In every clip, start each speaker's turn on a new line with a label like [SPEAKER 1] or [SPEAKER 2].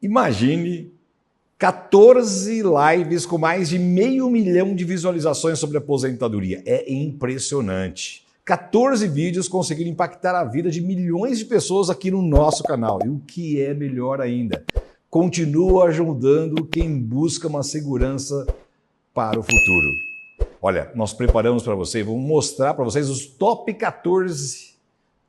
[SPEAKER 1] Imagine 14 lives com mais de 500 mil de visualizações sobre aposentadoria. É impressionante. 14 vídeos conseguiram impactar a vida de milhões de pessoas aqui no nosso canal. E o que é melhor ainda, continua ajudando quem busca uma segurança para o futuro. Olha, nós preparamos para vocês, vamos mostrar para vocês os top 14,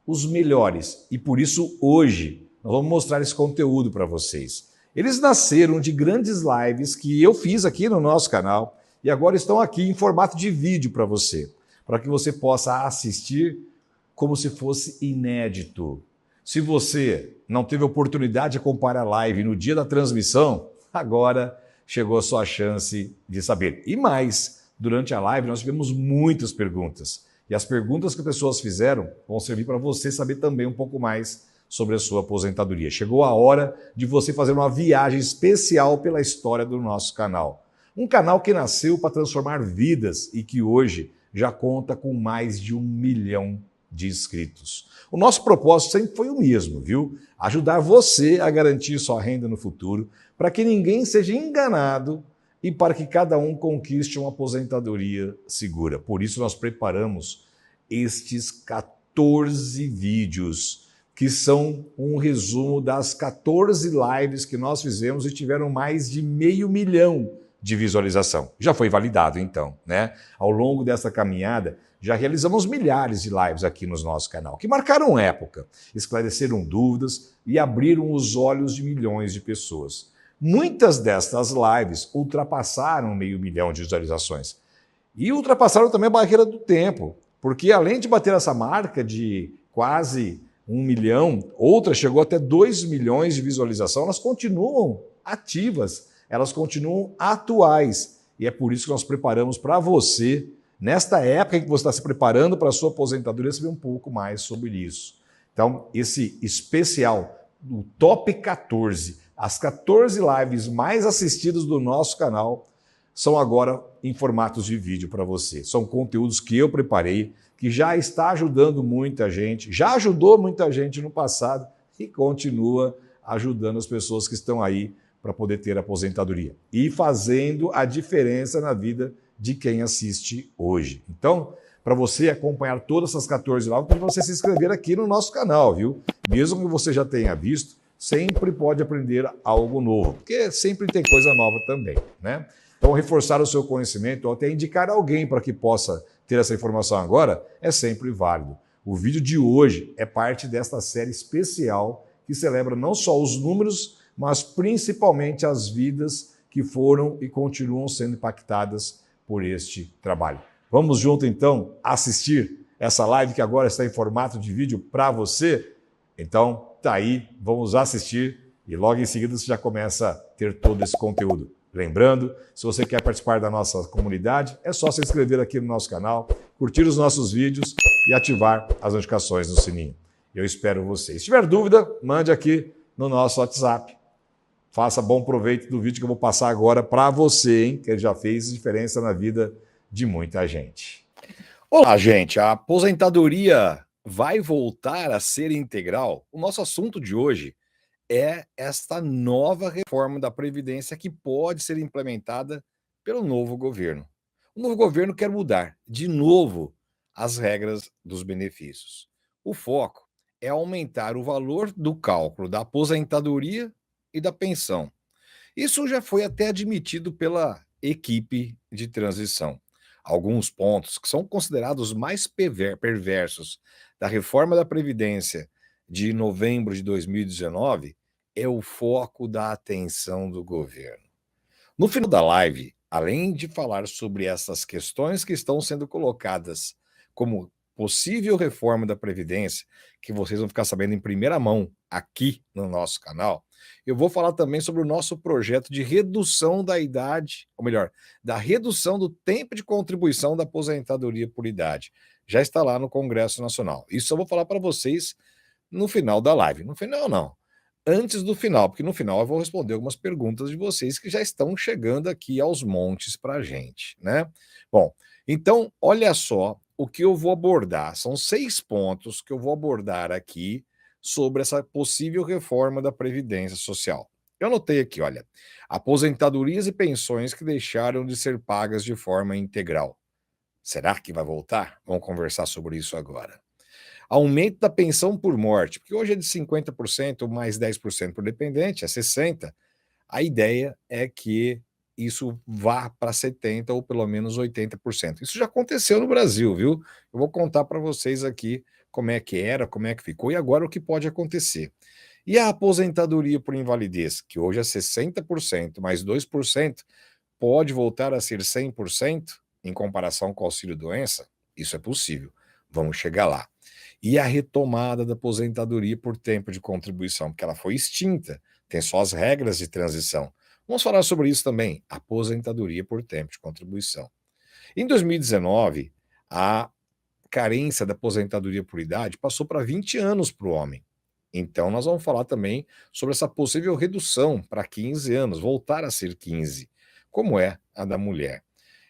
[SPEAKER 1] os melhores. E por isso hoje nós vamos mostrar esse conteúdo para vocês. Eles nasceram de grandes lives que eu fiz aqui no nosso canal e agora estão aqui em formato de vídeo para você, para que você possa assistir como se fosse inédito. Se você não teve oportunidade de acompanhar a live no dia da transmissão, agora chegou a sua chance de saber. E mais, durante a live nós tivemos muitas perguntas. E as perguntas que as pessoas fizeram vão servir para você saber também um pouco mais sobre a sua aposentadoria. Chegou a hora de você fazer uma viagem especial pela história do nosso canal. Um canal que nasceu para transformar vidas e que hoje já conta com mais de 1 milhão de inscritos. O nosso propósito sempre foi o mesmo, viu? Ajudar você a garantir sua renda no futuro, para que ninguém seja enganado e para que cada um conquiste uma aposentadoria segura. Por isso nós preparamos estes 14 vídeos, que são um resumo das 14 lives que nós fizemos e tiveram mais de 500 mil de visualização. Já foi validado então, né? Ao longo dessa caminhada, já realizamos milhares de lives aqui no nosso canal, que marcaram época, esclareceram dúvidas e abriram os olhos de milhões de pessoas. Muitas destas lives ultrapassaram 500 mil de visualizações. E ultrapassaram também a barreira do tempo, porque além de bater essa marca de quase 1 milhão, outra chegou até 2 milhões de visualização, elas continuam ativas, elas continuam atuais. E é por isso que nós preparamos para você, nesta época em que você está se preparando para a sua aposentadoria, saber um pouco mais sobre isso. Então, esse especial, o Top 14, as 14 lives mais assistidas do nosso canal, são agora em formatos de vídeo para você. São conteúdos que eu preparei, que já está ajudando muita gente, já ajudou muita gente no passado e continua ajudando as pessoas que estão aí para poder ter aposentadoria e fazendo a diferença na vida de quem assiste hoje. Então, para você acompanhar todas essas 14 lives, para você se inscrever aqui no nosso canal, viu? Mesmo que você já tenha visto, sempre pode aprender algo novo, porque sempre tem coisa nova também, né? Então, reforçar o seu conhecimento ou até indicar alguém para que possa ter essa informação agora é sempre válido. O vídeo de hoje é parte desta série especial que celebra não só os números, mas principalmente as vidas que foram e continuam sendo impactadas por este trabalho. Vamos junto, então, assistir essa live que agora está em formato de vídeo para você? Então, tá aí, vamos assistir e logo em seguida você já começa a ter todo esse conteúdo. Lembrando, se você quer participar da nossa comunidade, é só se inscrever aqui no nosso canal, curtir os nossos vídeos e ativar as notificações no sininho. Eu espero você. Se tiver dúvida, mande aqui no nosso WhatsApp. Faça bom proveito do vídeo que eu vou passar agora para você, hein? Que ele já fez diferença na vida de muita gente.
[SPEAKER 2] Olá, gente. A aposentadoria vai voltar a ser integral? O nosso assunto de hoje é esta nova reforma da Previdência que pode ser implementada pelo novo governo. O novo governo quer mudar, de novo, as regras dos benefícios. O foco é aumentar o valor do cálculo da aposentadoria e da pensão. Isso já foi até admitido pela equipe de transição. Alguns pontos que são considerados mais perversos da reforma da Previdência de novembro de 2019 é o foco da atenção do governo. No final da live, além de falar sobre essas questões que estão sendo colocadas como possível reforma da Previdência, que vocês vão ficar sabendo em primeira mão aqui no nosso canal, eu vou falar também sobre o nosso projeto de redução da idade, ou melhor, da redução do tempo de contribuição da aposentadoria por idade. Já está lá no Congresso Nacional. Isso eu vou falar para vocês no final da live. No final, não. Antes do final, porque no final eu vou responder algumas perguntas de vocês que já estão chegando aqui aos montes para a gente, né? Bom, então, olha só o que eu vou abordar. São 6 pontos que eu vou abordar aqui sobre essa possível reforma da Previdência Social. Eu anotei aqui, olha, aposentadorias e pensões que deixaram de ser pagas de forma integral. Será que vai voltar? Vamos conversar sobre isso agora. Aumento da pensão por morte, porque hoje é de 50% mais 10% por dependente, é 60%. A ideia é que isso vá para 70% ou pelo menos 80%. Isso já aconteceu no Brasil, viu? Eu vou contar para vocês aqui como é que era, como é que ficou e agora o que pode acontecer. E a aposentadoria por invalidez, que hoje é 60% mais 2%, pode voltar a ser 100% em comparação com o auxílio-doença? Isso é possível. Vamos chegar lá. E a retomada da aposentadoria por tempo de contribuição, porque ela foi extinta, tem só as regras de transição. Vamos falar sobre isso também, aposentadoria por tempo de contribuição. Em 2019, a carência da aposentadoria por idade passou para 20 anos para o homem. Então, nós vamos falar também sobre essa possível redução para 15 anos, voltar a ser 15, como é a da mulher.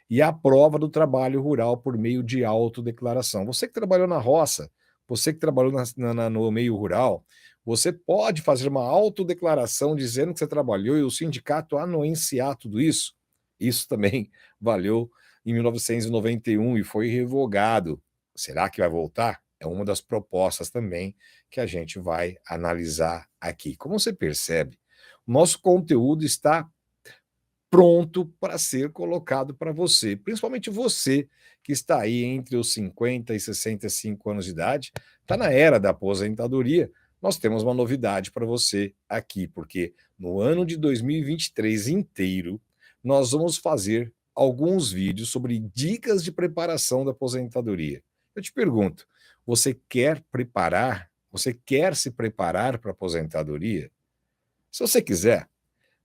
[SPEAKER 2] E a prova do trabalho rural por meio de autodeclaração. Você que trabalhou na roça, você que trabalhou no meio rural, você pode fazer uma autodeclaração dizendo que você trabalhou e o sindicato anuenciar tudo isso. Isso também valeu em 1991 e foi revogado. Será que vai voltar? É uma das propostas também que a gente vai analisar aqui. Como você percebe, o nosso conteúdo está pronto para ser colocado para você, principalmente você que está aí entre os 50 e 65 anos de idade, está na era da aposentadoria. Nós temos uma novidade para você aqui, porque no ano de 2023 inteiro, nós vamos fazer alguns vídeos sobre dicas de preparação da aposentadoria. Eu te pergunto, você quer preparar? Você quer se preparar para a aposentadoria? Se você quiser,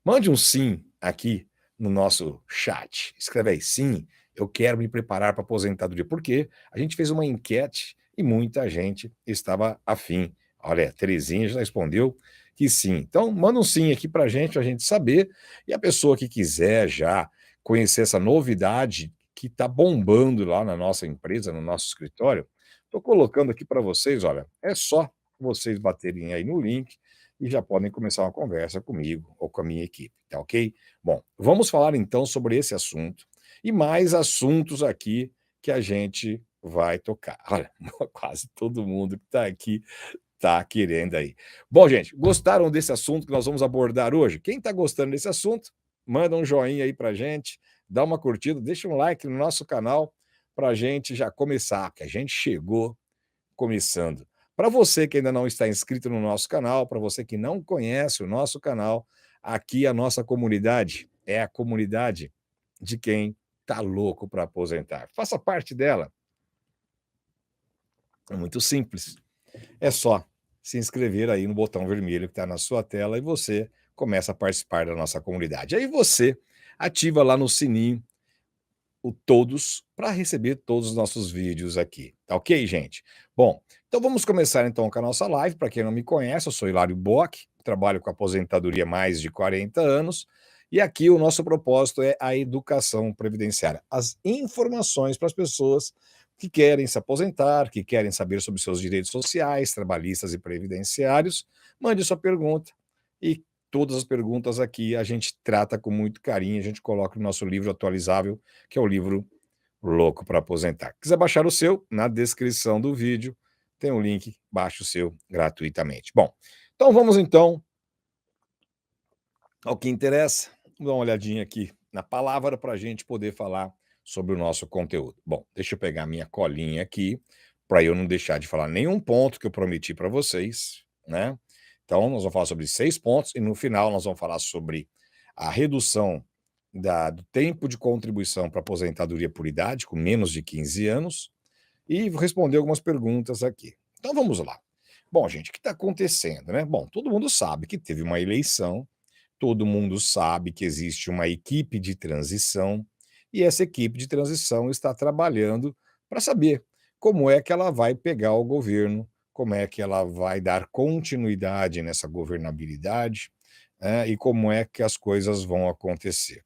[SPEAKER 2] mande um sim aqui no nosso chat. Escreve aí, sim, eu quero me preparar para a aposentadoria, porque a gente fez uma enquete e muita gente estava afim. Olha, a Terezinha já respondeu que sim. Então, manda um sim aqui para a gente saber. E a pessoa que quiser já conhecer essa novidade que está bombando lá na nossa empresa, no nosso escritório, estou colocando aqui para vocês, olha, é só vocês baterem aí no link e já podem começar uma conversa comigo ou com a minha equipe, tá ok? Bom, vamos falar então sobre esse assunto e mais assuntos aqui que a gente vai tocar. Olha, quase todo mundo que está aqui está querendo aí. Bom, gente, gostaram desse assunto que nós vamos abordar hoje? Quem está gostando desse assunto, manda um joinha aí para gente, dá uma curtida, deixa um like no nosso canal para a gente já começar, que a gente chegou começando. Para você que ainda não está inscrito no nosso canal, para você que não conhece o nosso canal, aqui a nossa comunidade é a comunidade de quem está louco para aposentar. Faça parte dela. É muito simples. É só se inscrever aí no botão vermelho que está na sua tela e você começa a participar da nossa comunidade. Aí você ativa lá no sininho o todos para receber todos os nossos vídeos aqui. Tá ok, gente? Bom, então vamos começar então com a nossa live. Para quem não me conhece, eu sou Hilário Bock, trabalho com aposentadoria há mais de 40 anos e aqui o nosso propósito é a educação previdenciária, as informações para as pessoas que querem se aposentar, que querem saber sobre seus direitos sociais, trabalhistas e previdenciários. Mande sua pergunta e todas as perguntas aqui a gente trata com muito carinho, a gente coloca no nosso livro atualizável, que é o livro Louco para Aposentar. Quiser baixar o seu, na descrição do vídeo tem um link, baixe o seu gratuitamente. Bom, então vamos então ao que interessa. Vamos dar uma olhadinha aqui na palavra para a gente poder falar sobre o nosso conteúdo. Bom, deixa eu pegar minha colinha aqui para eu não deixar de falar nenhum ponto que eu prometi para vocês, né? Então, nós vamos falar sobre 6 pontos e no final nós vamos falar sobre a redução do tempo de contribuição para aposentadoria por idade, com menos de 15 anos, e vou responder algumas perguntas aqui. Então, vamos lá. Bom, gente, o que está acontecendo, né? Bom, todo mundo sabe que teve uma eleição, todo mundo sabe que existe uma equipe de transição, e essa equipe de transição está trabalhando para saber como é que ela vai pegar o governo, como é que ela vai dar continuidade nessa governabilidade, né, e como é que as coisas vão acontecer.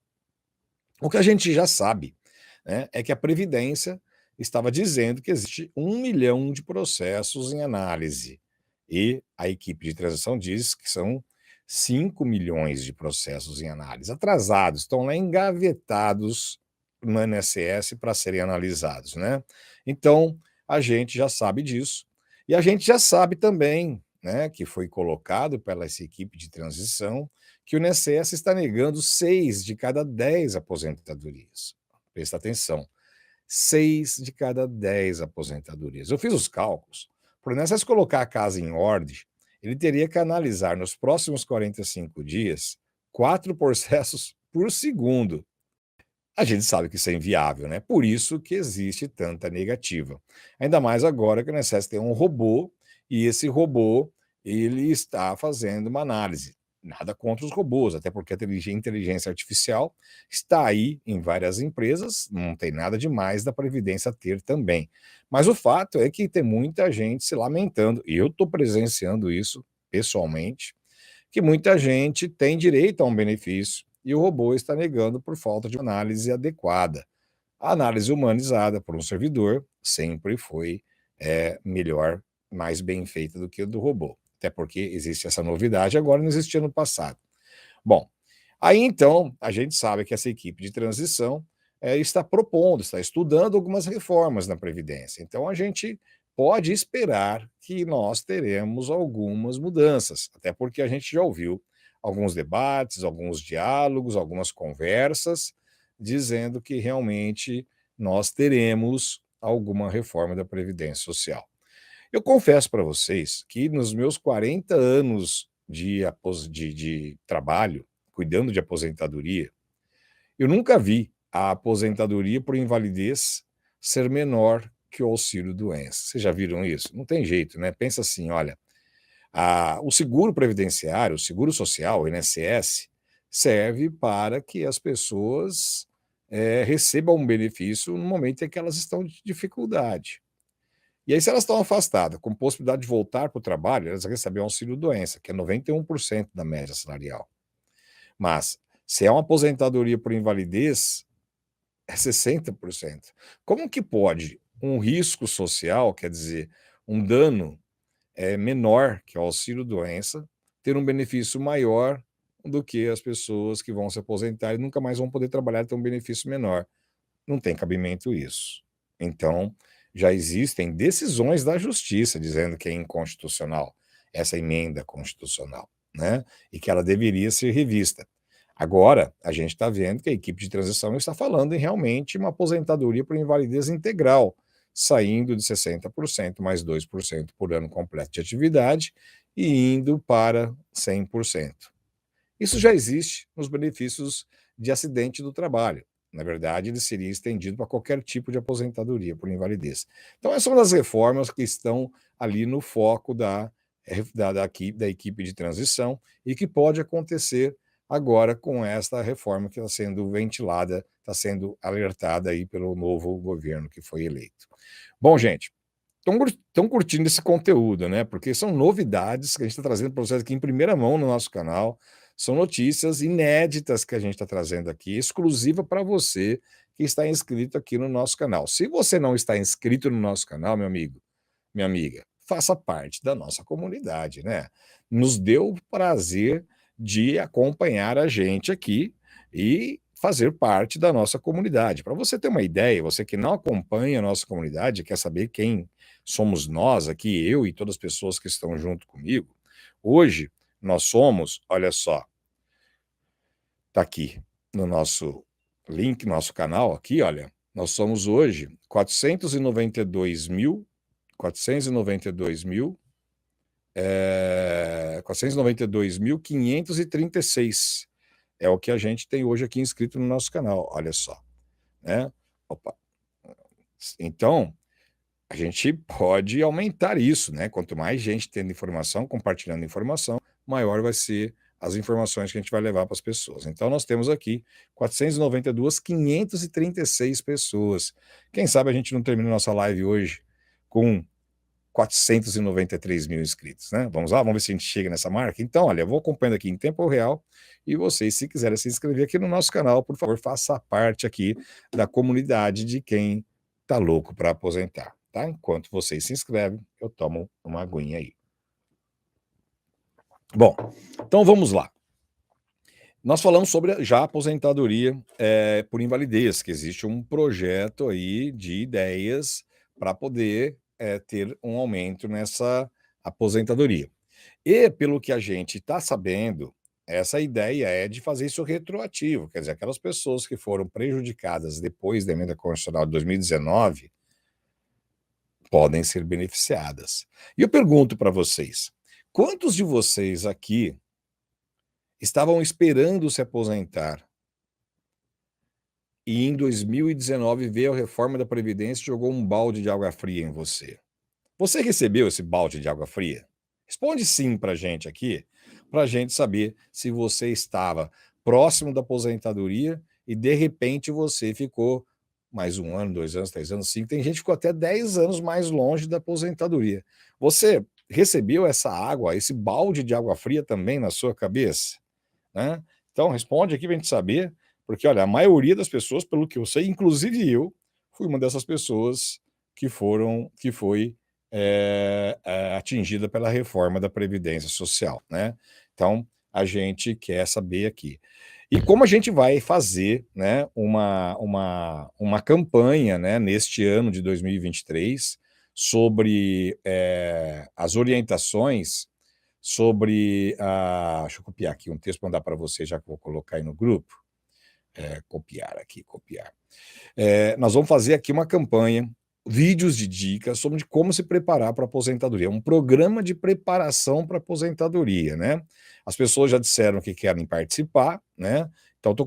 [SPEAKER 2] O que a gente já sabe, né, é que a Previdência estava dizendo que existe 1 milhão de processos em análise, e a equipe de transição diz que são 5 milhões de processos em análise, atrasados, estão lá engavetados no INSS para serem analisados, né? Então, a gente já sabe disso. E a gente já sabe também, né, que foi colocado pela essa equipe de transição, que o INSS está negando 6 de cada 10 aposentadorias. Presta atenção, 6 de cada 10 aposentadorias. Eu fiz os cálculos. Para o INSS colocar a casa em ordem, ele teria que analisar nos próximos 45 dias 4 processos por segundo. A gente sabe que isso é inviável, né? Por isso que existe tanta negativa. Ainda mais agora que o INSS tem um robô e esse robô ele está fazendo uma análise. Nada contra os robôs, até porque a inteligência artificial está aí em várias empresas, não tem nada demais da Previdência ter também. Mas o fato é que tem muita gente se lamentando, e eu estou presenciando isso pessoalmente, que muita gente tem direito a um benefício e o robô está negando por falta de análise adequada. A análise humanizada por um servidor sempre foi melhor, mais bem feita do que a do robô. Até porque existe essa novidade, agora não existia no passado. Bom, aí então a gente sabe que essa equipe de transição está propondo, está estudando algumas reformas na Previdência. Então a gente pode esperar que nós teremos algumas mudanças, até porque a gente já ouviu alguns debates, alguns diálogos, algumas conversas, dizendo que realmente nós teremos alguma reforma da Previdência Social. Eu confesso para vocês que nos meus 40 anos de trabalho, cuidando de aposentadoria, eu nunca vi a aposentadoria por invalidez ser menor que o auxílio-doença. Vocês já viram isso? Não tem jeito, né? Pensa assim, olha, o seguro previdenciário, o seguro social, o INSS, serve para que as pessoas recebam um benefício no momento em que elas estão de dificuldade. E aí, se elas estão afastadas, com possibilidade de voltar para o trabalho, elas recebem auxílio-doença, que é 91% da média salarial. Mas, se é uma aposentadoria por invalidez, é 60%. Como que pode um risco social, quer dizer, um dano menor, que é o auxílio-doença, ter um benefício maior do que as pessoas que vão se aposentar e nunca mais vão poder trabalhar e ter um benefício menor? Não tem cabimento isso. Então, já existem decisões da justiça dizendo que é inconstitucional essa emenda constitucional, né? E que ela deveria ser revista. Agora, a gente está vendo que a equipe de transição está falando em realmente uma aposentadoria por invalidez integral, saindo de 60% mais 2% por ano completo de atividade e indo para 100%. Isso já existe nos benefícios de acidente do trabalho. Na verdade, ele seria estendido para qualquer tipo de aposentadoria por invalidez. Então, essa é uma das reformas que estão ali no foco da equipe de transição e que pode acontecer agora com esta reforma que está sendo ventilada, está sendo alertada aí pelo novo governo que foi eleito. Bom, gente, estão curtindo esse conteúdo, né? Porque são novidades que a gente está trazendo para vocês aqui em primeira mão no nosso canal. São notícias inéditas que a gente está trazendo aqui, exclusiva para você que está inscrito aqui no nosso canal. Se você não está inscrito no nosso canal, meu amigo, minha amiga, faça parte da nossa comunidade, né? Nos deu o prazer de acompanhar a gente aqui e fazer parte da nossa comunidade. Para você ter uma ideia, você que não acompanha a nossa comunidade, quer saber quem somos nós aqui, eu e todas as pessoas que estão junto comigo, hoje nós somos, olha só, tá aqui no nosso link, nosso canal aqui, olha, nós somos hoje 492.536 é o que a gente tem hoje aqui inscrito no nosso canal, olha só, né? Opa. Então, a gente pode aumentar isso, né? Quanto mais gente tendo informação, compartilhando informação, maior vai ser as informações que a gente vai levar para as pessoas. Então, nós temos aqui 492.536 pessoas. Quem sabe a gente não termina nossa live hoje com 493 mil inscritos, né? Vamos lá, vamos ver se a gente chega nessa marca. Então, olha, eu vou acompanhando aqui em tempo real e vocês, se quiserem se inscrever aqui no nosso canal, por favor, faça parte aqui da comunidade de quem tá louco para aposentar, tá? Enquanto vocês se inscrevem, eu tomo uma aguinha aí. Bom, então vamos lá. Nós falamos sobre já a aposentadoria por invalidez, que existe um projeto aí de ideias para poder ter um aumento nessa aposentadoria. E, pelo que a gente está sabendo, essa ideia é de fazer isso retroativo, quer dizer, aquelas pessoas que foram prejudicadas depois da emenda constitucional de 2019 podem ser beneficiadas. E eu pergunto para vocês, quantos de vocês aqui estavam esperando se aposentar e em 2019 veio a reforma da Previdência e jogou um balde de água fria em você? Você recebeu esse balde de água fria? Responde sim para a gente aqui, para a gente saber se você estava próximo da aposentadoria e de repente você ficou mais 1 ano, 2 anos, 3 anos, 5. Tem gente que ficou até 10 anos mais longe da aposentadoria. Você recebeu essa água, esse balde de água fria também na sua cabeça? Né? Então responde aqui para a gente saber, porque olha, a maioria das pessoas, pelo que eu sei, inclusive eu, fui uma dessas pessoas que foi atingida pela reforma da Previdência Social, né? Então, a gente quer saber aqui. E como a gente vai fazer, né, uma campanha, né, neste ano de 2023 sobre as orientações sobre a... Deixa eu copiar aqui um texto para mandar para você, já que vou colocar aí no grupo. Copiar aqui, copiar. Nós vamos fazer aqui uma campanha, vídeos de dicas sobre como se preparar para a aposentadoria. Um programa de preparação para a aposentadoria, né? As pessoas já disseram que querem participar, né? Então, estou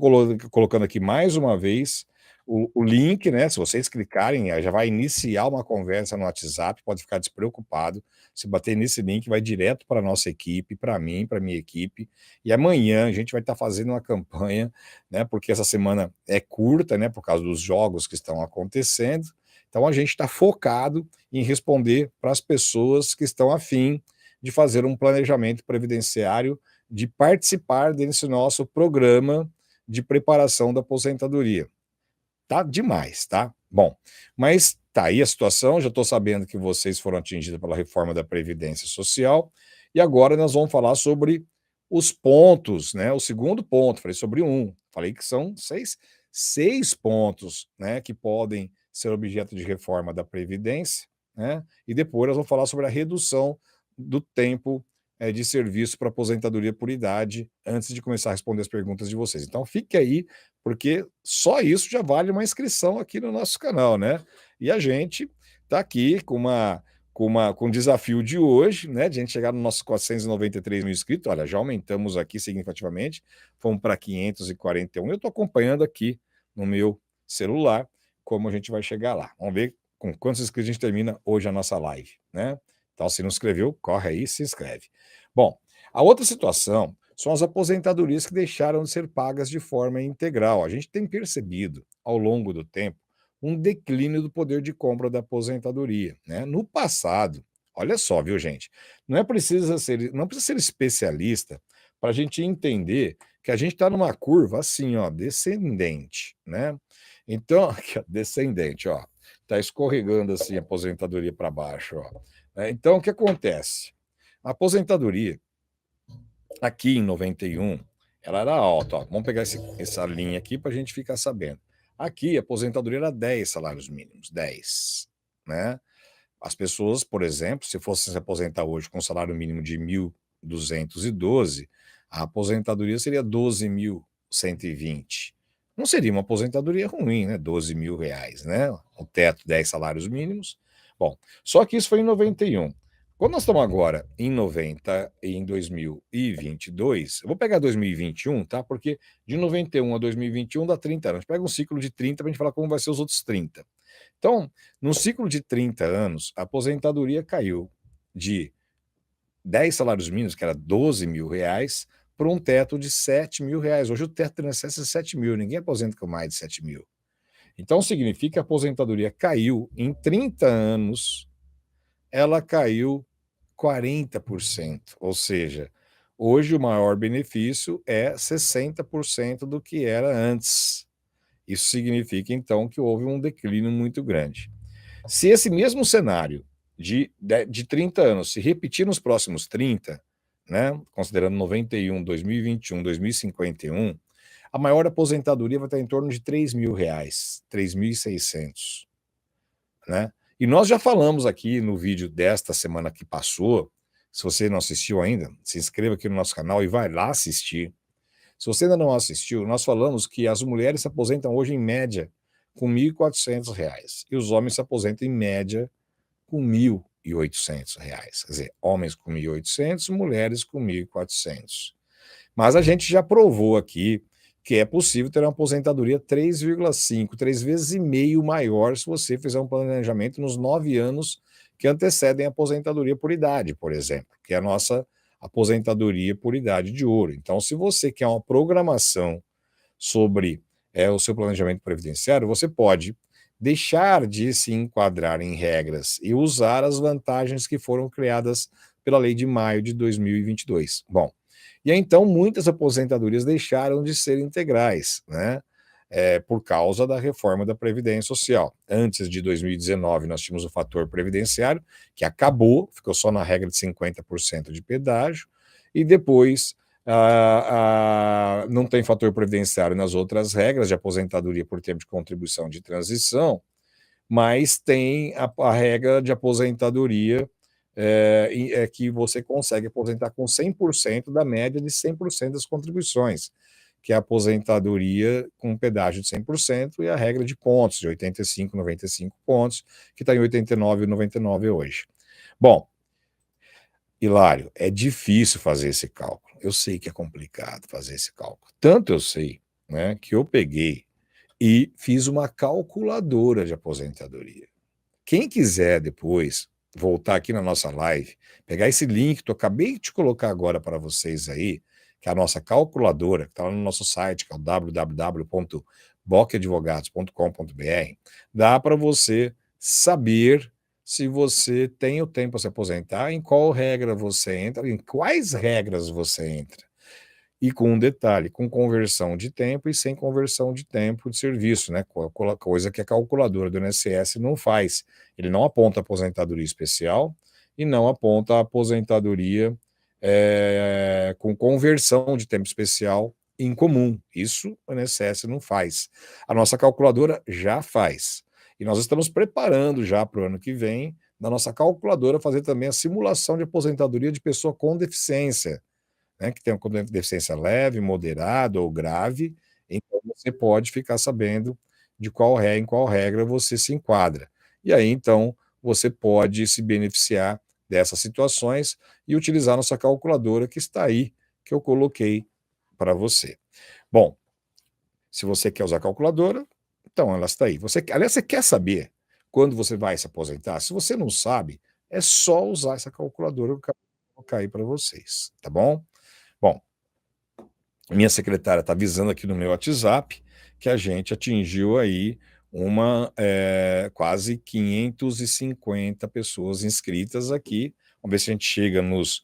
[SPEAKER 2] colocando aqui mais uma vez o link, né? Se vocês clicarem, já vai iniciar uma conversa no WhatsApp, pode ficar despreocupado. Se bater nesse link, vai direto para a nossa equipe, para mim, para a minha equipe. E amanhã a gente vai estar fazendo uma campanha, né? Porque essa semana é curta, né? Por causa dos jogos que estão acontecendo. Então a gente está focado em responder para as pessoas que estão afim de fazer um planejamento previdenciário, de participar desse nosso programa de preparação da aposentadoria. Tá demais, tá? Bom, mas tá aí a situação, já estou sabendo que vocês foram atingidos pela reforma da Previdência Social, e agora nós vamos falar sobre os pontos, né? O segundo ponto, falei sobre falei que são seis pontos, né, que podem ser objeto de reforma da Previdência, né? E depois nós vamos falar sobre a redução do tempo de serviço para aposentadoria por idade, antes de começar a responder as perguntas de vocês. Então fique aí, porque só isso já vale uma inscrição aqui no nosso canal, né? E a gente está aqui com o desafio de hoje, né? De a gente chegar no nosso 493 mil inscritos. Olha, já aumentamos aqui significativamente, fomos para 541. Eu estou acompanhando aqui no meu celular como a gente vai chegar lá. Vamos ver com quantos inscritos a gente termina hoje a nossa live, né? Então, se não inscreveu, corre aí e se inscreve. Bom, a outra situação são as aposentadorias que deixaram de ser pagas de forma integral. A gente tem percebido, ao longo do tempo, um declínio do poder de compra da aposentadoria, né? No passado, olha só, viu, gente? Não precisa ser especialista para a gente entender que a gente está numa curva assim, ó, descendente, né? Então, aqui, ó, descendente, ó, está escorregando assim a aposentadoria para baixo, ó. Então, o que acontece? A aposentadoria, aqui em 91, ela era alta. Ó. Vamos pegar essa linha aqui para a gente ficar sabendo. Aqui, a aposentadoria era 10 salários mínimos, 10. Né? As pessoas, por exemplo, se fossem se aposentar hoje com um salário mínimo de 1.212, a aposentadoria seria 12.120. Não seria uma aposentadoria ruim, né? 12 mil reais, né? O teto, 10 salários mínimos. Bom, só que isso foi em 91. Quando nós estamos agora em 2022, eu vou pegar 2021, tá? Porque de 91 a 2021 dá 30 anos. Pega um ciclo de 30 para a gente falar como vai ser os outros 30. Então, no ciclo de 30 anos, a aposentadoria caiu de 10 salários mínimos, que era 12 mil reais, para um teto de 7 mil reais. Hoje o teto de INSS é 7 mil, ninguém aposenta com mais de 7 mil. Então, significa que a aposentadoria caiu em 30 anos, ela caiu 40%, ou seja, hoje o maior benefício é 60% do que era antes. Isso significa, então, que houve um declínio muito grande. Se esse mesmo cenário de 30 anos se repetir nos próximos 30, né, considerando 91, 2021, 2051, a maior aposentadoria vai estar em torno de R$ 3.000, 3.600, né? E nós já falamos aqui no vídeo desta semana que passou, se você não assistiu ainda, se inscreva aqui no nosso canal e vai lá assistir. Se você ainda não assistiu, nós falamos que as mulheres se aposentam hoje em média com R$ 1.400 e os homens se aposentam em média com R$ 1.800. Quer dizer, homens com 1.800, mulheres com 1.400. Mas a gente já provou aqui que é possível ter uma aposentadoria 3,5, 3,5 vezes maior se você fizer um planejamento nos 9 anos que antecedem a aposentadoria por idade, por exemplo, que é a nossa aposentadoria por idade de ouro. Então, se você quer uma programação sobre o seu planejamento previdenciário, você pode deixar de se enquadrar em regras e usar as vantagens que foram criadas pela lei de maio de 2022. Bom, e aí, então muitas aposentadorias deixaram de ser integrais, né? Por causa da reforma da Previdência Social. Antes de 2019, nós tínhamos o fator previdenciário, que acabou, ficou só na regra de 50% de pedágio, e depois não tem fator previdenciário nas outras regras de aposentadoria por tempo de contribuição de transição, mas tem a regra de aposentadoria que você consegue aposentar com 100% da média de 100% das contribuições, que é a aposentadoria com pedágio de 100% e a regra de pontos, de 85, 95 pontos, que está em 89 e 99 hoje. Bom, Hilário, é difícil fazer esse cálculo. Eu sei que é complicado fazer esse cálculo. Tanto eu sei, né, que eu peguei e fiz uma calculadora de aposentadoria. Quem quiser depois voltar aqui na nossa live, pegar esse link que eu acabei de colocar agora para vocês aí, que é a nossa calculadora, que está lá no nosso site, que é o www.bocadvogados.com.br, dá para você saber se você tem o tempo para se aposentar, em qual regra você entra, em quais regras você entra. E com um detalhe, com conversão de tempo e sem conversão de tempo de serviço, né? Coisa que a calculadora do INSS não faz. Ele não aponta aposentadoria especial e não aponta a aposentadoria com conversão de tempo especial em comum. Isso o INSS não faz. A nossa calculadora já faz. E nós estamos preparando já para o ano que vem, na nossa calculadora, fazer também a simulação de aposentadoria de pessoa com deficiência, né, que tem uma deficiência leve, moderada ou grave, então você pode ficar sabendo de em qual regra você se enquadra. E aí, então, você pode se beneficiar dessas situações e utilizar nossa calculadora que está aí, que eu coloquei para você. Bom, se você quer usar a calculadora, então ela está aí. Aliás, você quer saber quando você vai se aposentar? Se você não sabe, é só usar essa calculadora que eu vou colocar aí para vocês, tá bom? Bom, minha secretária está avisando aqui no meu WhatsApp que a gente atingiu aí quase 550 pessoas inscritas aqui. Vamos ver se a gente chega nos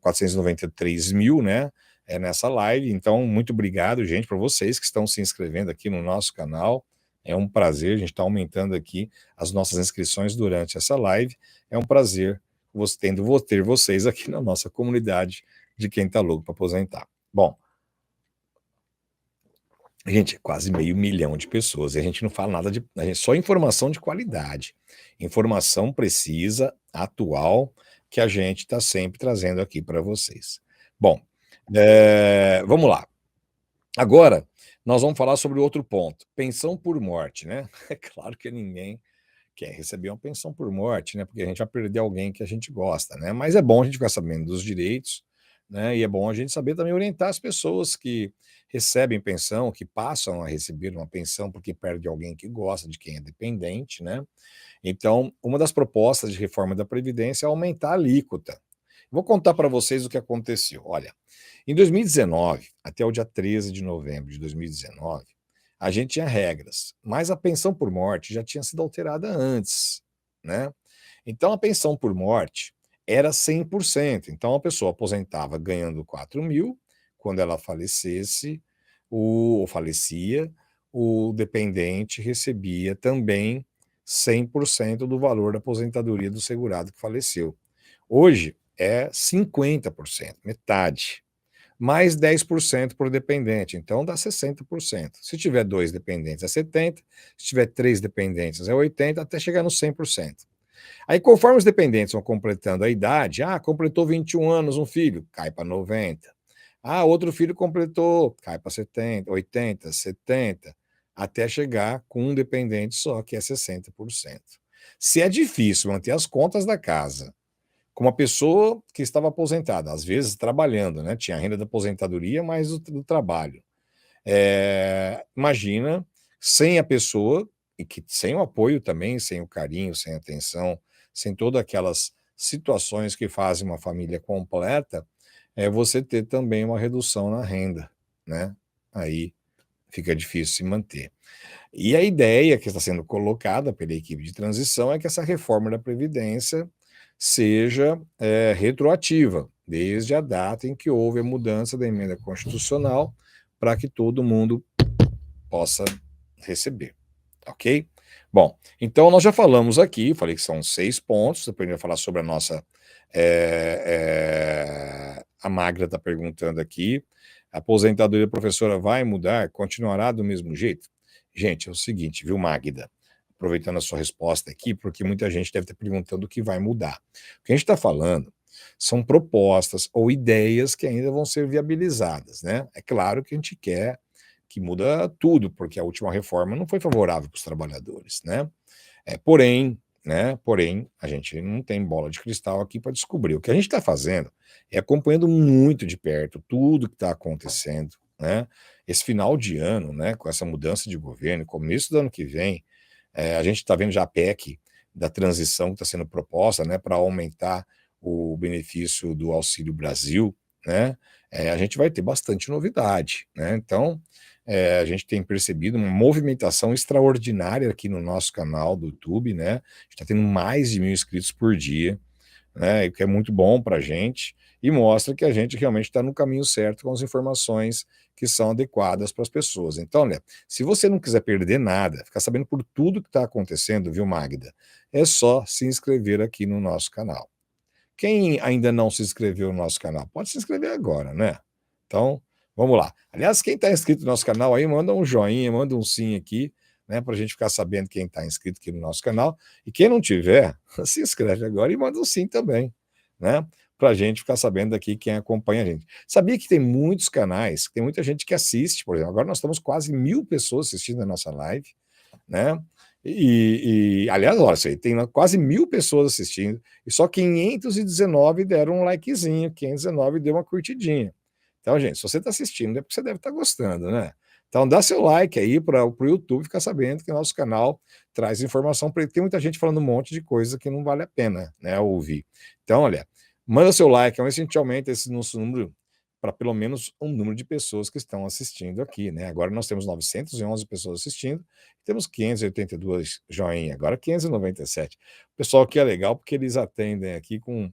[SPEAKER 2] 493 mil, né? Nessa live. Então, muito obrigado, gente, para vocês que estão se inscrevendo aqui no nosso canal. É um prazer, a gente está aumentando aqui as nossas inscrições durante essa live. É um prazer ter vocês aqui na nossa comunidade de quem está louco para aposentar. Bom, gente, quase 500 mil de pessoas, e a gente não fala nada só informação de qualidade, informação precisa, atual, que a gente está sempre trazendo aqui para vocês. Bom, vamos lá. Agora, nós vamos falar sobre outro ponto, pensão por morte, né? É claro que ninguém quer receber uma pensão por morte, né? Porque a gente vai perder alguém que a gente gosta, né? Mas é bom a gente ficar sabendo dos direitos, né? E é bom a gente saber também orientar as pessoas que recebem pensão, que passam a receber uma pensão porque perde alguém que gosta, de quem é dependente, né? Então, uma das propostas de reforma da Previdência é aumentar a alíquota. Vou contar para vocês o que aconteceu. Olha, em 2019, até o dia 13 de novembro de 2019, a gente tinha regras, mas a pensão por morte já tinha sido alterada antes, né? Então, a pensão por morte era 100%. Então, a pessoa aposentava ganhando 4 mil, quando ela falecesse ou falecia, o dependente recebia também 100% do valor da aposentadoria do segurado que faleceu. Hoje, é 50%, metade. Mais 10% por dependente, então dá 60%. Se tiver 2 dependentes é 70%, se tiver 3 dependentes é 80%, até chegar no 100%. Aí, conforme os dependentes vão completando a idade, completou 21 anos um filho, cai para 90. Outro filho completou, cai para 70, 80, 70, até chegar com um dependente só, que é 60%. Se é difícil manter as contas da casa com uma pessoa que estava aposentada, às vezes trabalhando, né? Tinha a renda da aposentadoria, mais do trabalho. Imagina sem a pessoa, e que sem o apoio também, sem o carinho, sem a atenção, sem todas aquelas situações que fazem uma família completa, você ter também uma redução na renda, né? Aí fica difícil se manter. E a ideia que está sendo colocada pela equipe de transição é que essa reforma da Previdência seja retroativa, desde a data em que houve a mudança da emenda constitucional, para que todo mundo possa receber, ok? Bom, então nós já falamos aqui, falei que são 6 pontos, depois a gente vai falar sobre a nossa... a Magda está perguntando aqui, a aposentadoria da professora vai mudar? Continuará do mesmo jeito? Gente, é o seguinte, viu, Magda? Aproveitando a sua resposta aqui, porque muita gente deve estar perguntando o que vai mudar. O que a gente está falando são propostas ou ideias que ainda vão ser viabilizadas, né? É claro que a gente quer que muda tudo, porque a última reforma não foi favorável para os trabalhadores, né? Porém, a gente não tem bola de cristal aqui para descobrir. O que a gente está fazendo é acompanhando muito de perto tudo que está acontecendo, né? Esse final de ano, né, com essa mudança de governo, começo do ano que vem, a gente está vendo já a PEC da transição que está sendo proposta, né, para aumentar o benefício do Auxílio Brasil, né? A gente vai ter bastante novidade, né? Então, a gente tem percebido uma movimentação extraordinária aqui no nosso canal do YouTube, né? A gente está tendo mais de 1.000 inscritos por dia, né? O que é muito bom para a gente e mostra que a gente realmente está no caminho certo com as informações que são adequadas para as pessoas. Então, né, se você não quiser perder nada, ficar sabendo por tudo que está acontecendo, viu, Magda? É só se inscrever aqui no nosso canal. Quem ainda não se inscreveu no nosso canal, pode se inscrever agora, né? Então, vamos lá. Aliás, quem está inscrito no nosso canal aí, manda um joinha, manda um sim aqui, né? Para a gente ficar sabendo quem está inscrito aqui no nosso canal. E quem não tiver, se inscreve agora e manda um sim também, né? Para a gente ficar sabendo aqui quem acompanha a gente. Sabia que tem muitos canais, tem muita gente que assiste, por exemplo. Agora nós estamos quase 1.000 pessoas assistindo a nossa live, né? Aliás, olha, tem quase 1.000 pessoas assistindo, e só 519 deram um likezinho, 519 deu uma curtidinha. Então, gente, se você está assistindo, é porque você deve estar gostando, né? Então, dá seu like aí para o YouTube ficar sabendo que o nosso canal traz informação, porque tem muita gente falando um monte de coisa que não vale a pena, né, ouvir. Então, olha, manda seu like, vamos ver se a gente aumenta esse nosso número para pelo menos um número de pessoas que estão assistindo aqui, né? Agora nós temos 911 pessoas assistindo, temos 582 joinha, agora 597. O pessoal aqui é legal porque eles atendem aqui com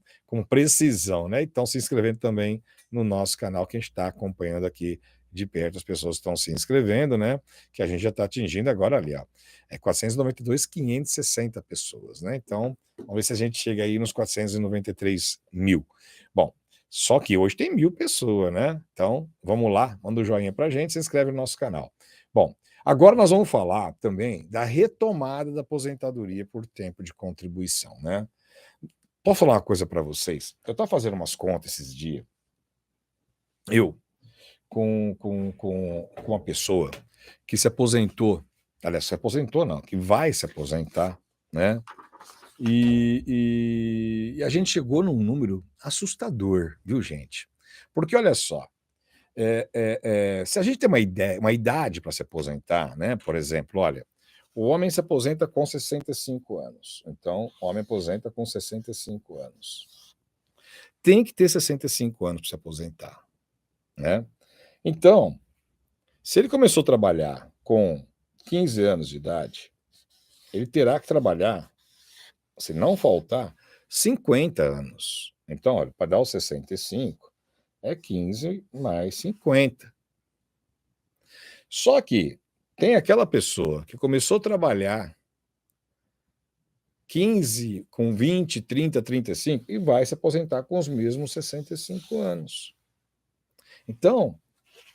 [SPEAKER 2] precisão, né? E estão se inscrevendo também no nosso canal, que a gente está acompanhando aqui de perto, as pessoas estão se inscrevendo, né? Que a gente já está atingindo agora ali, ó. 492, 560 pessoas, né? Então, vamos ver se a gente chega aí nos 493 mil. Bom, só que hoje tem 1.000 pessoas, né? Então, vamos lá, manda um joinha pra gente, se inscreve no nosso canal. Bom, agora nós vamos falar também da retomada da aposentadoria por tempo de contribuição, né? Posso falar uma coisa para vocês? Eu estava fazendo umas contas esses dias, eu, com uma pessoa que se aposentou, aliás, se aposentou não, que vai se aposentar, né? E a gente chegou num número assustador, viu, gente? Porque olha só, se a gente tem uma idade para se aposentar, né? Por exemplo, olha, o homem se aposenta com 65 anos. Então, o homem aposenta com 65 anos. Tem que ter 65 anos para se aposentar, né? Então, se ele começou a trabalhar com 15 anos de idade, ele terá que trabalhar, se não faltar, 50 anos. Então, olha, para dar os 65, é 15 mais 50. Só que tem aquela pessoa que começou a trabalhar 15, com 20, 30, 35 e vai se aposentar com os mesmos 65 anos. Então,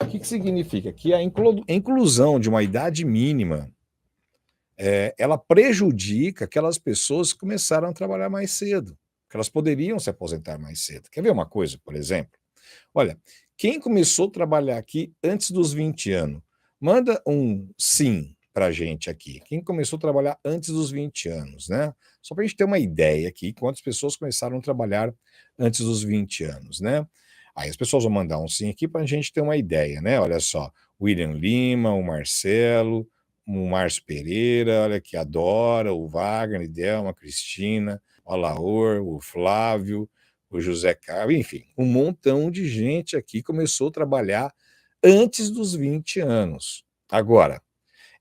[SPEAKER 2] o que significa? Que a inclusão de uma idade mínima ela prejudica aquelas pessoas que começaram a trabalhar mais cedo, que elas poderiam se aposentar mais cedo. Quer ver uma coisa, por exemplo? Olha, quem começou a trabalhar aqui antes dos 20 anos, manda um sim para a gente aqui. Quem começou a trabalhar antes dos 20 anos, né? Só para a gente ter uma ideia aqui, quantas pessoas começaram a trabalhar antes dos 20 anos, né? Aí as pessoas vão mandar um sim aqui para a gente ter uma ideia, né? Olha só, William Lima, o Marcelo, o Márcio Pereira, olha aqui, a Dora, o Wagner, Delma, a Cristina, o Alaor, o Flávio, o José Carlos, enfim, um montão de gente aqui começou a trabalhar antes dos 20 anos. Agora,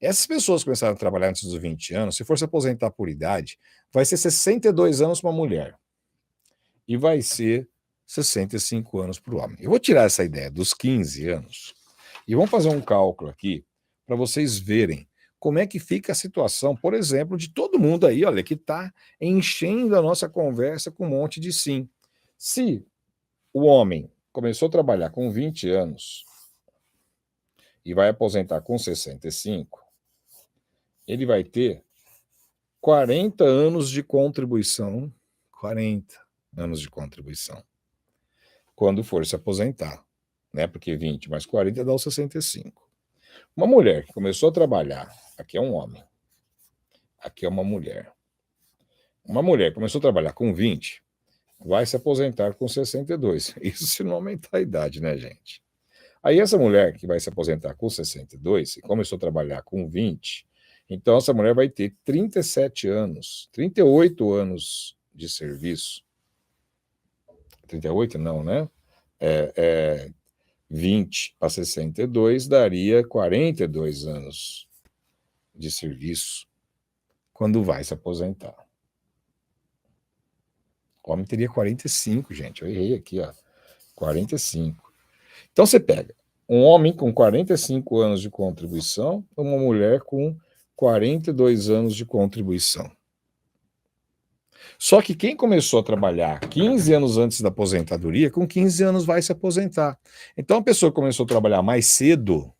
[SPEAKER 2] essas pessoas que começaram a trabalhar antes dos 20 anos, se for se aposentar por idade, vai ser 62 anos para uma mulher e vai ser 65 anos para o homem. Eu vou tirar essa ideia dos 15 anos e vamos fazer um cálculo aqui para vocês verem como é que fica a situação, por exemplo, de todo mundo aí, olha, que está enchendo a nossa conversa com um monte de sim. Se o homem começou a trabalhar com 20 anos e vai aposentar com 65, ele vai ter 40 anos de contribuição, 40 anos de contribuição, quando for se aposentar, né? Porque 20 mais 40 dá os 65. Uma mulher que começou a trabalhar, aqui é um homem, aqui é uma mulher. Uma mulher que começou a trabalhar com 20, vai se aposentar com 62. Isso se não aumentar a idade, né, gente? Aí essa mulher que vai se aposentar com 62 e começou a trabalhar com 20, então essa mulher vai ter 37 anos, 38 anos de serviço. 38 não, né? 20 para 62 daria 42 anos de serviço quando vai se aposentar. O homem teria 45, gente. Eu errei aqui, ó. 45. Então você pega um homem com 45 anos de contribuição, uma mulher com 42 anos de contribuição. Só que quem começou a trabalhar 15 anos antes da aposentadoria, com 15 anos vai se aposentar. Então a pessoa que começou a trabalhar mais cedo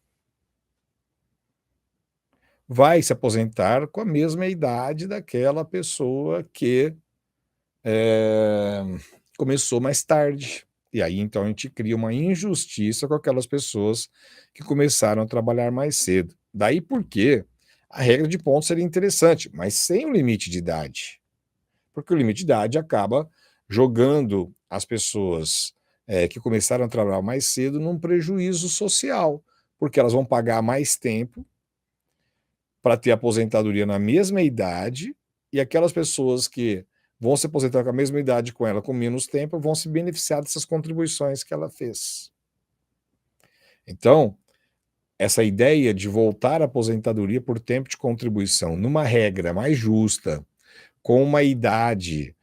[SPEAKER 2] vai se aposentar com a mesma idade daquela pessoa que começou mais tarde. E aí, então, a gente cria uma injustiça com aquelas pessoas que começaram a trabalhar mais cedo. Daí porque a regra de pontos seria interessante, mas sem o limite de idade. Porque o limite de idade acaba jogando as pessoas que começaram a trabalhar mais cedo num prejuízo social, porque elas vão pagar mais tempo para ter aposentadoria na mesma idade, e aquelas pessoas que vão se aposentar com a mesma idade com ela, com menos tempo, vão se beneficiar dessas contribuições que ela fez. Então, essa ideia de voltar à aposentadoria por tempo de contribuição numa regra mais justa, com uma idade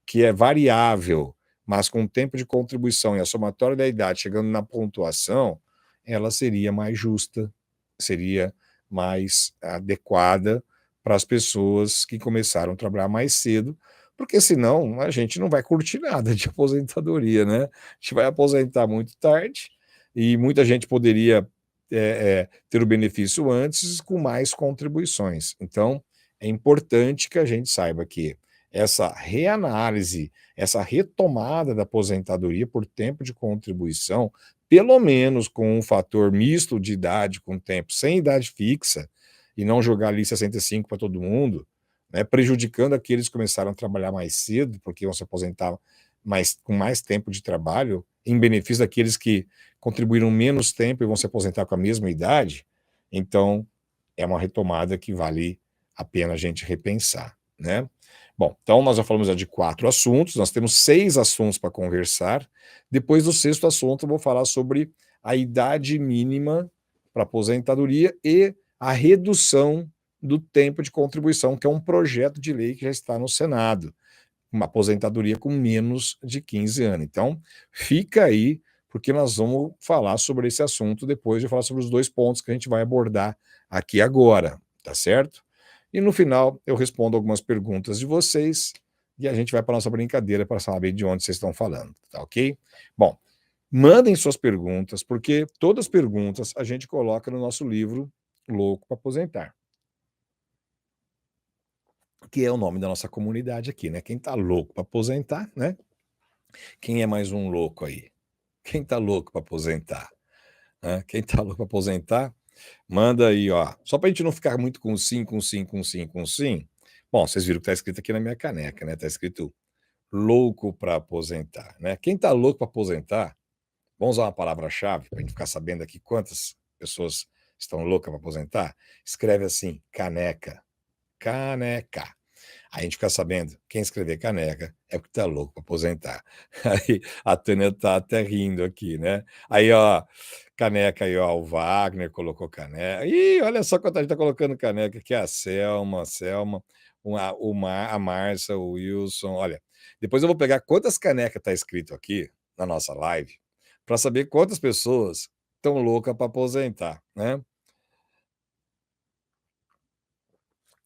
[SPEAKER 2] que é variável, mas com tempo de contribuição e a somatória da idade chegando na pontuação, ela seria mais justa, seria mais adequada para as pessoas que começaram a trabalhar mais cedo, porque senão a gente não vai curtir nada de aposentadoria, né? A gente vai aposentar muito tarde e muita gente poderia ter o benefício antes com mais contribuições. Então, é importante que a gente saiba que essa reanálise, essa retomada da aposentadoria por tempo de contribuição, pelo menos com um fator misto de idade com tempo, sem idade fixa, e não jogar ali 65 para todo mundo, né, prejudicando aqueles que começaram a trabalhar mais cedo, porque vão se aposentar com mais tempo de trabalho, em benefício daqueles que contribuíram menos tempo e vão se aposentar com a mesma idade. Então, é uma retomada que vale a pena a gente repensar, né? Bom, então nós já falamos de 4 assuntos, nós temos 6 assuntos para conversar. Depois do 6º assunto, eu vou falar sobre a idade mínima para aposentadoria e a redução do tempo de contribuição, que é um projeto de lei que já está no Senado, uma aposentadoria com menos de 15 anos. Então, fica aí, porque nós vamos falar sobre esse assunto depois de falar sobre os 2 pontos que a gente vai abordar aqui agora, tá certo? E no final eu respondo algumas perguntas de vocês e a gente vai para a nossa brincadeira para saber de onde vocês estão falando, tá ok? Bom, mandem suas perguntas, porque todas as perguntas a gente coloca no nosso livro Louco para Aposentar, que é o nome da nossa comunidade aqui, né? Quem tá louco para aposentar, né? Quem é mais um louco aí? Quem tá louco para aposentar? Né? Quem tá louco para aposentar, manda aí, ó. Só para a gente não ficar muito com sim, com sim, com sim, com sim. Bom, vocês viram que tá escrito aqui na minha caneca, né? Tá escrito louco para aposentar, né? Quem tá louco para aposentar, vamos usar uma palavra-chave para a gente ficar sabendo aqui quantas pessoas estão loucas para aposentar. Escreve assim, caneca, caneca. Aí a gente fica sabendo, quem escrever caneca é porque tá louco para aposentar. Aí a Tânia tá até rindo aqui, né? Aí, ó, caneca aí, ó, o Wagner colocou caneca. Ih, olha só quanta gente tá colocando caneca aqui, a Selma, a Márcia, o Wilson, olha. Depois eu vou pegar quantas canecas tá escrito aqui na nossa live para saber quantas pessoas estão loucas para aposentar, né?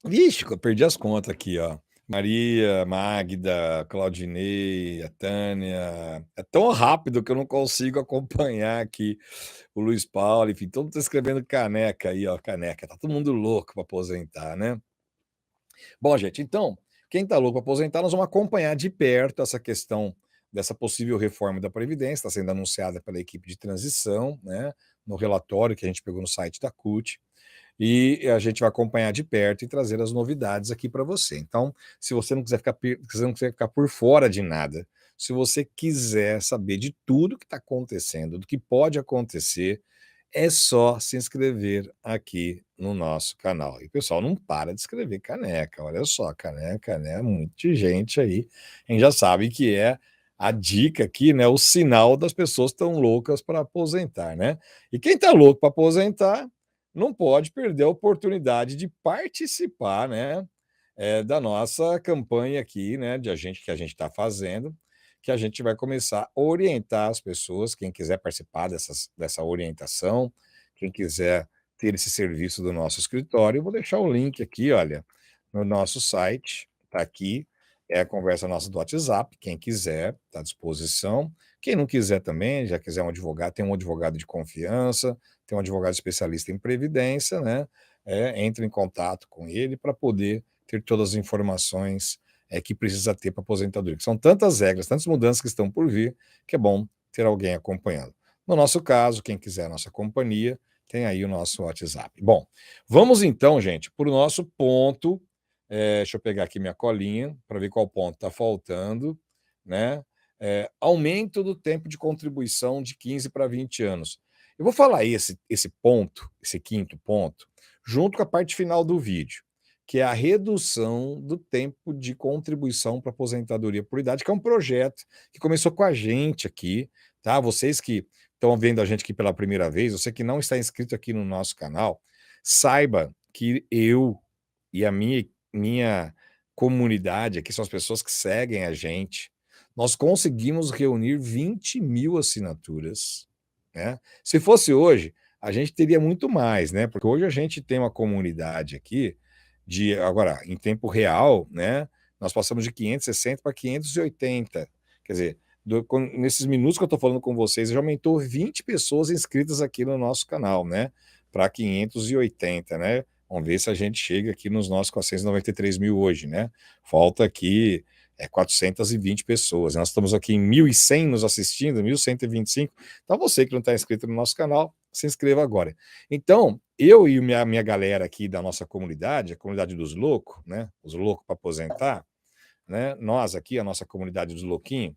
[SPEAKER 2] Vixe, eu perdi as contas aqui, ó. Maria, Magda, Claudinei, a Tânia. É tão rápido que eu não consigo acompanhar aqui o Luiz Paulo, enfim, todo mundo tá escrevendo caneca aí, ó, caneca. Tá todo mundo louco para aposentar, né? Bom, gente, então, quem tá louco para aposentar, nós vamos acompanhar de perto essa questão dessa possível reforma da Previdência, está sendo anunciada pela equipe de transição, né? No relatório que a gente pegou no site da CUT. E a gente vai acompanhar de perto e trazer as novidades aqui para você. Então, se você não quiser ficar por fora de nada, se você quiser saber de tudo que está acontecendo, do que pode acontecer, é só se inscrever aqui no nosso canal. E o pessoal não para de escrever caneca, olha só, caneca, né? Muita gente aí. A gente já sabe que é a dica aqui, né? O sinal das pessoas tão loucas para aposentar, né? E quem está louco para aposentar não pode perder a oportunidade de participar, né, da nossa campanha aqui, né, que a gente está fazendo, que a gente vai começar a orientar as pessoas, quem quiser participar dessa orientação, quem quiser ter esse serviço do nosso escritório, eu vou deixar o link aqui, olha, no nosso site, está aqui, é a conversa nossa do WhatsApp, quem quiser, está à disposição. Quem não quiser também, já quiser um advogado, tem um advogado de confiança, tem um advogado especialista em previdência, né? Entre em contato com ele para poder ter todas as informações que precisa ter para aposentadoria. São tantas regras, tantas mudanças que estão por vir, que é bom ter alguém acompanhando. No nosso caso, quem quiser a nossa companhia, tem aí o nosso WhatsApp. Bom, vamos então, gente, para o nosso ponto. Deixa eu pegar aqui minha colinha para ver qual ponto está faltando, né? Aumento do tempo de contribuição de 15 para 20 anos. Eu vou falar esse ponto, esse quinto ponto, junto com a parte final do vídeo, que é a redução do tempo de contribuição para aposentadoria por idade, que é um projeto que começou com a gente aqui, tá? Vocês que estão vendo a gente aqui pela primeira vez, você que não está inscrito aqui no nosso canal, saiba que eu e a minha comunidade aqui, são as pessoas que seguem a gente, nós conseguimos reunir 20 mil assinaturas, né? Se fosse hoje, a gente teria muito mais, né? Porque hoje a gente tem uma comunidade aqui agora, em tempo real, né? Nós passamos de 560 para 580. Quer dizer, nesses minutos que eu estou falando com vocês, já aumentou 20 pessoas inscritas aqui no nosso canal, né? Para 580, né? Vamos ver se a gente chega aqui nos nossos 493 mil hoje, né? Falta aqui 420 pessoas. Nós estamos aqui em 1.100 nos assistindo, 1.125. Então, você que não está inscrito no nosso canal, se inscreva agora. Então, eu e minha galera aqui da nossa comunidade, a comunidade dos loucos, né? Os loucos para aposentar, né? Nós aqui, a nossa comunidade dos louquinhos,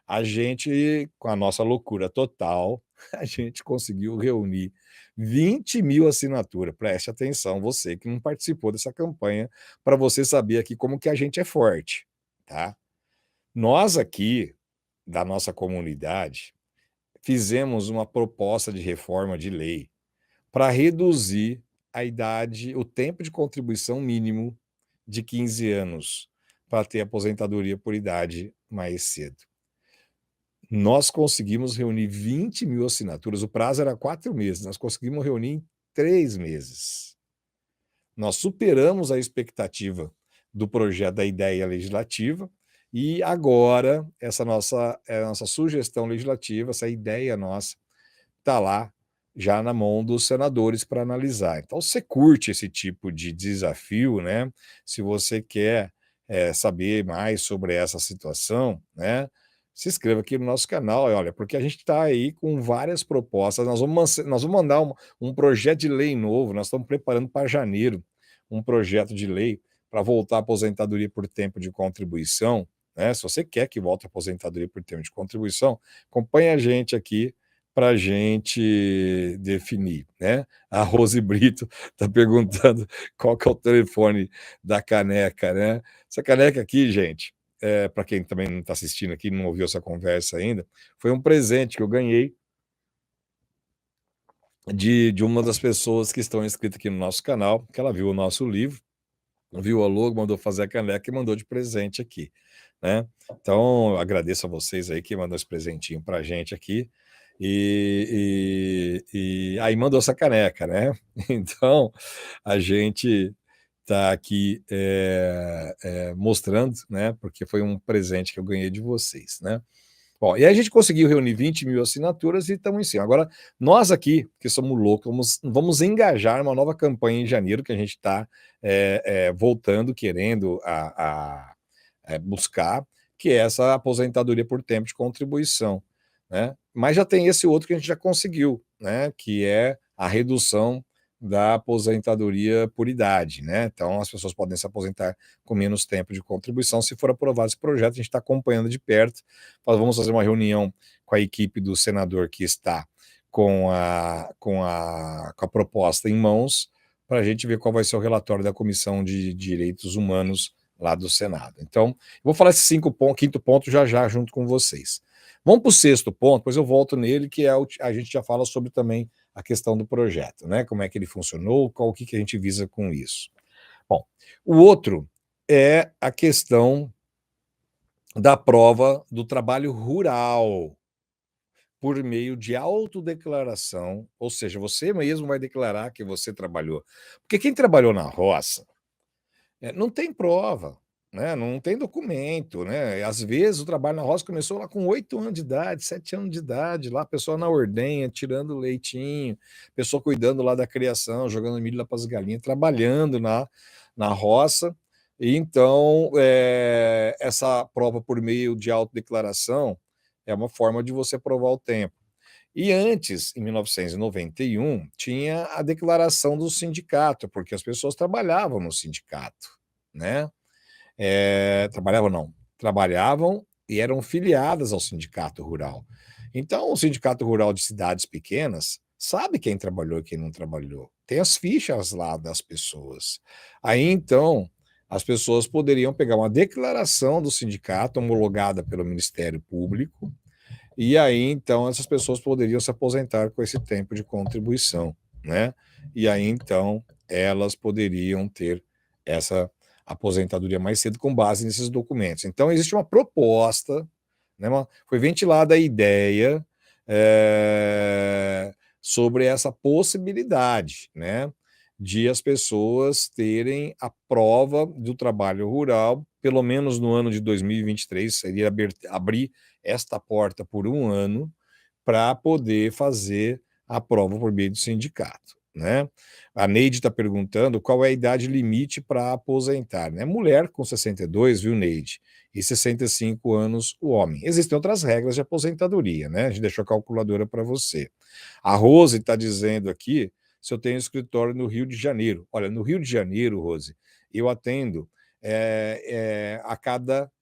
[SPEAKER 2] a gente, com a nossa loucura total, a gente conseguiu reunir 20 mil assinaturas. Preste atenção, você que não participou dessa campanha, para você saber aqui como que a gente é forte, tá? Nós aqui, da nossa comunidade, fizemos uma proposta de reforma de lei para reduzir a idade, o tempo de contribuição mínimo de 15 anos para ter aposentadoria por idade mais cedo. Nós conseguimos reunir 20 mil assinaturas, o prazo era 4 meses, nós conseguimos reunir em 3 meses. nós superamos a expectativa do projeto da ideia legislativa e agora essa nossa sugestão legislativa, essa ideia nossa, está lá já na mão dos senadores para analisar. Então, se você curte esse tipo de desafio, né? Se você quer saber mais sobre essa situação, né? Se inscreva aqui no nosso canal, olha, porque a gente está aí com várias propostas. Nós vamos mandar um projeto de lei novo, nós estamos preparando para janeiro um projeto de lei para voltar à aposentadoria por tempo de contribuição. Né? Se você quer que volte à aposentadoria por tempo de contribuição, acompanhe a gente aqui para a gente definir, né? A Rose Brito está perguntando qual que é o telefone da caneca, né? Essa caneca aqui, gente, para quem também não está assistindo aqui, não ouviu essa conversa ainda, foi um presente que eu ganhei de uma das pessoas que estão inscritas aqui no nosso canal, que ela viu o nosso livro, viu a logo, mandou fazer a caneca e mandou de presente aqui, né? Então, eu agradeço a vocês aí que mandou esse presentinho para a gente aqui. E aí mandou essa caneca, né? Então, a gente está aqui mostrando, né? Porque foi um presente que eu ganhei de vocês, né? Bom, e aí a gente conseguiu reunir 20 mil assinaturas e estamos em cima. Agora, nós aqui, que somos loucos, vamos engajar uma nova campanha em janeiro, que a gente está voltando, querendo buscar, que é essa aposentadoria por tempo de contribuição, né? Mas já tem esse outro que a gente já conseguiu, né? Que é a redução da aposentadoria por idade, né? Então as pessoas podem se aposentar com menos tempo de contribuição. Se for aprovado esse projeto, a gente está acompanhando de perto. Vamos fazer uma reunião com a equipe do senador que está com a proposta em mãos, para a gente ver qual vai ser o relatório da Comissão de Direitos Humanos lá do Senado. Então, eu vou falar esse quinto ponto já junto com vocês. Vamos para o sexto ponto, depois eu volto nele, que a gente já fala sobre também a questão do projeto, né? Como é que ele funcionou, o que a gente visa com isso. Bom, o outro é a questão da prova do trabalho rural por meio de autodeclaração, ou seja, você mesmo vai declarar que você trabalhou. Porque quem trabalhou na roça não tem prova, né? Não tem documento, né? Às vezes o trabalho na roça começou lá com 8 anos de idade, 7 anos de idade, lá a pessoa na ordenha, tirando leitinho, pessoa cuidando lá da criação, jogando milho lá para as galinhas, trabalhando na roça. E então, essa prova por meio de autodeclaração é uma forma de você provar o tempo. E antes, em 1991, tinha a declaração do sindicato, porque as pessoas trabalhavam no sindicato, né? Trabalhavam e eram filiadas ao sindicato rural. Então, o sindicato rural de cidades pequenas sabe quem trabalhou e quem não trabalhou. Tem as fichas lá das pessoas. Aí, então, as pessoas poderiam pegar uma declaração do sindicato homologada pelo Ministério Público, e aí, então, essas pessoas poderiam se aposentar com esse tempo de contribuição, né? E aí, então, elas poderiam ter essa aposentadoria mais cedo com base nesses documentos. Então, existe uma proposta, né? Foi ventilada a ideia sobre essa possibilidade, né? De as pessoas terem a prova do trabalho rural, pelo menos no ano de 2023, seria abrir esta porta por um ano para poder fazer a prova por meio do sindicato, né? A Neide está perguntando qual é a idade limite para aposentar, né? Mulher com 62, viu, Neide? E 65 anos o homem. Existem outras regras de aposentadoria, né? A gente deixou a calculadora para você. A Rose está dizendo aqui se eu tenho escritório no Rio de Janeiro. Olha, no Rio de Janeiro, Rose, eu atendo a cada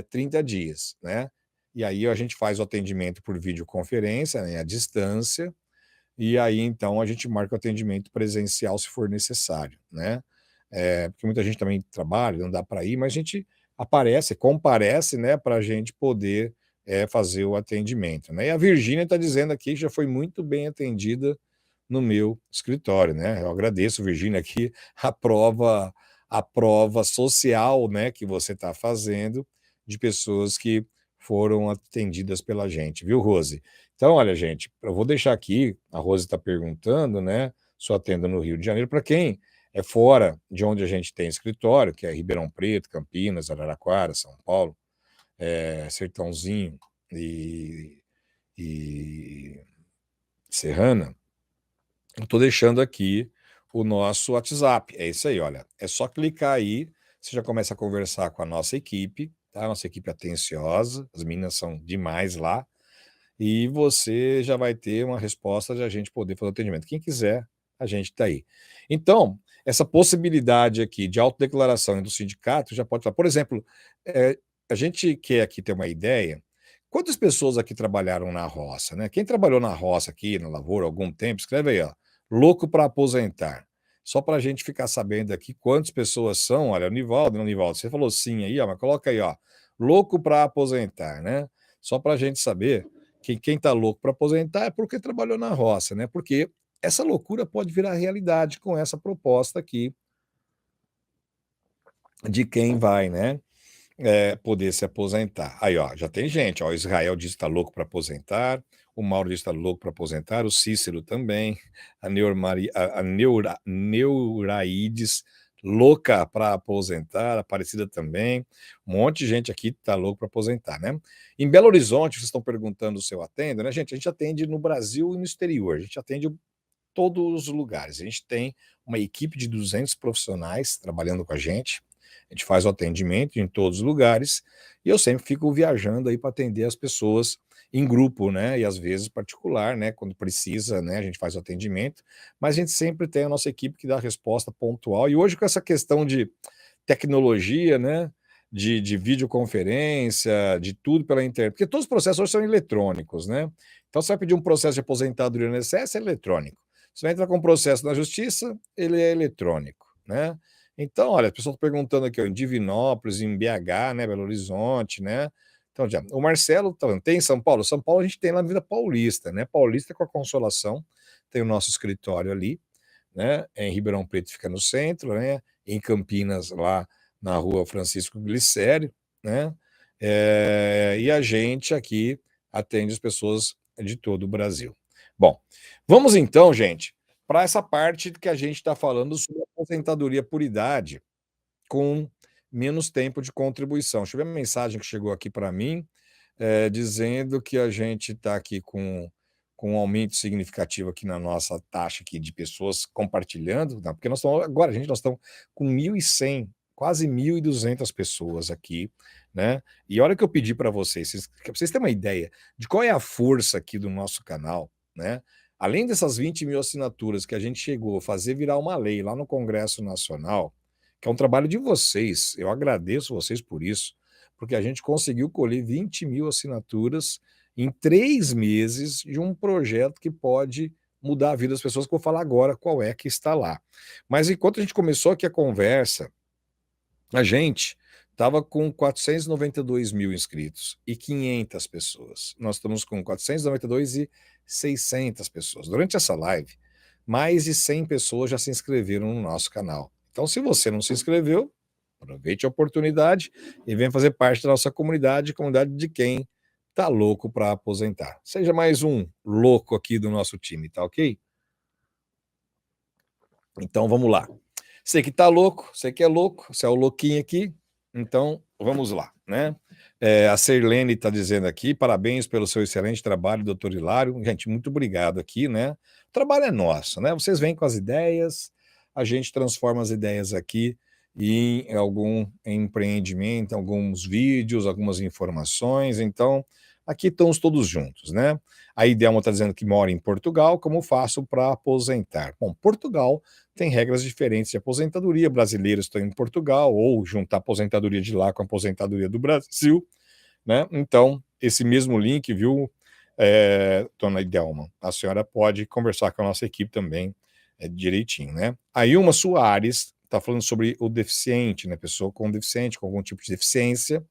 [SPEAKER 2] 30 dias, né? E aí a gente faz o atendimento por videoconferência, né, à distância, e aí então a gente marca o atendimento presencial se for necessário, né? Porque muita gente também trabalha, não dá para ir, mas a gente comparece, né, para a gente poder fazer o atendimento, né? E a Virgínia está dizendo aqui que já foi muito bem atendida no meu escritório, né? Eu agradeço, Virgínia, aqui a prova social, né, que você está fazendo de pessoas que foram atendidas pela gente, viu, Rose? Então, olha, gente, eu vou deixar aqui, a Rose está perguntando, né, se eu atendo no Rio de Janeiro, para quem é fora de onde a gente tem escritório, que é Ribeirão Preto, Campinas, Araraquara, São Paulo, Sertãozinho e Serrana, eu estou deixando aqui o nosso WhatsApp. É isso aí, olha. É só clicar aí, você já começa a conversar com a nossa equipe, tá? Nossa equipe é atenciosa, as meninas são demais lá, e você já vai ter uma resposta de a gente poder fazer o atendimento. Quem quiser, a gente está aí. Então, essa possibilidade aqui de autodeclaração do sindicato já pode falar. Por exemplo, a gente quer aqui ter uma ideia. Quantas pessoas aqui trabalharam na roça, né? Quem trabalhou na roça aqui, na lavoura, há algum tempo, escreve aí, ó. Louco para aposentar. Só para a gente ficar sabendo aqui quantas pessoas são. Olha, o Nivaldo, não, Nivaldo, você falou sim aí, ó, mas coloca aí, ó. Louco para aposentar, né? Só para a gente saber que quem está louco para aposentar é porque trabalhou na roça, né? Porque essa loucura pode virar realidade com essa proposta aqui de quem vai, né? Poder se aposentar. Aí, ó, já tem gente, ó, o Israel diz que está louco para aposentar, o Mauro diz que está louco para aposentar, o Cícero também, a Neuraides, louca para aposentar, a Aparecida também, um monte de gente aqui está louco para aposentar, né? Em Belo Horizonte, vocês estão perguntando se eu atendo, né, gente? A gente atende no Brasil e no exterior, a gente atende todos os lugares, a gente tem uma equipe de 200 profissionais trabalhando com a gente faz o atendimento em todos os lugares, e eu sempre fico viajando aí para atender as pessoas em grupo, né, e às vezes particular, né, quando precisa, né, a gente faz o atendimento, mas a gente sempre tem a nossa equipe que dá a resposta pontual, e hoje com essa questão de tecnologia, né, de videoconferência, de tudo pela internet, porque todos os processos hoje são eletrônicos, né, então você vai pedir um processo de aposentadoria no INSS, é eletrônico, você vai entrar com um processo na justiça, ele é eletrônico, né, então, olha, a pessoa está perguntando aqui, ó, em Divinópolis, em BH, né, Belo Horizonte, né? Então, já, o Marcelo tá vendo, tem em São Paulo? São Paulo a gente tem lá na Vida Paulista, né? Paulista com a Consolação, tem o nosso escritório ali, né? Em Ribeirão Preto fica no centro, né? Em Campinas, lá na rua Francisco Glicério, né? E a gente aqui atende as pessoas de todo o Brasil. Bom, vamos então, gente, para essa parte que a gente está falando sobre aposentadoria por idade com menos tempo de contribuição. Deixa eu ver uma mensagem que chegou aqui para mim, dizendo que a gente está aqui com um aumento significativo aqui na nossa taxa aqui de pessoas compartilhando, tá? Porque nós estamos agora, gente, nós estamos com 1.100, quase 1.200 pessoas aqui, né? E olha que eu pedi para vocês terem uma ideia de qual é a força aqui do nosso canal, né? Além dessas 20 mil assinaturas que a gente chegou a fazer virar uma lei lá no Congresso Nacional, que é um trabalho de vocês, eu agradeço vocês por isso, porque a gente conseguiu colher 20 mil assinaturas em 3 meses de um projeto que pode mudar a vida das pessoas, que eu vou falar agora qual é que está lá. Mas enquanto a gente começou aqui a conversa, a gente estava com 492 mil inscritos e 500 pessoas. Nós estamos com 492 e 600 pessoas. Durante essa live, mais de 100 pessoas já se inscreveram no nosso canal. Então, se você não se inscreveu, aproveite a oportunidade e venha fazer parte da nossa comunidade de quem tá louco para aposentar. Seja mais um louco aqui do nosso time, tá ok? Então, vamos lá. Você que tá louco, você que é louco, você é o louquinho aqui, então vamos lá, né? A Serlene está dizendo aqui, parabéns pelo seu excelente trabalho, doutor Hilário. Gente, muito obrigado aqui, né? O trabalho é nosso, né? Vocês vêm com as ideias, a gente transforma as ideias aqui em algum empreendimento, alguns vídeos, algumas informações. Então, aqui estamos todos juntos, né? A Idelma está dizendo que mora em Portugal, como faço para aposentar? Bom, Portugal tem regras diferentes de aposentadoria, brasileiros estão em Portugal, ou juntar a aposentadoria de lá com a aposentadoria do Brasil, né? Então, esse mesmo link, viu, dona Idelma, a senhora pode conversar com a nossa equipe também direitinho, né? A Ilma Soares está falando sobre o deficiente, né? Pessoa com deficiente, com algum tipo de deficiência,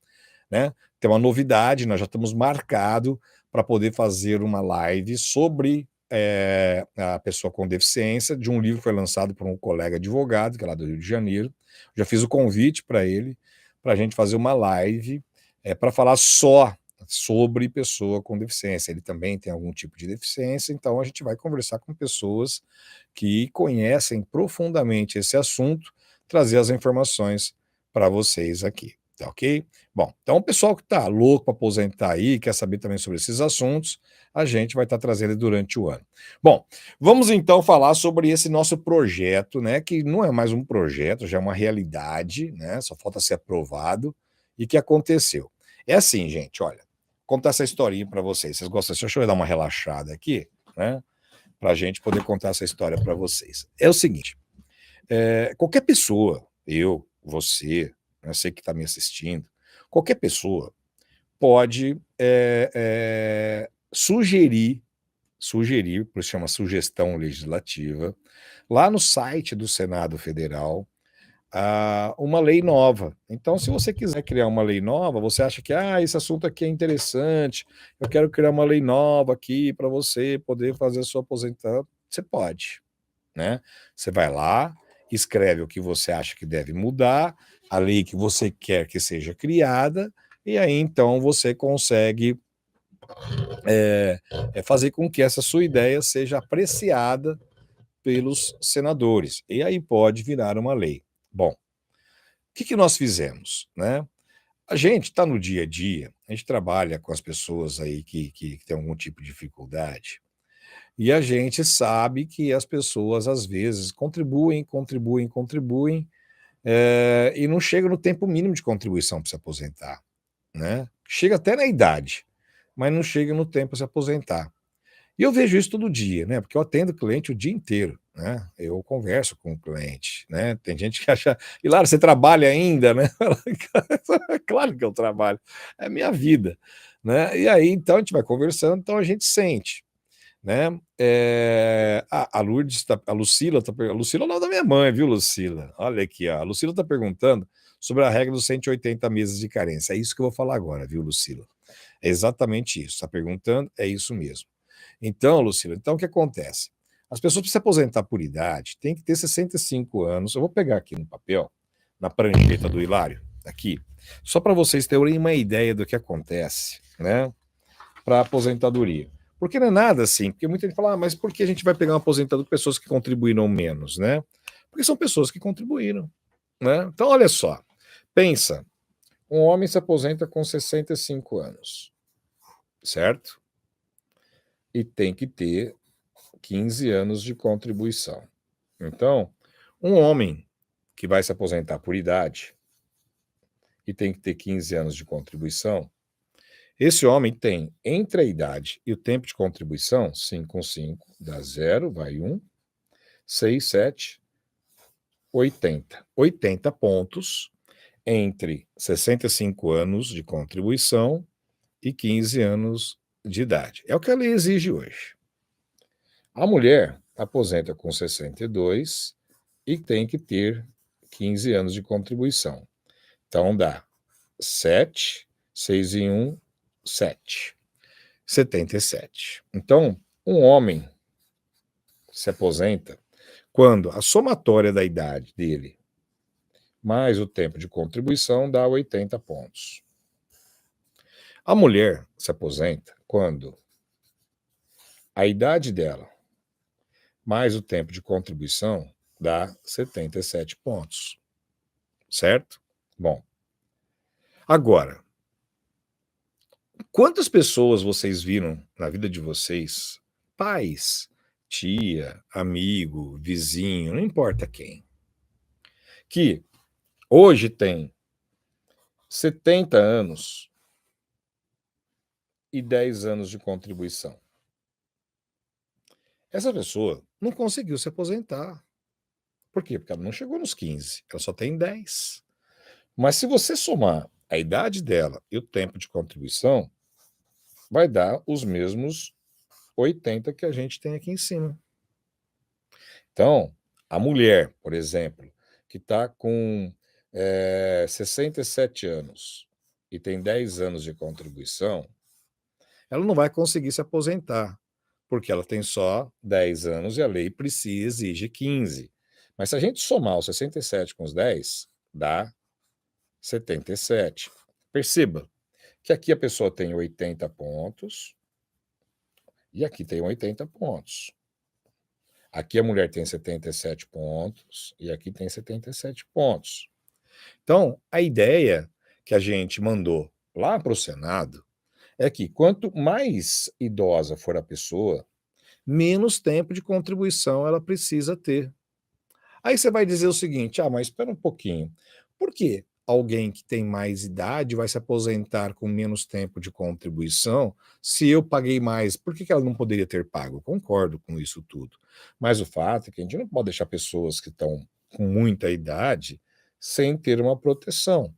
[SPEAKER 2] né? Tem uma novidade, nós já estamos marcados para poder fazer uma live sobre a pessoa com deficiência, de um livro que foi lançado por um colega advogado, que é lá do Rio de Janeiro. Já fiz o convite para ele, para a gente fazer uma live para falar só sobre pessoa com deficiência. Ele também tem algum tipo de deficiência, então a gente vai conversar com pessoas que conhecem profundamente esse assunto, trazer as informações para vocês aqui, tá ok? Bom, então o pessoal que está louco para aposentar aí, quer saber também sobre esses assuntos, a gente vai estar trazendo durante o ano. Bom, vamos então falar sobre esse nosso projeto, né, que não é mais um projeto, já é uma realidade, né, só falta ser aprovado, e que aconteceu. É assim, gente, olha, vou contar essa historinha para vocês. Vocês gostam? Deixa eu dar uma relaxada aqui, né, para a gente poder contar essa história para vocês. É o seguinte, qualquer pessoa, eu, você, né, você que está me assistindo, qualquer pessoa pode sugerir, por isso chama sugestão legislativa, lá no site do Senado Federal, uma lei nova. Então, se você quiser criar uma lei nova, você acha que esse assunto aqui é interessante, eu quero criar uma lei nova aqui para você poder fazer a sua aposentadoria, você pode, né? Você vai lá, escreve o que você acha que deve mudar, a lei que você quer que seja criada, e aí então você consegue fazer com que essa sua ideia seja apreciada pelos senadores, e aí pode virar uma lei. Bom, o que nós fizemos, né? A gente está no dia a dia, a gente trabalha com as pessoas aí que têm algum tipo de dificuldade, e a gente sabe que as pessoas, às vezes, contribuem, e não chega no tempo mínimo de contribuição para se aposentar, né? Chega até na idade, mas não chega no tempo para se aposentar. E eu vejo isso todo dia, né? Porque eu atendo cliente o dia inteiro, né? Eu converso com o cliente, né? Tem gente que acha, e Lara, você trabalha ainda, né? Claro que eu trabalho, é minha vida, né? E aí, então, a gente vai conversando, então a gente sente, né? A Lourdes, a Lucila, a Lucila é o nome da minha mãe, viu, Lucila? Olha aqui, ó. A Lucila está perguntando sobre a regra dos 180 meses de carência. É isso que eu vou falar agora, viu, Lucila? É exatamente isso. Está perguntando, é isso mesmo. Então, Lucila, então o que acontece? As pessoas para se aposentar por idade têm que ter 65 anos. Eu vou pegar aqui no papel, na prancheta do Hilário, aqui, só para vocês terem uma ideia do que acontece, né, para a aposentadoria. Porque não é nada assim, porque muita gente fala, mas por que a gente vai pegar uma aposentadoria de pessoas que contribuíram menos, né? Porque são pessoas que contribuíram, né? Então, olha só, pensa, um homem se aposenta com 65 anos, certo? E tem que ter 15 anos de contribuição. Então, um homem que vai se aposentar por idade e tem que ter 15 anos de contribuição, esse homem tem, entre a idade e o tempo de contribuição, 5 com 5, dá 0, vai 1, 6, 7, 80. 80 pontos entre 65 anos de contribuição e 15 anos de idade. É o que a lei exige hoje. A mulher aposenta com 62 e tem que ter 15 anos de contribuição. Então dá 7, 6 em 1, 7. 77. Então, um homem se aposenta quando a somatória da idade dele mais o tempo de contribuição dá 80 pontos. A mulher se aposenta quando a idade dela mais o tempo de contribuição dá 77 pontos. Certo? Bom. Agora, quantas pessoas vocês viram na vida de vocês, pais, tia, amigo, vizinho, não importa quem, que hoje tem 70 anos e 10 anos de contribuição? Essa pessoa não conseguiu se aposentar. Por quê? Porque ela não chegou nos 15, ela só tem 10. Mas se você somar a idade dela e o tempo de contribuição, vai dar os mesmos 80 que a gente tem aqui em cima. Então, a mulher, por exemplo, que está com 67 anos e tem 10 anos de contribuição, ela não vai conseguir se aposentar, porque ela tem só 10 anos e a lei exige 15. Mas se a gente somar os 67 com os 10, dá 77. Perceba que aqui a pessoa tem 80 pontos e aqui tem 80 pontos. Aqui a mulher tem 77 pontos e aqui tem 77 pontos. Então, a ideia que a gente mandou lá para o Senado é que quanto mais idosa for a pessoa, menos tempo de contribuição ela precisa ter. Aí você vai dizer o seguinte: mas espera um pouquinho. Por que alguém que tem mais idade vai se aposentar com menos tempo de contribuição se eu paguei mais? Por que ela não poderia ter pago? Eu concordo com isso tudo. Mas o fato é que a gente não pode deixar pessoas que estão com muita idade sem ter uma proteção.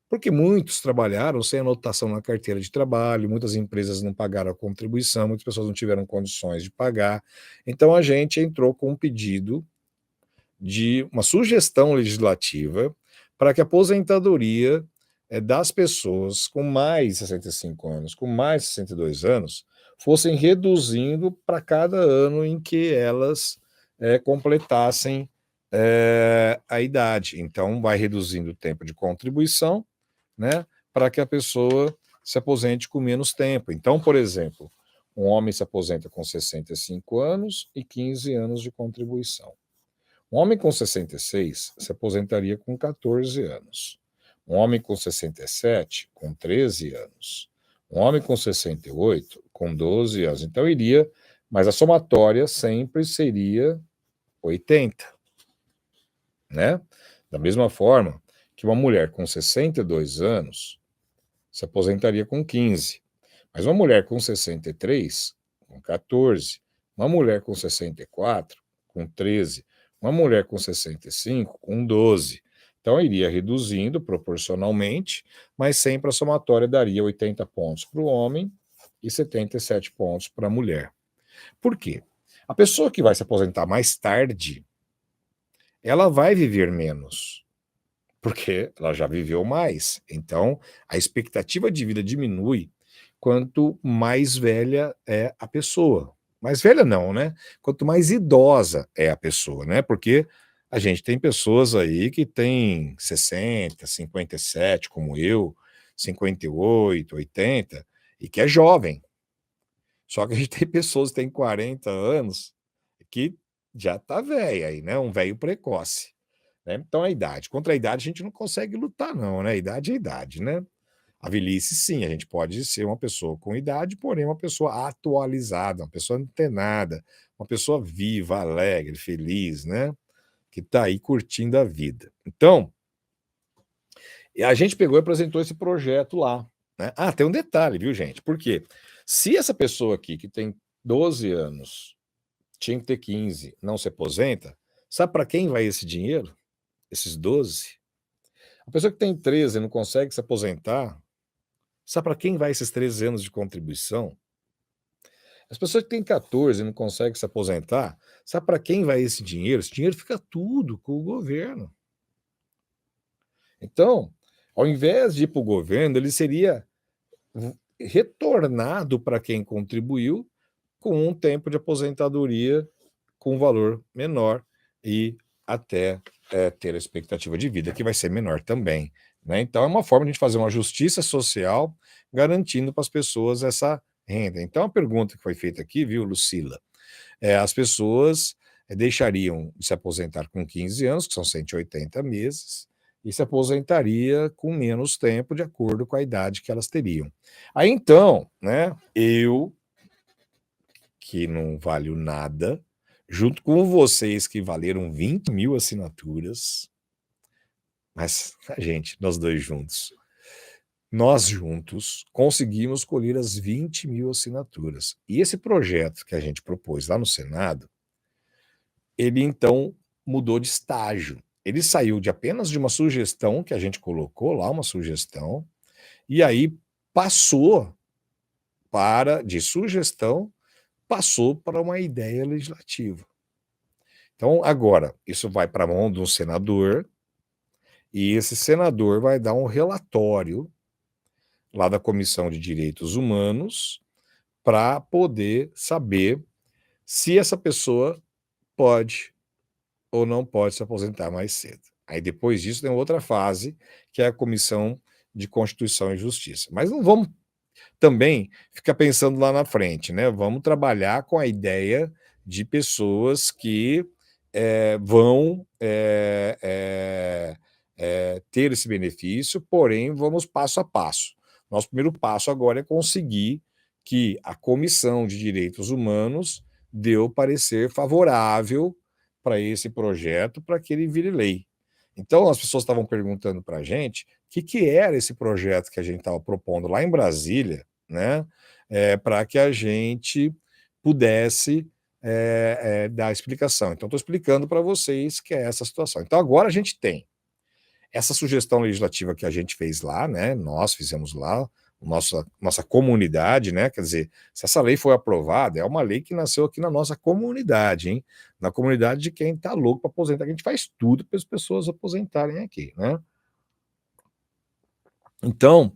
[SPEAKER 2] Porque muitos trabalharam sem anotação na carteira de trabalho, muitas empresas não pagaram a contribuição, muitas pessoas não tiveram condições de pagar. Então a gente entrou com um pedido de uma sugestão legislativa para que a aposentadoria das pessoas com mais de 65 anos, com mais de 62 anos, fossem reduzindo para cada ano em que elas completassem a idade. Então, vai reduzindo o tempo de contribuição, né, para que a pessoa se aposente com menos tempo. Então, por exemplo, um homem se aposenta com 65 anos e 15 anos de contribuição. Um homem com 66 se aposentaria com 14 anos. Um homem com 67 com 13 anos. Um homem com 68 com 12 anos. Então iria, mas a somatória sempre seria 80, né? Da mesma forma que uma mulher com 62 anos se aposentaria com 15, mas uma mulher com 63 com 14, uma mulher com 64 com 13, uma mulher com 65 com 12. Então iria reduzindo proporcionalmente, mas sempre a somatória daria 80 pontos para o homem e 77 pontos para a mulher. Por quê? A pessoa que vai se aposentar mais tarde, ela vai viver menos, porque ela já viveu mais. Então, a expectativa de vida diminui quanto mais velha é a pessoa. Mais velha não, né? Quanto mais idosa é a pessoa, né? Porque a gente tem pessoas aí que têm 60, 57, como eu, 58, 80, e que é jovem. Só que a gente tem pessoas que têm 40 anos que já tá velha aí, né? Um velho precoce. Né? Então, a idade. Contra a idade, a gente não consegue lutar, não, né? A idade é idade, né? A velhice, sim, a gente pode ser uma pessoa com idade, porém uma pessoa atualizada, uma pessoa antenada, uma pessoa viva, alegre, feliz, né? Que está aí curtindo a vida. Então, a gente pegou e apresentou esse projeto lá. Né? Tem um detalhe, viu, gente? Porque se essa pessoa aqui, que tem 12 anos, tinha que ter 15, não se aposenta, sabe para quem vai esse dinheiro? Esses 12? A pessoa que tem 13 e não consegue se aposentar, sabe para quem vai esses 13 anos de contribuição? As pessoas que têm 14 e não conseguem se aposentar, sabe para quem vai esse dinheiro? Esse dinheiro fica tudo com o governo. Então, ao invés de ir para o governo, ele seria retornado para quem contribuiu com um tempo de aposentadoria com um valor menor e até ter a expectativa de vida que vai ser menor também. Né? Então, é uma forma de a gente fazer uma justiça social garantindo para as pessoas essa renda. Então, a pergunta que foi feita aqui, viu, Lucila, as pessoas deixariam de se aposentar com 15 anos, que são 180 meses, e se aposentaria com menos tempo, de acordo com a idade que elas teriam. Aí, então, né, eu, que não valho nada, junto com vocês que valeram 20 mil assinaturas, mas a gente, nós dois juntos, nós juntos conseguimos colher as 20 mil assinaturas. E esse projeto que a gente propôs lá no Senado, ele então mudou de estágio. Ele saiu de apenas de uma sugestão que a gente colocou lá, uma sugestão, e aí passou de sugestão, passou para uma ideia legislativa. Então, agora, isso vai para a mão de um senador, e esse senador vai dar um relatório lá da Comissão de Direitos Humanos para poder saber se essa pessoa pode ou não pode se aposentar mais cedo. Aí depois disso tem outra fase, que é a Comissão de Constituição e Justiça. Mas não vamos também ficar pensando lá na frente, né? Vamos trabalhar com a ideia de pessoas que vão ter esse benefício, porém vamos passo a passo. Nosso primeiro passo agora é conseguir que a Comissão de Direitos Humanos dê o parecer favorável para esse projeto, para que ele vire lei. Então, as pessoas estavam perguntando para a gente o que era esse projeto que a gente estava propondo lá em Brasília, né, para que a gente pudesse dar explicação. Então, estou explicando para vocês que é essa situação. Então, agora a gente tem essa sugestão legislativa que a gente fez lá, né, nós fizemos lá, nossa comunidade, né, quer dizer, se essa lei for aprovada, é uma lei que nasceu aqui na nossa comunidade, hein, na comunidade de quem está louco para aposentar, a gente faz tudo para as pessoas aposentarem aqui, né. Então,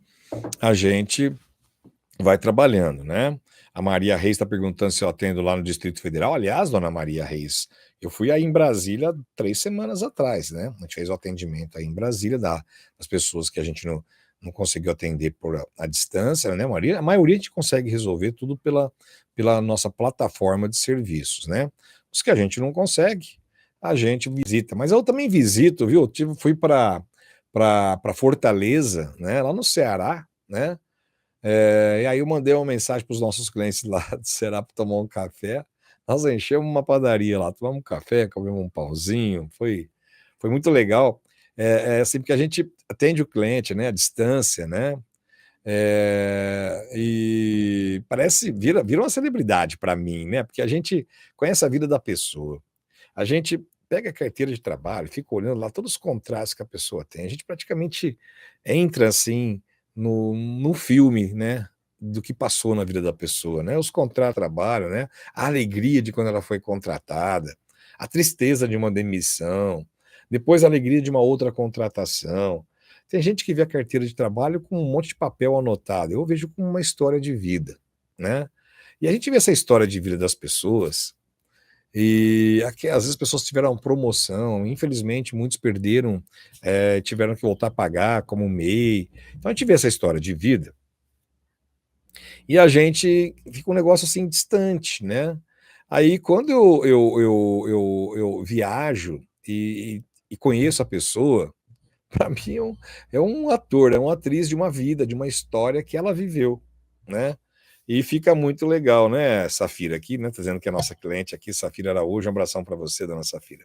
[SPEAKER 2] a gente vai trabalhando, né. A Maria Reis está perguntando se eu atendo lá no Distrito Federal. Aliás, dona Maria Reis, eu fui aí em Brasília 3 semanas atrás, né? A gente fez o atendimento aí em Brasília das pessoas que a gente não conseguiu atender por a distância, né, Maria? A maioria a gente consegue resolver tudo pela nossa plataforma de serviços, né? Os que a gente não consegue, a gente visita. Mas eu também visito, viu? Fui para Fortaleza, né? Lá no Ceará, né? E aí eu mandei uma mensagem para os nossos clientes lá do Ceará para tomar um café. Nós enchemos uma padaria lá, tomamos um café, comemos um pãozinho, foi muito legal. Assim, porque a gente atende o cliente, né, à distância, né? E vira uma celebridade para mim, né? Porque a gente conhece a vida da pessoa. A gente pega a carteira de trabalho, fica olhando lá todos os contratos que a pessoa tem. A gente praticamente entra assim no filme, né, do que passou na vida da pessoa, né? Os contratos de trabalho, né? A alegria de quando ela foi contratada, a tristeza de uma demissão, depois a alegria de uma outra contratação. Tem gente que vê a carteira de trabalho com um monte de papel anotado. Eu vejo como uma história de vida, né? E a gente vê essa história de vida das pessoas e aqui, às vezes as pessoas tiveram promoção, infelizmente muitos perderam, tiveram que voltar a pagar como MEI. Então a gente vê essa história de vida e a gente fica um negócio assim distante, né? Aí quando eu viajo e conheço a pessoa, para mim é um ator, é uma atriz de uma vida, de uma história que ela viveu, né? E fica muito legal, né, Safira aqui, né, tá dizendo que é nossa cliente aqui, Safira Araújo, um abração para você, dona Safira.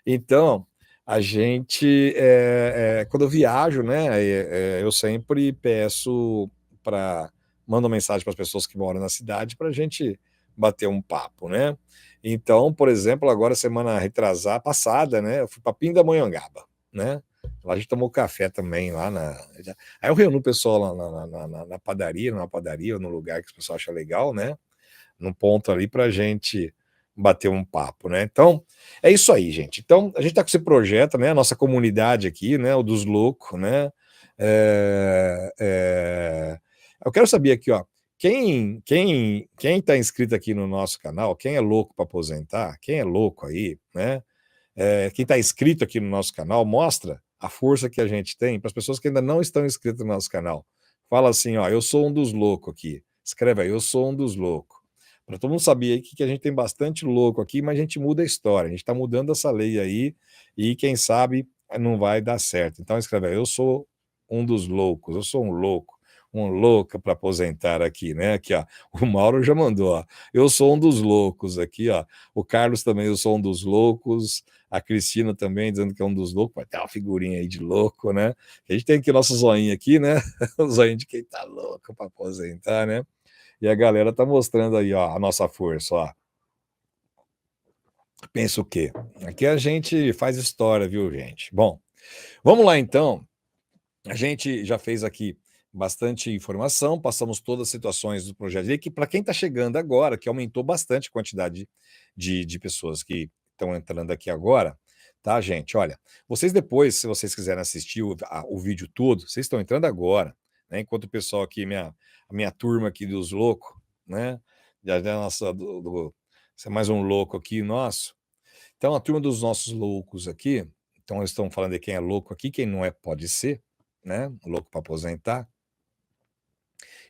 [SPEAKER 2] Então, a gente, quando eu viajo, né, eu sempre peço para mando uma mensagem para as pessoas que moram na cidade para a gente bater um papo, né? Então, por exemplo, agora semana retrasada, passada, né, eu fui para Pindamonhangaba, né? Lá a gente tomou café também lá Aí eu reúno o pessoal lá na padaria, numa padaria, ou num lugar que o pessoal acha legal, né? Num ponto ali para a gente bater um papo, né? Então, é isso aí, gente. Então, a gente está com esse projeto, né? A nossa comunidade aqui, né? O dos loucos, né? Eu quero saber aqui, ó. Quem está inscrito aqui no nosso canal, quem é louco para aposentar, quem é louco aí, né? Quem está inscrito aqui no nosso canal, mostra a força que a gente tem para as pessoas que ainda não estão inscritas no nosso canal. Fala assim, ó, eu sou um dos loucos aqui. Escreve aí, eu sou um dos loucos. Para todo mundo saber aí que a gente tem bastante louco aqui, mas a gente muda a história. A gente está mudando essa lei aí e quem sabe não vai dar certo. Então escreve aí, eu sou um dos loucos, eu sou um louco para aposentar aqui, né? Aqui, ó, o Mauro já mandou, ó, eu sou um dos loucos aqui, ó. O Carlos também, eu sou um dos loucos. A Cristina também dizendo que é um dos loucos, vai ter uma figurinha aí de louco, né? A gente tem aqui nosso zoinho aqui, né? O zoinho de quem tá louco para aposentar, né? E a galera tá mostrando aí, ó, a nossa força, ó. Pensa o quê? Aqui a gente faz história, viu, gente? Bom, vamos lá então. A gente já fez aqui bastante informação, passamos todas as situações do projeto de lei, que para quem está chegando agora, que aumentou bastante a quantidade de pessoas que estão entrando aqui agora, tá, gente? Olha, vocês depois, se vocês quiserem assistir o vídeo todo, vocês estão entrando agora, né? Enquanto o pessoal aqui, a minha turma aqui dos loucos, né? Já nossa, você é mais um louco aqui nosso. Então, a turma dos nossos loucos aqui, então eles estão falando de quem é louco aqui, quem não é pode ser, né? Louco para aposentar.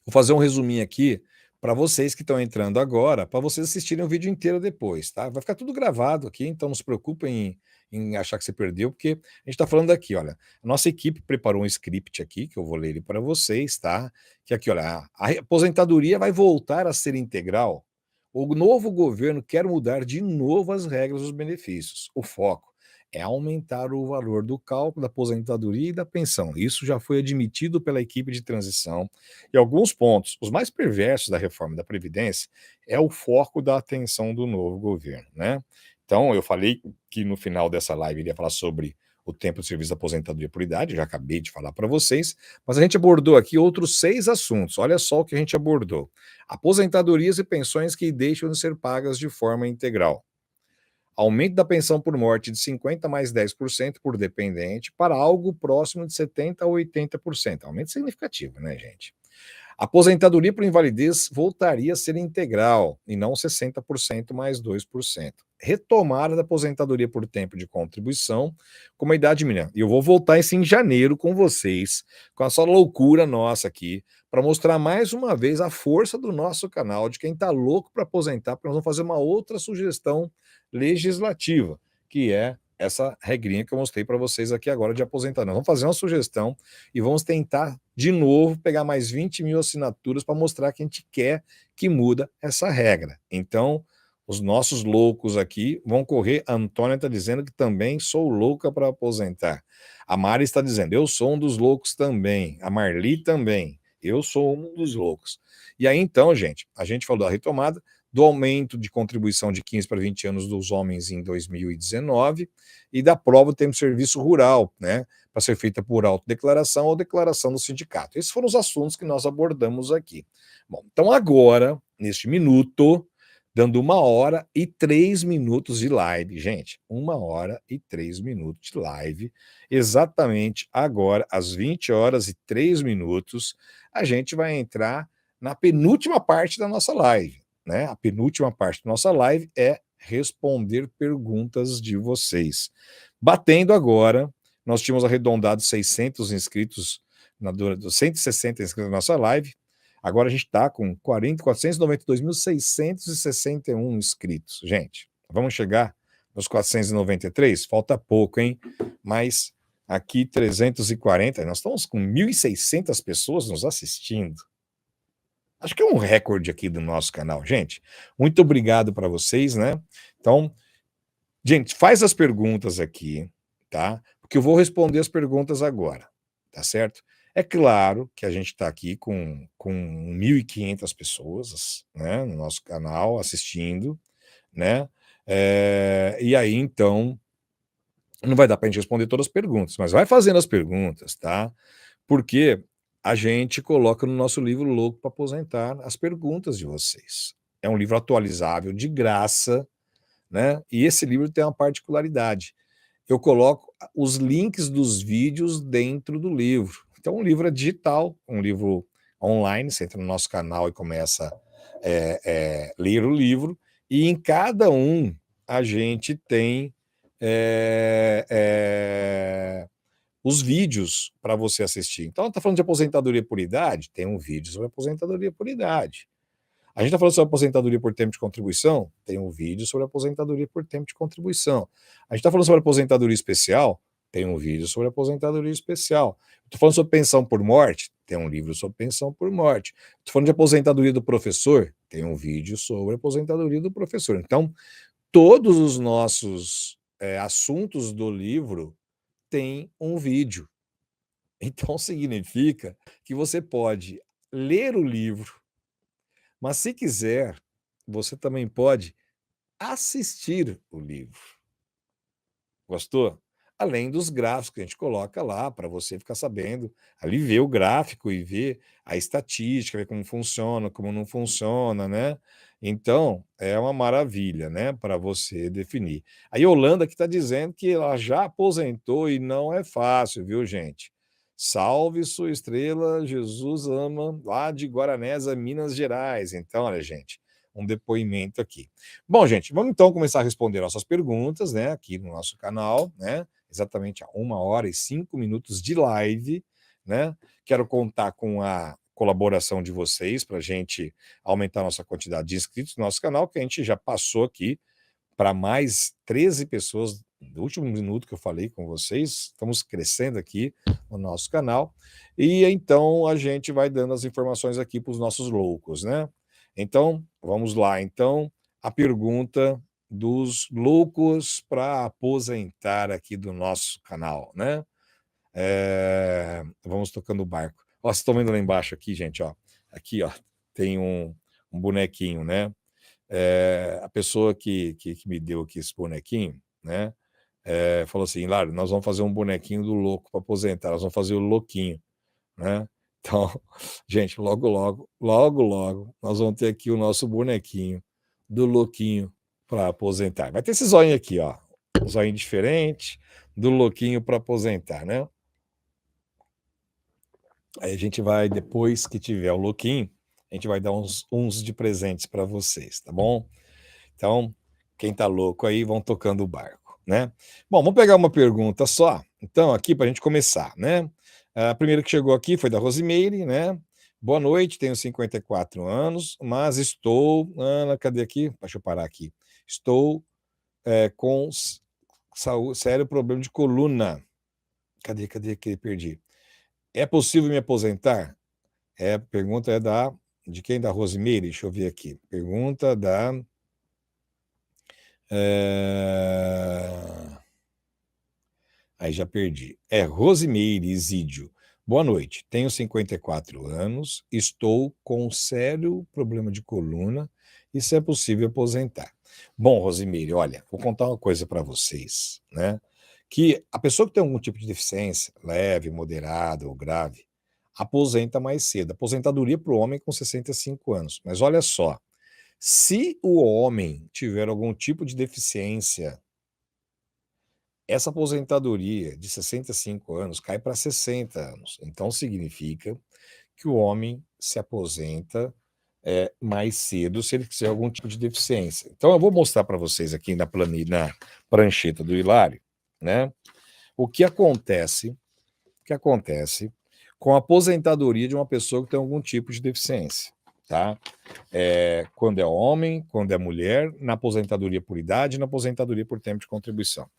[SPEAKER 2] Vou fazer um resuminho aqui para vocês que estão entrando agora, para vocês assistirem o vídeo inteiro depois, tá? Vai ficar tudo gravado aqui, então não se preocupem em achar que você perdeu, porque a gente está falando aqui, olha, a nossa equipe preparou um script aqui, que eu vou ler ele para vocês, tá? Que aqui, olha, a aposentadoria vai voltar a ser integral. O novo governo quer mudar de novo as regras dos benefícios. O foco é aumentar o valor do cálculo da aposentadoria e da pensão. Isso já foi admitido pela equipe de transição. E alguns pontos, os mais perversos da reforma da Previdência, é o foco da atenção do novo governo, né? Então, eu falei que no final dessa live iria falar sobre o tempo de serviço da aposentadoria por idade, já acabei de falar para vocês, mas a gente abordou aqui outros 6 assuntos. Olha só o que a gente abordou: aposentadorias e pensões que deixam de ser pagas de forma integral. Aumento da pensão por morte de 50% mais 10% por dependente para algo próximo de 70% a 80%. Aumento significativo, né, gente? Aposentadoria por invalidez voltaria a ser integral e não 60% mais 2%. Retomada da aposentadoria por tempo de contribuição com a idade mínima. E eu vou voltar isso em janeiro com vocês, com essa loucura nossa aqui, para mostrar mais uma vez a força do nosso canal, de quem está louco para aposentar, porque nós vamos fazer uma outra sugestão legislativa, que é essa regrinha que eu mostrei para vocês aqui agora de aposentar. Nós vamos fazer uma sugestão e vamos tentar, de novo, pegar mais 20 mil assinaturas para mostrar que a gente quer que muda essa regra. Então, os nossos loucos aqui vão correr. A Antônia está dizendo que também sou louca para aposentar. A Mari está dizendo, eu sou um dos loucos também. A Marli também. Eu sou um dos loucos. E aí, então, gente, a gente falou da retomada, do aumento de contribuição de 15 para 20 anos dos homens em 2019 e da prova do tempo de serviço rural, né, para ser feita por autodeclaração ou declaração do sindicato. Esses foram os assuntos que nós abordamos aqui. Bom, então agora, neste minuto, dando 1h03 de live, gente, 1h03 de live, exatamente agora, às 20h03, a gente vai entrar na penúltima parte da nossa live. Né? A penúltima parte da nossa live é responder perguntas de vocês. Batendo agora, nós tínhamos arredondado 600 inscritos, 160 inscritos na nossa live, agora a gente está com 492.661 inscritos. Gente, vamos chegar nos 493? Falta pouco, hein? Mas aqui 340, nós estamos com 1.600 pessoas nos assistindo. Acho que é um recorde aqui do nosso canal, gente. Muito obrigado para vocês, né? Então, gente, faz as perguntas aqui, tá? Porque eu vou responder as perguntas agora, tá certo? É claro que a gente está aqui com 1.500 pessoas, né, no nosso canal assistindo, né? E aí, então, não vai dar para a gente responder todas as perguntas, mas vai fazendo as perguntas, tá? Porque a gente coloca no nosso livro Louco para Aposentar as perguntas de vocês. É um livro atualizável, de graça, né? E esse livro tem uma particularidade. Eu coloco os links dos vídeos dentro do livro. Então, um livro é digital, um livro online, você entra no nosso canal e começa a ler o livro, e em cada um a gente tem os vídeos para você assistir. Então, está falando de aposentadoria por idade? Tem um vídeo sobre aposentadoria por idade. A gente está falando sobre aposentadoria por tempo de contribuição? Tem um vídeo sobre aposentadoria por tempo de contribuição. A gente está falando sobre aposentadoria especial? Tem um vídeo sobre aposentadoria especial. Estou falando sobre pensão por morte? Tem um livro sobre pensão por morte. Estou falando de aposentadoria do professor? Tem um vídeo sobre aposentadoria do professor. Então, todos os nossos assuntos do livro tem um vídeo. Então significa que você pode ler o livro, mas se quiser, você também pode assistir o livro. Gostou? Além dos gráficos que a gente coloca lá para você ficar sabendo, ali ver o gráfico e ver a estatística, ver como funciona, como não funciona, né? Então, é uma maravilha, né, para você definir. A Yolanda que está dizendo que ela já aposentou e não é fácil, viu, gente? Salve sua estrela, Jesus ama, lá de Guaranésia, Minas Gerais. Então, olha, gente, um depoimento aqui. Bom, gente, vamos então começar a responder nossas perguntas, né, aqui no nosso canal, né? Exatamente a 1h05 de live, né? Quero contar com a colaboração de vocês para a gente aumentar a nossa quantidade de inscritos no nosso canal, que a gente já passou aqui para mais 13 pessoas do último minuto que eu falei com vocês. Estamos crescendo aqui no nosso canal. E então a gente vai dando as informações aqui para os nossos loucos, né? Então, vamos lá. Então, a pergunta dos loucos para aposentar aqui do nosso canal, né? Vamos tocando o barco. Ó, vocês estão vendo lá embaixo aqui, gente, ó. Aqui, ó, tem um bonequinho, né? A pessoa que me deu aqui esse bonequinho, né? Falou assim, Lário, nós vamos fazer um bonequinho do louco para aposentar, nós vamos fazer o louquinho, né? Então, gente, logo, nós vamos ter aqui o nosso bonequinho do louquinho para aposentar. Vai ter esse zoinho aqui, ó, um zoinho diferente do louquinho para aposentar, né? Aí a gente vai, depois que tiver o louquinho, a gente vai dar uns de presentes para vocês, tá bom? Então, quem tá louco aí, vão tocando o barco, né? Bom, vamos pegar uma pergunta só, então, aqui para a gente começar, né? A primeira que chegou aqui foi da Rosimeire, né? Boa noite, tenho 54 anos, mas estou... cadê aqui? Deixa eu parar aqui. Estou com sério problema de coluna. Cadê que perdi? É possível me aposentar? A pergunta é de quem? Da Rosimeire? Deixa eu ver aqui. Pergunta da... Aí já perdi. Rosimeire Isídio. Boa noite. Tenho 54 anos, estou com um sério problema de coluna e se é possível aposentar. Bom, Rosimeire, olha, vou contar uma coisa para vocês, né? Que a pessoa que tem algum tipo de deficiência, leve, moderada ou grave, aposenta mais cedo. Aposentadoria para o homem com 65 anos. Mas olha só, se o homem tiver algum tipo de deficiência, essa aposentadoria de 65 anos cai para 60 anos. Então, significa que o homem se aposenta mais cedo se ele tiver algum tipo de deficiência. Então, eu vou mostrar para vocês aqui na prancheta do Hilário, né, o que acontece com a aposentadoria de uma pessoa que tem algum tipo de deficiência, tá? Quando é homem, quando é mulher, na aposentadoria por idade, na aposentadoria por tempo de contribuição.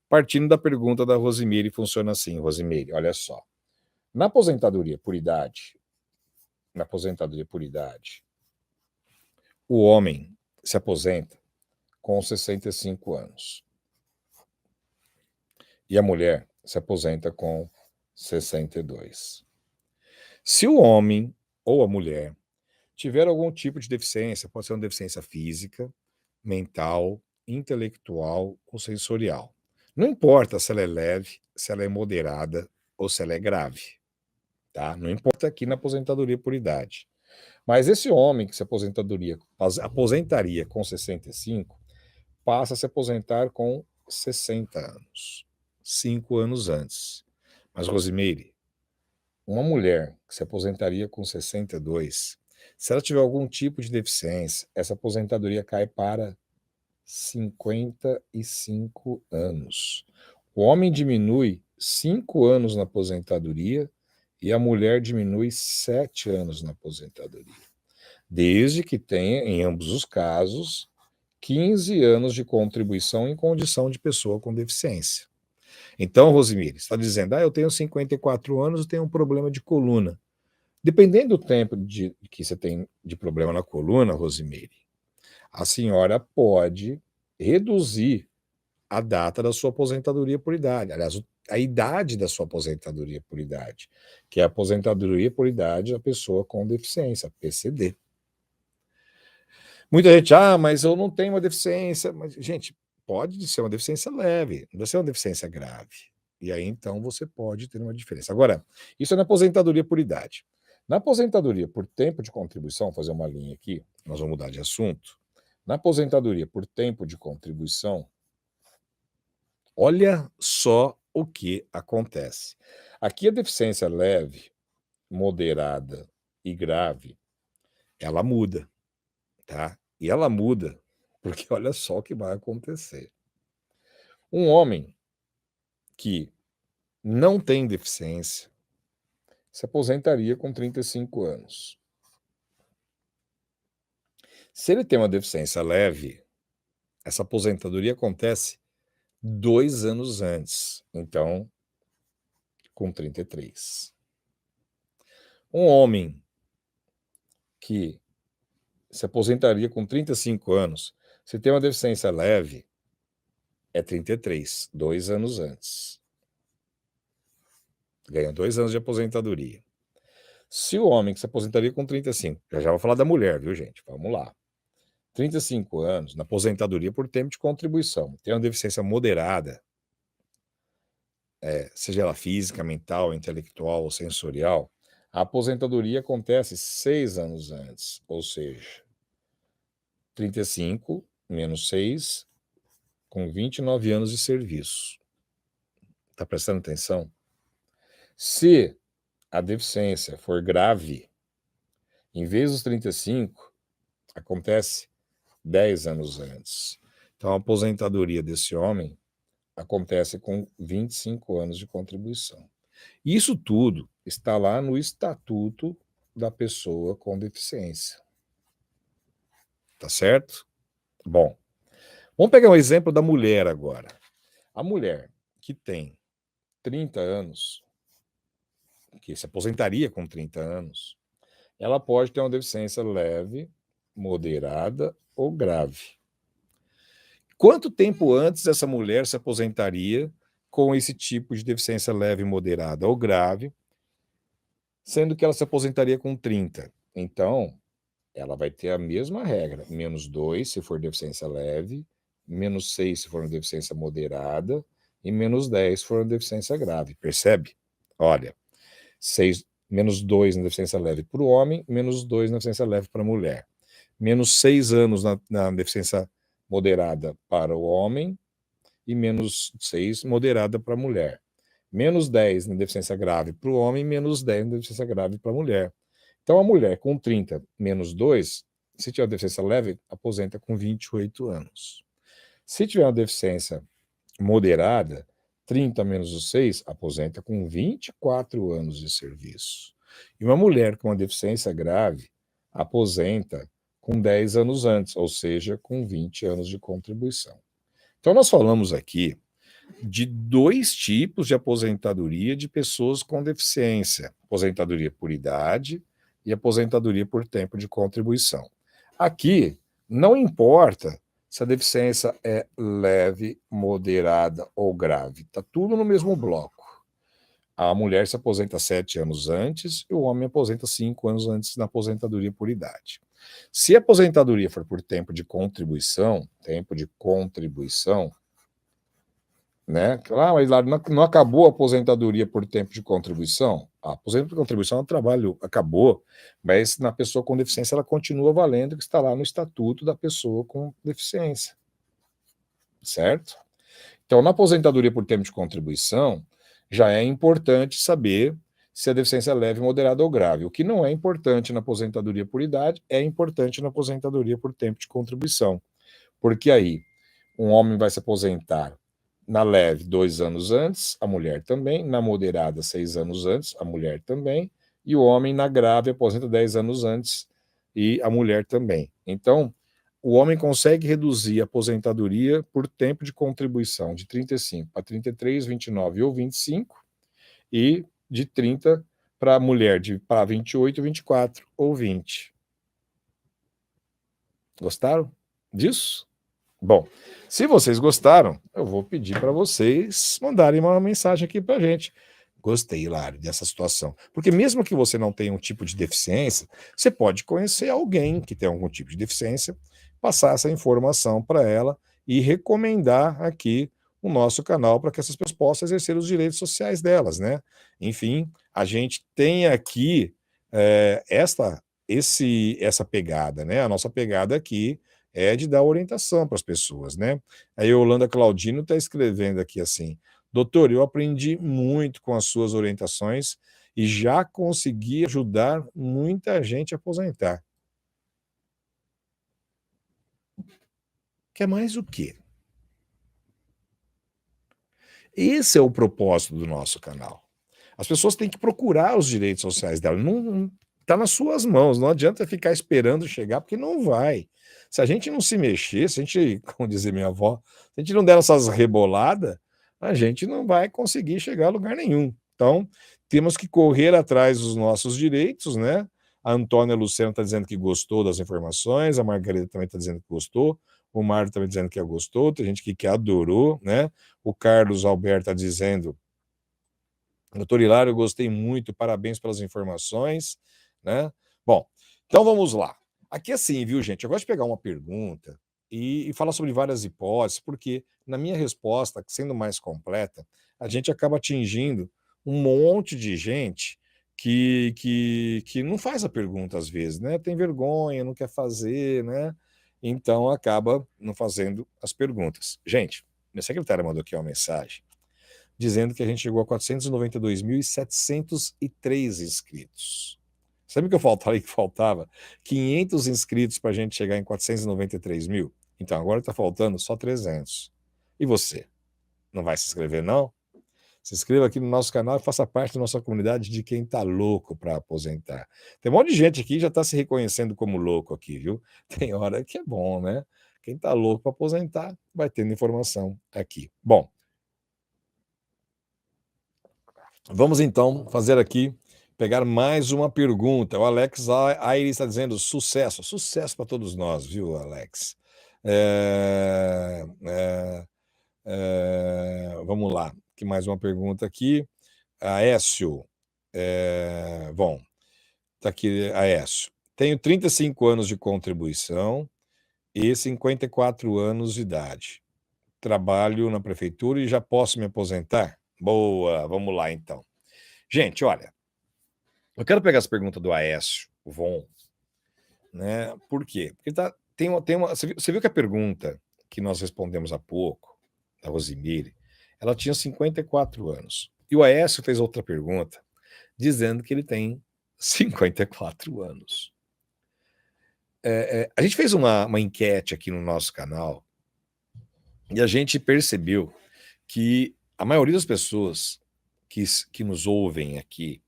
[SPEAKER 2] Partindo da pergunta da Rosimeire, funciona assim, Rosimeire, olha só. Na aposentadoria por idade, o homem se aposenta com 65 anos. E a mulher se aposenta com 62. Se o homem ou a mulher tiver algum tipo de deficiência, pode ser uma deficiência física, mental, intelectual ou sensorial. Não importa se ela é leve, se ela é moderada ou se ela é grave, tá? Não importa aqui na aposentadoria por idade. Mas esse homem que se aposentaria com 65, passa a se aposentar com 60 anos, 5 anos antes. Mas, Rosimeire, uma mulher que se aposentaria com 62, se ela tiver algum tipo de deficiência, essa aposentadoria cai para 55 anos. O homem diminui 5 anos na aposentadoria e a mulher diminui 7 anos na aposentadoria. Desde que tenha, em ambos os casos, 15 anos de contribuição em condição de pessoa com deficiência. Então, Rosimeire, está dizendo, eu tenho 54 anos e tenho um problema de coluna. Dependendo do tempo que você tem de problema na coluna, Rosimeire, a senhora pode reduzir a data da sua aposentadoria por idade. Aliás, a idade da sua aposentadoria por idade, que é a aposentadoria por idade da pessoa com deficiência, PCD. Muita gente, mas eu não tenho uma deficiência. Mas, gente, pode ser uma deficiência leve, não deve ser uma deficiência grave. E aí, então, você pode ter uma diferença. Agora, isso é na aposentadoria por idade. Na aposentadoria por tempo de contribuição, vou fazer uma linha aqui, nós vamos mudar de assunto. Na aposentadoria por tempo de contribuição, olha só o que acontece. Aqui a deficiência leve, moderada e grave, ela muda, tá? E ela muda porque olha só o que vai acontecer. Um homem que não tem deficiência, se aposentaria com 35 anos. Se ele tem uma deficiência leve, essa aposentadoria acontece 2 anos antes, então, com 33. Um homem que se aposentaria com 35 anos, se tem uma deficiência leve, é 33, 2 anos antes. Ganha 2 anos de aposentadoria. Se o homem que se aposentaria com 35, já vou falar da mulher, viu, gente? Vamos lá. 35 anos, na aposentadoria por tempo de contribuição, tem uma deficiência moderada, seja ela física, mental, intelectual ou sensorial, a aposentadoria acontece 6 anos antes, ou seja, 35 menos 6, com 29 anos de serviço. Está prestando atenção? Se a deficiência for grave, em vez dos 35, acontece 10 anos antes. Então, a aposentadoria desse homem acontece com 25 anos de contribuição. Isso tudo está lá no estatuto da pessoa com deficiência. Tá certo? Bom, vamos pegar um exemplo da mulher agora. A mulher que tem 30 anos, que se aposentaria com 30 anos, ela pode ter uma deficiência leve, moderada ou grave. Quanto tempo antes essa mulher se aposentaria com esse tipo de deficiência leve, moderada ou grave, sendo que ela se aposentaria com 30? Então, ela vai ter a mesma regra, menos 2 se for deficiência leve, menos 6 se for uma deficiência moderada e menos 10 se for uma deficiência grave. Percebe? Olha, menos 2 na deficiência leve para o homem, menos 2 na deficiência leve para a mulher. Menos 6 anos na deficiência moderada para o homem e menos 6 moderada para a mulher. Menos 10 na deficiência grave para o homem, menos 10 na deficiência grave para a mulher. Então, a mulher com 30 menos 2, se tiver uma deficiência leve, aposenta com 28 anos. Se tiver uma deficiência moderada, 30 menos os 6, aposenta com 24 anos de serviço. E uma mulher com uma deficiência grave aposenta com 10 anos antes, ou seja, com 20 anos de contribuição. Então, nós falamos aqui de 2 tipos de aposentadoria de pessoas com deficiência: aposentadoria por idade e aposentadoria por tempo de contribuição. Aqui, não importa se a deficiência é leve, moderada ou grave, está tudo no mesmo bloco. A mulher se aposenta 7 anos antes e o homem aposenta 5 anos antes na aposentadoria por idade. Se a aposentadoria for por tempo de contribuição, né? Ah, mas lá não acabou a aposentadoria por tempo de contribuição? A aposentadoria por contribuição é um trabalho, acabou, mas na pessoa com deficiência ela continua valendo, que está lá no estatuto da pessoa com deficiência. Certo? Então, na aposentadoria por tempo de contribuição, já é importante saber se a deficiência é leve, moderada ou grave. O que não é importante na aposentadoria por idade é importante na aposentadoria por tempo de contribuição. Porque aí, um homem vai se aposentar na leve 2 anos antes, a mulher também, na moderada 6 anos antes, a mulher também, e o homem na grave aposenta 10 anos antes e a mulher também. Então, o homem consegue reduzir a aposentadoria por tempo de contribuição de 35 para 33, 29 ou 25 e de 30 para a mulher para 28, 24 ou 20. Gostaram disso? Bom, se vocês gostaram, eu vou pedir para vocês mandarem uma mensagem aqui para a gente. Gostei, Hilário, dessa situação. Porque mesmo que você não tenha um tipo de deficiência, você pode conhecer alguém que tem algum tipo de deficiência, passar essa informação para ela e recomendar aqui o nosso canal para que essas pessoas possam exercer os direitos sociais delas, né? Enfim, a gente tem aqui essa pegada, né? A nossa pegada aqui é de dar orientação para as pessoas, né? A Yolanda Claudino está escrevendo aqui assim: doutor, eu aprendi muito com as suas orientações e já consegui ajudar muita gente a aposentar. Quer mais o quê? Esse é o propósito do nosso canal. As pessoas têm que procurar os direitos sociais dela. Não está nas suas mãos. Não adianta ficar esperando chegar, porque não vai. Se a gente não se mexer, se a gente, como dizia minha avó, se a gente não der essas reboladas, a gente não vai conseguir chegar a lugar nenhum. Então, temos que correr atrás dos nossos direitos, né? A Antônia Luciana está dizendo que gostou das informações, a Margarida também está dizendo que gostou, o Mário também dizendo que gostou, tem gente que adorou, né? O Carlos Alberto está dizendo: doutor Hilário, eu gostei muito, parabéns pelas informações, né? Bom, então vamos lá. Aqui assim, viu, gente? Eu gosto de pegar uma pergunta e falar sobre várias hipóteses, porque na minha resposta, sendo mais completa, a gente acaba atingindo um monte de gente que não faz a pergunta às vezes, né? Tem vergonha, não quer fazer, né? Então acaba não fazendo as perguntas. Gente, minha secretária mandou aqui uma mensagem dizendo que a gente chegou a 492.703 inscritos. Sabe o que eu falei que faltava? 500 inscritos para a gente chegar em 493 mil? Então agora está faltando só 300. E você? Não vai se inscrever, não? Se inscreva aqui no nosso canal e faça parte da nossa comunidade de quem está louco para aposentar. Tem um monte de gente aqui que já está se reconhecendo como louco aqui, viu? Tem hora que é bom, né? Quem está louco para aposentar vai tendo informação aqui. Bom, vamos então fazer aqui, pegar mais uma pergunta. O Alex Aires está dizendo sucesso. Sucesso para todos nós, viu, Alex? Vamos lá. Que mais uma pergunta aqui. Aécio. Bom, está aqui Aécio. Tenho 35 anos de contribuição e 54 anos de idade. Trabalho na prefeitura e já posso me aposentar? Boa, vamos lá então. Gente, olha, eu quero pegar essa pergunta do Aécio Von, né? Por quê? Porque você viu que a pergunta que nós respondemos há pouco, da Rosimire, ela tinha 54 anos. E o Aécio fez outra pergunta, dizendo que ele tem 54 anos. A gente fez uma enquete aqui no nosso canal e a gente percebeu que a maioria das pessoas que nos ouvem aqui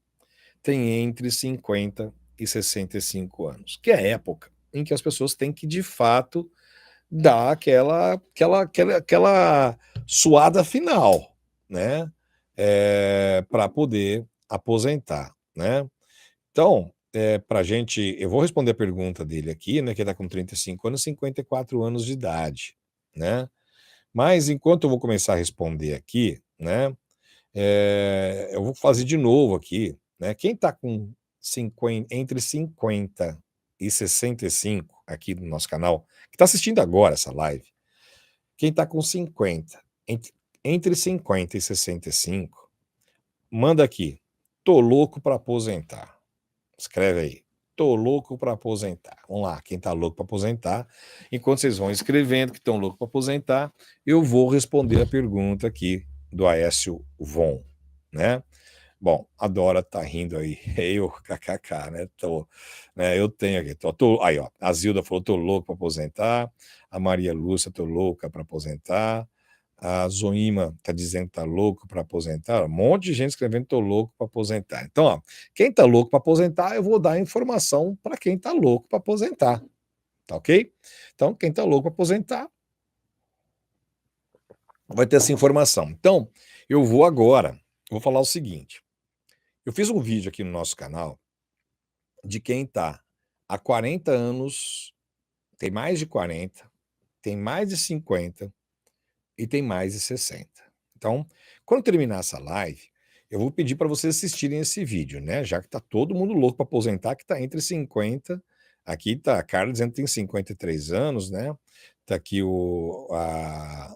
[SPEAKER 2] tem entre 50 e 65 anos, que é a época em que as pessoas têm que, de fato, dar aquela suada final, né? Para poder aposentar, né? Então, para a gente, eu vou responder a pergunta dele aqui, né? Que está com 35 anos, 54 anos de idade, né? Mas enquanto eu vou começar a responder aqui, né? Eu vou fazer de novo aqui, né? Quem está com entre 50 e 65 aqui no nosso canal, que está assistindo agora essa live, quem está com 50, entre 50 e 65, manda aqui, tô louco para aposentar. Escreve aí, tô louco para aposentar. Vamos lá, quem tá louco para aposentar. Enquanto vocês vão escrevendo que estão louco para aposentar, eu vou responder a pergunta aqui do Aécio Von, né? Bom, a Dora tá rindo aí, eu, kkk, né? Eu tenho aqui, aí, ó, a Zilda falou, tô louco para aposentar, a Maria Lúcia, tô louca para aposentar, a Zoima tá dizendo que tá louco para aposentar, um monte de gente escrevendo tô louco para aposentar. Então, ó, quem tá louco para aposentar, eu vou dar informação para quem tá louco para aposentar, tá ok? Então, quem tá louco para aposentar vai ter essa informação. Então, eu vou falar o seguinte. Eu fiz um vídeo aqui no nosso canal de quem está há 40 anos, tem mais de 40, tem mais de 50 e tem mais de 60. Então, quando terminar essa live, eu vou pedir para vocês assistirem esse vídeo, né? Já que está todo mundo louco para aposentar, que está entre 50. Aqui está a Carla dizendo que tem 53 anos, né? Está aqui a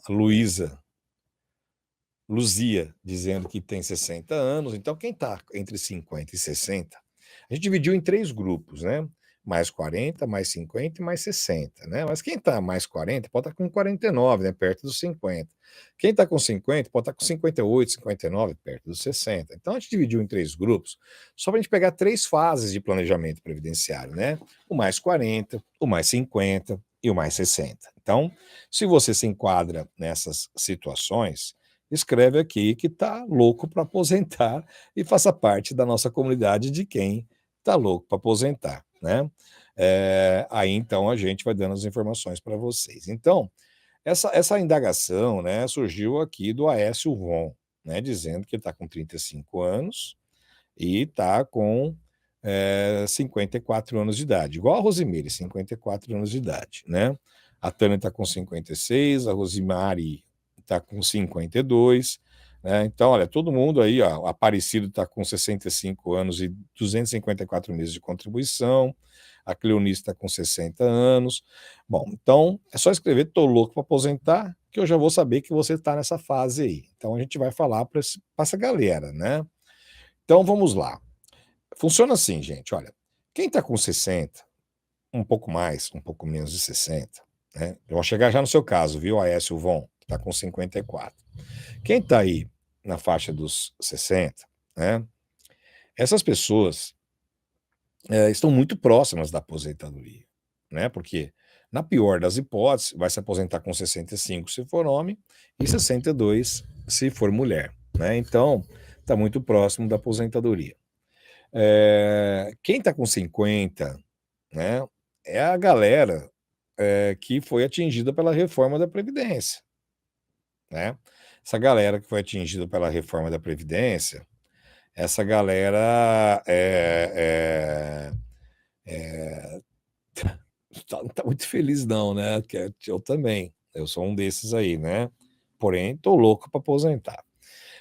[SPEAKER 2] Luzia dizendo que tem 60 anos. Então, quem está entre 50 e 60, a gente dividiu em 3 grupos, né? Mais 40, mais 50 e mais 60, né? Mas quem está mais 40 pode estar com 49, né? Perto dos 50. Quem está com 50 pode estar com 58, 59, perto dos 60. Então, a gente dividiu em 3 grupos, só para a gente pegar 3 fases de planejamento previdenciário, né? O mais 40, o mais 50 e o mais 60. Então, se você se enquadra nessas situações, escreve aqui que está louco para aposentar e faça parte da nossa comunidade de quem está louco para aposentar, né? Aí então a gente vai dando as informações para vocês. Então, essa indagação, né, surgiu aqui do Aécio Von, né, dizendo que ele está com 35 anos e está com 54 anos de idade, igual a Rosemary, 54 anos de idade, né? A Tânia está com 56, a Rosemary está com 52, né? Então, olha, todo mundo aí, ó, o Aparecido está com 65 anos e 254 meses de contribuição, a Cleonice está com 60 anos. Bom, então é só escrever "tô louco para aposentar", que eu já vou saber que você está nessa fase aí. Então a gente vai falar para essa galera, né? Então vamos lá. Funciona assim, gente, olha, quem está com 60, um pouco mais, um pouco menos de 60, né? Eu vou chegar já no seu caso, viu, Aécio Von, que está com 54. Quem está aí na faixa dos 60, né? Essas pessoas estão muito próximas da aposentadoria, né? Porque, na pior das hipóteses, vai se aposentar com 65 se for homem e 62 se for mulher, né? Então, está muito próximo da aposentadoria. Quem está com 50, né, é a galera que foi atingida pela reforma da Previdência, né? Essa galera que foi atingida pela reforma da Previdência, essa galera não tá muito feliz não, né? Que eu também, eu sou um desses aí, né? Porém, tô louco para aposentar.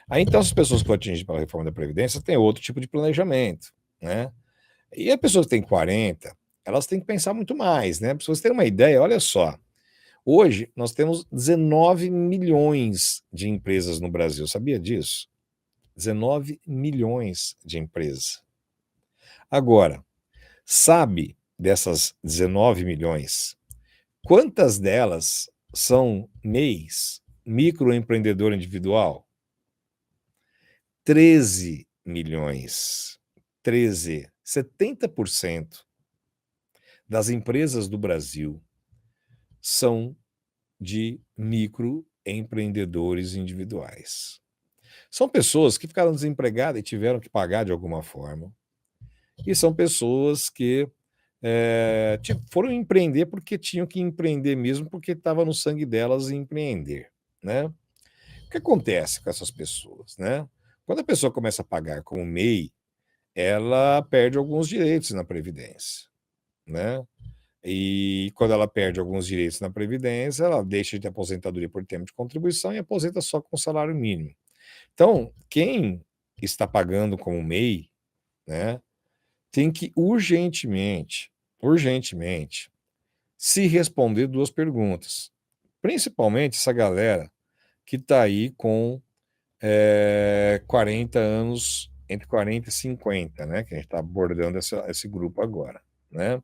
[SPEAKER 2] Aí então as pessoas que foram atingidas pela reforma da Previdência têm outro tipo de planejamento, né? E as pessoas que têm 40, elas têm que pensar muito mais, né? Para vocês terem uma ideia, olha só. Hoje nós temos 19 milhões de empresas no Brasil, sabia disso? 19 milhões de empresas. Agora, sabe dessas 19 milhões, quantas delas são MEIs, microempreendedor individual? 13 milhões. 13. 70% das empresas do Brasil são de microempreendedores individuais. São pessoas que ficaram desempregadas e tiveram que pagar de alguma forma. E são pessoas que foram empreender porque tinham que empreender mesmo, porque estava no sangue delas empreender, né? O que acontece com essas pessoas, né? Quando a pessoa começa a pagar como MEI, ela perde alguns direitos na Previdência, né? E quando ela perde alguns direitos na Previdência, ela deixa de ter aposentadoria por tempo de contribuição e aposenta só com salário mínimo. Então, quem está pagando como MEI, né, tem que urgentemente se responder duas perguntas. Principalmente essa galera que está aí com 40 anos, entre 40 e 50, né? Que a gente está abordando esse grupo agora, né?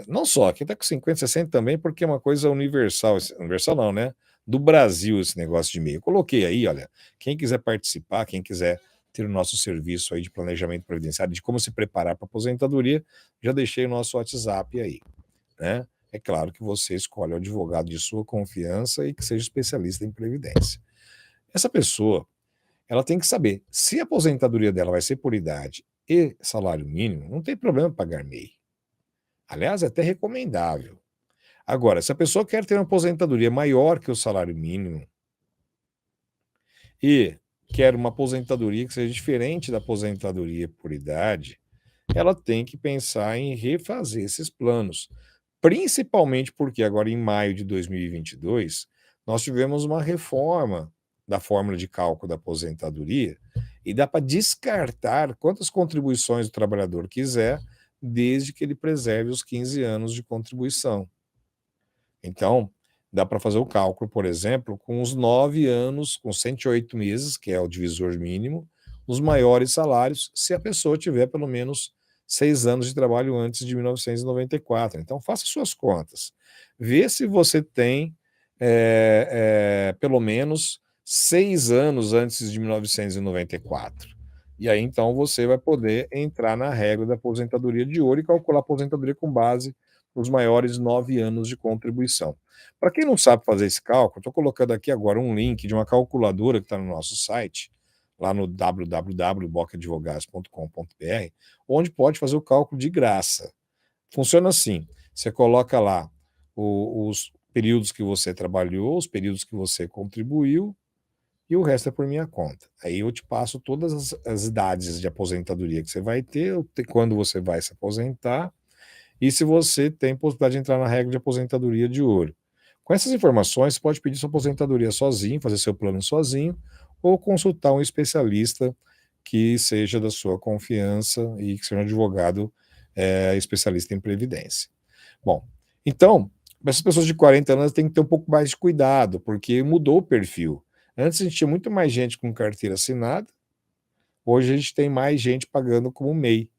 [SPEAKER 2] Não só, quem está com 50, 60 também, porque é uma coisa universal, universal não, né? Do Brasil esse negócio de MEI. Eu coloquei aí, olha, quem quiser participar, quem quiser ter o nosso serviço aí de planejamento previdenciário, de como se preparar para a aposentadoria, já deixei o nosso WhatsApp aí, né? É claro que você escolhe o advogado de sua confiança e que seja especialista em previdência. Essa pessoa, ela tem que saber se a aposentadoria dela vai ser por idade e salário mínimo, não tem problema pagar MEI. Aliás, é até recomendável. Agora, se a pessoa quer ter uma aposentadoria maior que o salário mínimo e quer uma aposentadoria que seja diferente da aposentadoria por idade, ela tem que pensar em refazer esses planos. Principalmente porque agora, em maio de 2022, nós tivemos uma reforma da fórmula de cálculo da aposentadoria e dá para descartar quantas contribuições o trabalhador quiser, desde que ele preserve os 15 anos de contribuição. Então, dá para fazer o cálculo, por exemplo, com os 9 anos, com 108 meses, que é o divisor mínimo, os maiores salários, se a pessoa tiver pelo menos 6 anos de trabalho antes de 1994. Então, faça suas contas. Vê se você tem pelo menos 6 anos antes de 1994. E aí, então, você vai poder entrar na regra da aposentadoria de ouro e calcular a aposentadoria com base os maiores 9 anos de contribuição. Para quem não sabe fazer esse cálculo, estou colocando aqui agora um link de uma calculadora que está no nosso site, lá no www.bocadvogados.com.br, onde pode fazer o cálculo de graça. Funciona assim: você coloca lá os períodos que você trabalhou, os períodos que você contribuiu, e o resto é por minha conta. Aí eu te passo todas as idades de aposentadoria que você vai ter, quando você vai se aposentar, e se você tem possibilidade de entrar na regra de aposentadoria de ouro. Com essas informações, você pode pedir sua aposentadoria sozinho, fazer seu plano sozinho, ou consultar um especialista que seja da sua confiança e que seja um advogado especialista em previdência. Bom, então, essas pessoas de 40 anos têm que ter um pouco mais de cuidado, porque mudou o perfil. Antes a gente tinha muito mais gente com carteira assinada, hoje a gente tem mais gente pagando como MEI,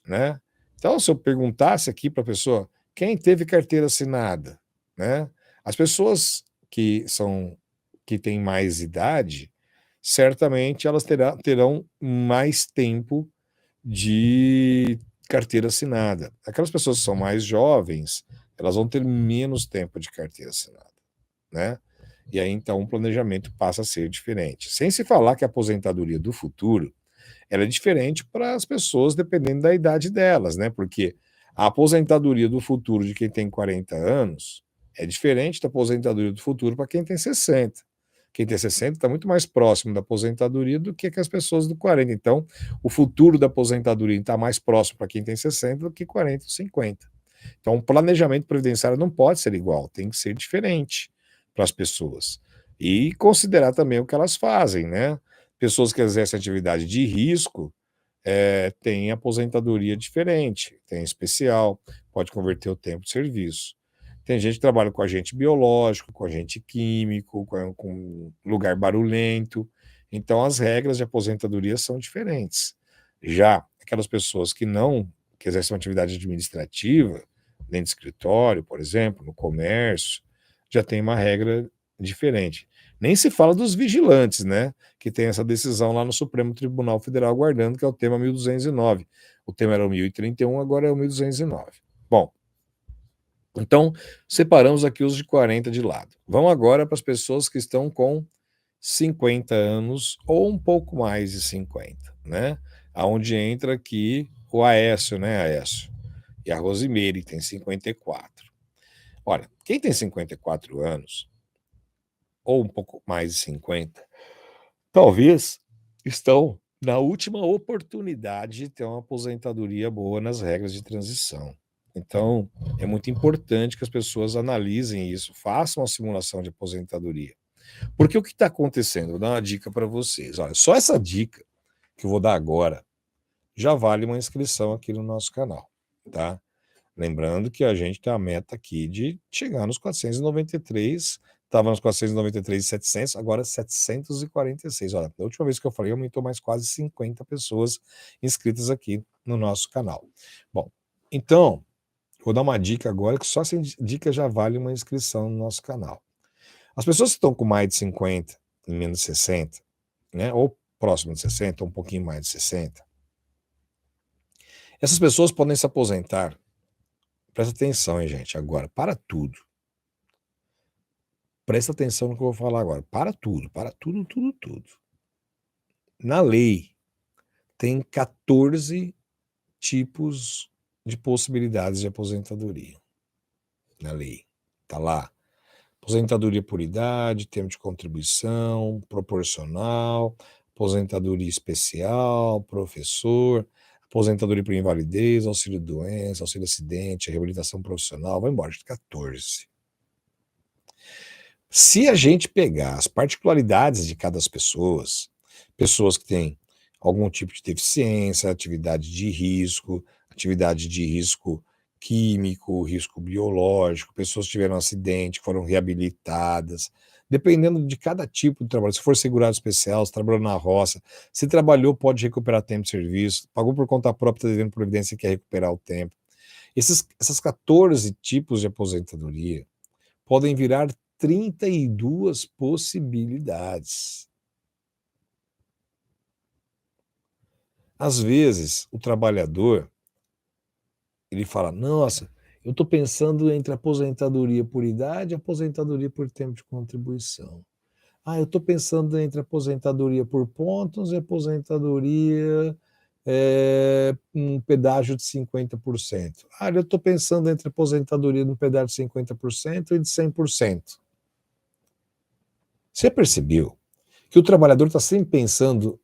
[SPEAKER 2] né? Então, se eu perguntasse aqui para a pessoa, quem teve carteira assinada, né? As pessoas que têm mais idade, certamente elas terão mais tempo de carteira assinada. Aquelas pessoas que são mais jovens, elas vão ter menos tempo de carteira assinada, né? E aí, então, o planejamento passa a ser diferente. Sem se falar que a aposentadoria do futuro ela é diferente para as pessoas dependendo da idade delas, né? Porque a aposentadoria do futuro de quem tem 40 anos é diferente da aposentadoria do futuro para quem tem 60. Quem tem 60 está muito mais próximo da aposentadoria do que as pessoas do 40. Então, o futuro da aposentadoria está mais próximo para quem tem 60 do que 40 ou 50. Então, o planejamento previdenciário não pode ser igual, tem que ser diferente para as pessoas. E considerar também o que elas fazem, né? Pessoas que exercem atividade de risco têm aposentadoria diferente, tem especial, pode converter o tempo de serviço. Tem gente que trabalha com agente biológico, com agente químico, com lugar barulhento. Então, as regras de aposentadoria são diferentes. Já aquelas pessoas que exercem uma atividade administrativa, dentro de escritório, por exemplo, no comércio, já tem uma regra diferente. Nem se fala dos vigilantes, né? Que tem essa decisão lá no Supremo Tribunal Federal aguardando, que é o tema 1209. O tema era o 1031, agora é o 1209. Bom, então separamos aqui os de 40 de lado. Vamos agora para as pessoas que estão com 50 anos ou um pouco mais de 50, né? Aonde entra aqui o Aécio, né, Aécio? E a Rosimeire, que tem 54. Olha, quem tem 54 anos, ou um pouco mais de 50, talvez estão na última oportunidade de ter uma aposentadoria boa nas regras de transição. Então, é muito importante que as pessoas analisem isso, façam a simulação de aposentadoria. Porque o que está acontecendo? Vou dar uma dica para vocês. Olha, só essa dica que eu vou dar agora já vale uma inscrição aqui no nosso canal, tá? Lembrando que a gente tem a meta aqui de chegar nos 493, estava nos 493,700, agora 746. Olha, da última vez que eu falei, aumentou mais quase 50 pessoas inscritas aqui no nosso canal. Bom, então, vou dar uma dica agora, que só essa dica já vale uma inscrição no nosso canal. As pessoas que estão com mais de 50 e menos de 60, né, ou próximo de 60, ou um pouquinho mais de 60, essas pessoas podem se aposentar. Presta atenção, hein, gente, agora, para tudo. Presta atenção no que eu vou falar agora. Para tudo, tudo, tudo. Na lei, tem 14 tipos de possibilidades de aposentadoria. Na lei. Está lá. Aposentadoria por idade, tempo de contribuição, proporcional, aposentadoria especial, professor, aposentadoria por invalidez, auxílio doença, auxílio acidente, reabilitação profissional, vai embora, 14. Se a gente pegar as particularidades de cada pessoa, pessoas que têm algum tipo de deficiência, atividade de risco químico, risco biológico, pessoas que tiveram um acidente, foram reabilitadas, dependendo de cada tipo de trabalho, se for segurado especial, se trabalhou na roça, se trabalhou, pode recuperar tempo de serviço, pagou por conta própria, está devendo previdência e quer recuperar o tempo. Essas 14 tipos de aposentadoria podem virar 32 possibilidades. Às vezes, o trabalhador, ele fala, nossa, Eu estou pensando entre aposentadoria por idade e aposentadoria por tempo de contribuição. Eu estou pensando entre aposentadoria por pontos e aposentadoria um pedágio de 50%. Eu estou pensando entre aposentadoria no pedágio de 50% e de 100%. Você percebeu que o trabalhador está sempre pensando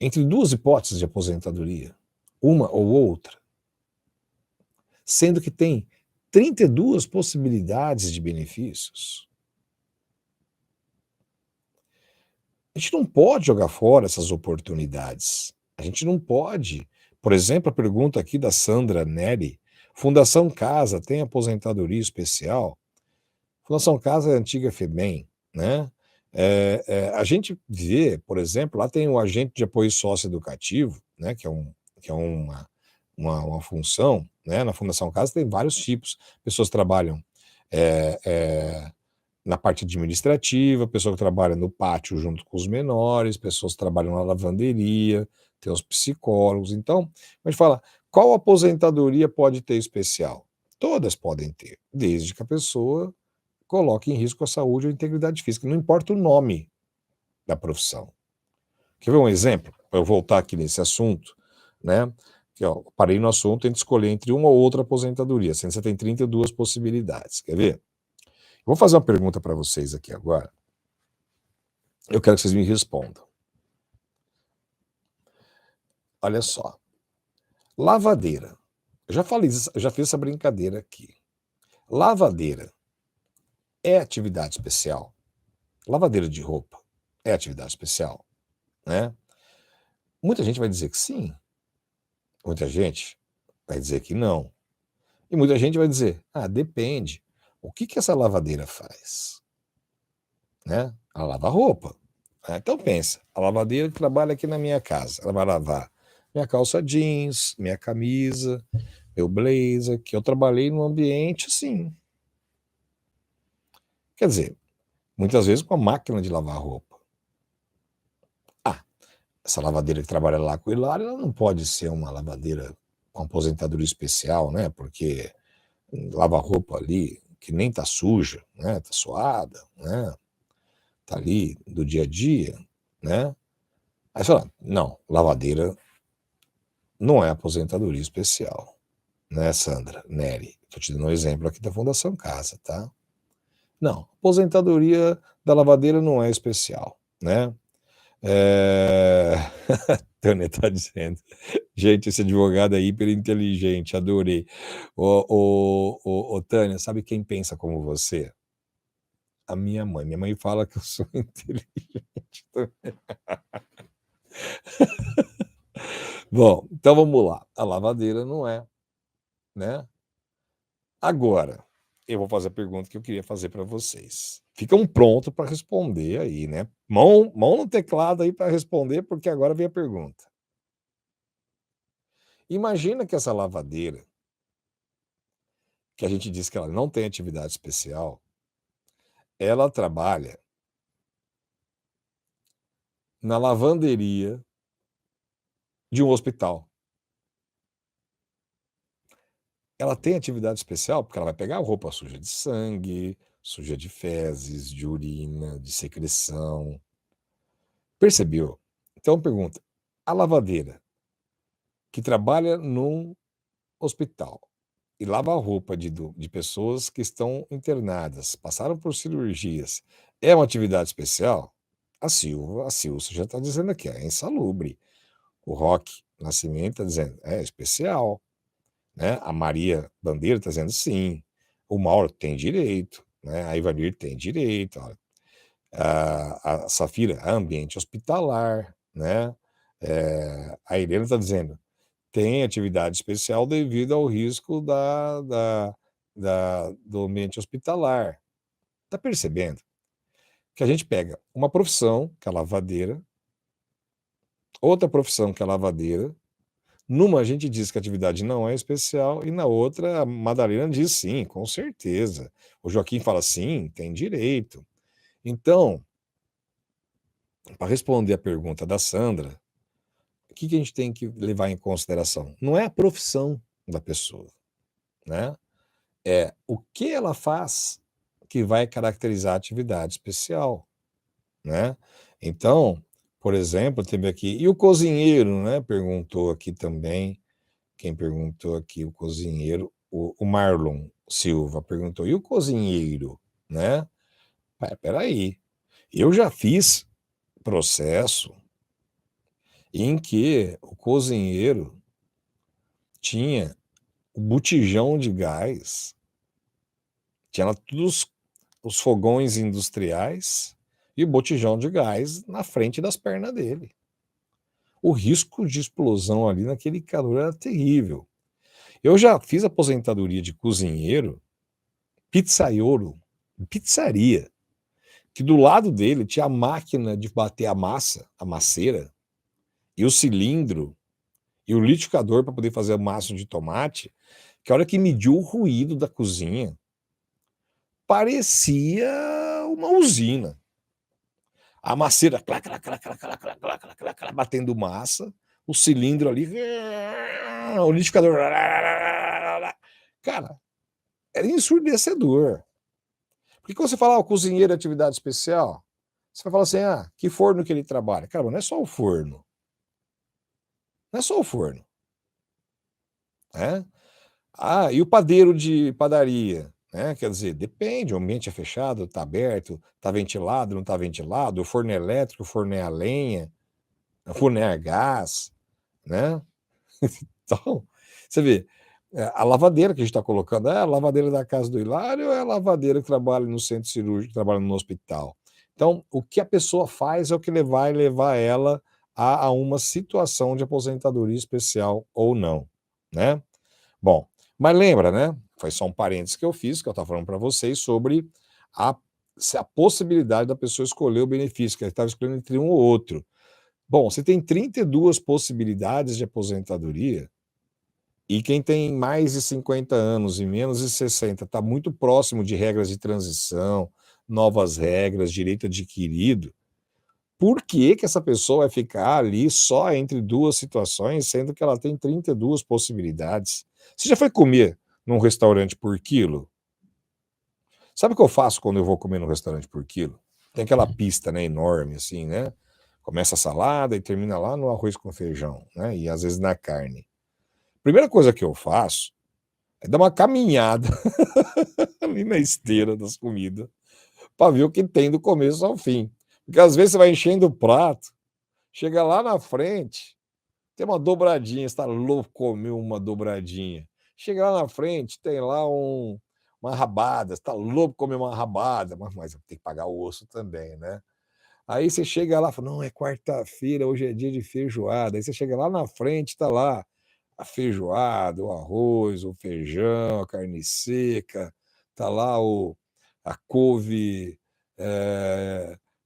[SPEAKER 2] entre duas hipóteses de aposentadoria, uma ou outra, sendo que tem 32 possibilidades de benefícios? A gente não pode jogar fora essas oportunidades. A gente não pode. Por exemplo, a pergunta aqui da Sandra Neri: Fundação Casa tem aposentadoria especial? Fundação Casa é a antiga FEBEM, né? A gente vê, por exemplo, lá tem o agente de apoio socioeducativo, né? Que é uma função, né? Na Fundação Casa tem vários tipos. Pessoas trabalham na parte administrativa, pessoa que trabalha no pátio junto com os menores, pessoas que trabalham na lavanderia, tem os psicólogos. Então, a gente fala, qual aposentadoria pode ter especial? Todas podem ter, desde que a pessoa coloque em risco a saúde ou a integridade física, não importa o nome da profissão. Quer ver um exemplo? Para eu voltar aqui nesse assunto, né? Parei no assunto entre escolher entre uma ou outra aposentadoria, sendo que você tem 32 possibilidades. Quer ver? Vou fazer uma pergunta para vocês aqui agora. Eu quero que vocês me respondam. Olha só. Lavadeira. Eu já fiz essa brincadeira aqui. Lavadeira é atividade especial? Lavadeira de roupa é atividade especial? Né? Muita gente vai dizer que sim. Muita gente vai dizer que não. E muita gente vai dizer, depende. O que essa lavadeira faz? Né? Ela lava roupa. Então pensa, a lavadeira que trabalha aqui na minha casa, ela vai lavar minha calça jeans, minha camisa, meu blazer, que eu trabalhei num ambiente assim. Quer dizer, muitas vezes com a máquina de lavar roupa. Essa lavadeira que trabalha lá com o Hilário, ela não pode ser uma lavadeira com aposentadoria especial, né? Porque lava roupa ali que nem tá suja, né? Tá suada, né? Tá ali do dia a dia, né? Aí você fala, não, lavadeira não é aposentadoria especial, né, Sandra Neri? Estou te dando um exemplo aqui da Fundação Casa, tá? Não, aposentadoria da lavadeira não é especial, né? Tânia está dizendo, gente, esse advogado é hiper inteligente, adorei. Ô, Tânia, sabe quem pensa como você? A minha mãe. Minha mãe fala que eu sou inteligente também. Bom, então vamos lá. A lavadeira não é, né? Agora, eu vou fazer a pergunta que eu queria fazer para vocês. Ficam prontos para responder aí, né? Mão no teclado aí para responder, porque agora vem a pergunta. Imagina que essa lavadeira, que a gente diz que ela não tem atividade especial, ela trabalha na lavanderia de um hospital. Ela tem atividade especial porque ela vai pegar a roupa suja de sangue, suja de fezes, de urina, de secreção. Percebeu? Então pergunta, a lavadeira que trabalha num hospital e lava a roupa de pessoas que estão internadas, passaram por cirurgias, é uma atividade especial? A Silva já está dizendo aqui, é insalubre. O Roque Nascimento está dizendo, é especial. Né? A Maria Bandeira está dizendo sim. O Mauro tem direito, né? A Ivanir tem direito. Ó. A Safira, ambiente hospitalar, né? A Irene está dizendo, tem atividade especial devido ao risco do ambiente hospitalar. Está percebendo? Que a gente pega uma profissão, que é a lavadeira, outra profissão, que é a lavadeira, numa a gente diz que a atividade não é especial, e na outra a Madalena diz sim, com certeza. O Joaquim fala sim, tem direito. Então, para responder a pergunta da Sandra, o que a gente tem que levar em consideração? Não é a profissão da pessoa, né? É o que ela faz que vai caracterizar a atividade especial, né? Então, por exemplo, teve aqui, e o cozinheiro, né? Perguntou aqui também, quem perguntou aqui, o cozinheiro, o Marlon Silva perguntou, e o cozinheiro, né? Peraí, eu já fiz processo em que o cozinheiro tinha o botijão de gás, tinha lá todos os fogões industriais e o botijão de gás na frente das pernas dele. O risco de explosão ali naquele calor era terrível. Eu já fiz aposentadoria de cozinheiro, pizzaiolo, pizzaria, que do lado dele tinha a máquina de bater a massa, a masseira, e o cilindro, e o liquidificador para poder fazer a massa de tomate, que a hora que mediu o ruído da cozinha, parecia uma usina. A masseira clá, clá, clá, clá, clá, clá, clá, clá, clá, clá, batendo massa, o cilindro ali, o liquidificador. Cara, era ensurdecedor. Porque quando você fala, o cozinheiro é atividade especial, você vai falar assim, que forno que ele trabalha? Cara, não é só o forno. Não é só o forno. Né? E o padeiro de padaria? Né? Quer dizer, depende, o ambiente é fechado, está aberto, está ventilado, não está ventilado, o forno é elétrico, o forno é a lenha, o forno é a gás, né? Então, você vê, a lavadeira que a gente está colocando, é a lavadeira da casa do Hilário ou é a lavadeira que trabalha no centro cirúrgico, que trabalha no hospital? Então, o que a pessoa faz é o que vai levar ela a uma situação de aposentadoria especial ou não, né? Bom, mas lembra, né? Foi só um parênteses que eu fiz, que eu estava falando para vocês sobre a, a possibilidade da pessoa escolher o benefício, que ela estava escolhendo entre um ou outro. Bom, você tem 32 possibilidades de aposentadoria, e quem tem mais de 50 anos e menos de 60 está muito próximo de regras de transição, novas regras, direito adquirido. Por que que essa pessoa vai ficar ali só entre duas situações, sendo que ela tem 32 possibilidades? Você já foi comer num restaurante por quilo? Sabe o que eu faço quando eu vou comer num restaurante por quilo? Tem aquela pista, né, enorme assim, né? Começa a salada e termina lá no arroz com feijão, né? E às vezes na carne. Primeira coisa que eu faço é dar uma caminhada ali na esteira das comidas para ver o que tem do começo ao fim. Porque às vezes você vai enchendo o prato, chega lá na frente, tem uma dobradinha, você está louco comer uma dobradinha. Chega lá na frente, tem lá uma rabada, você está louco comer uma rabada, mas tem que pagar o osso também, né? Aí você chega lá e fala, não, é quarta-feira, hoje é dia de feijoada. Aí você chega lá na frente, está lá a feijoada, o arroz, o feijão, a carne seca, está lá a couve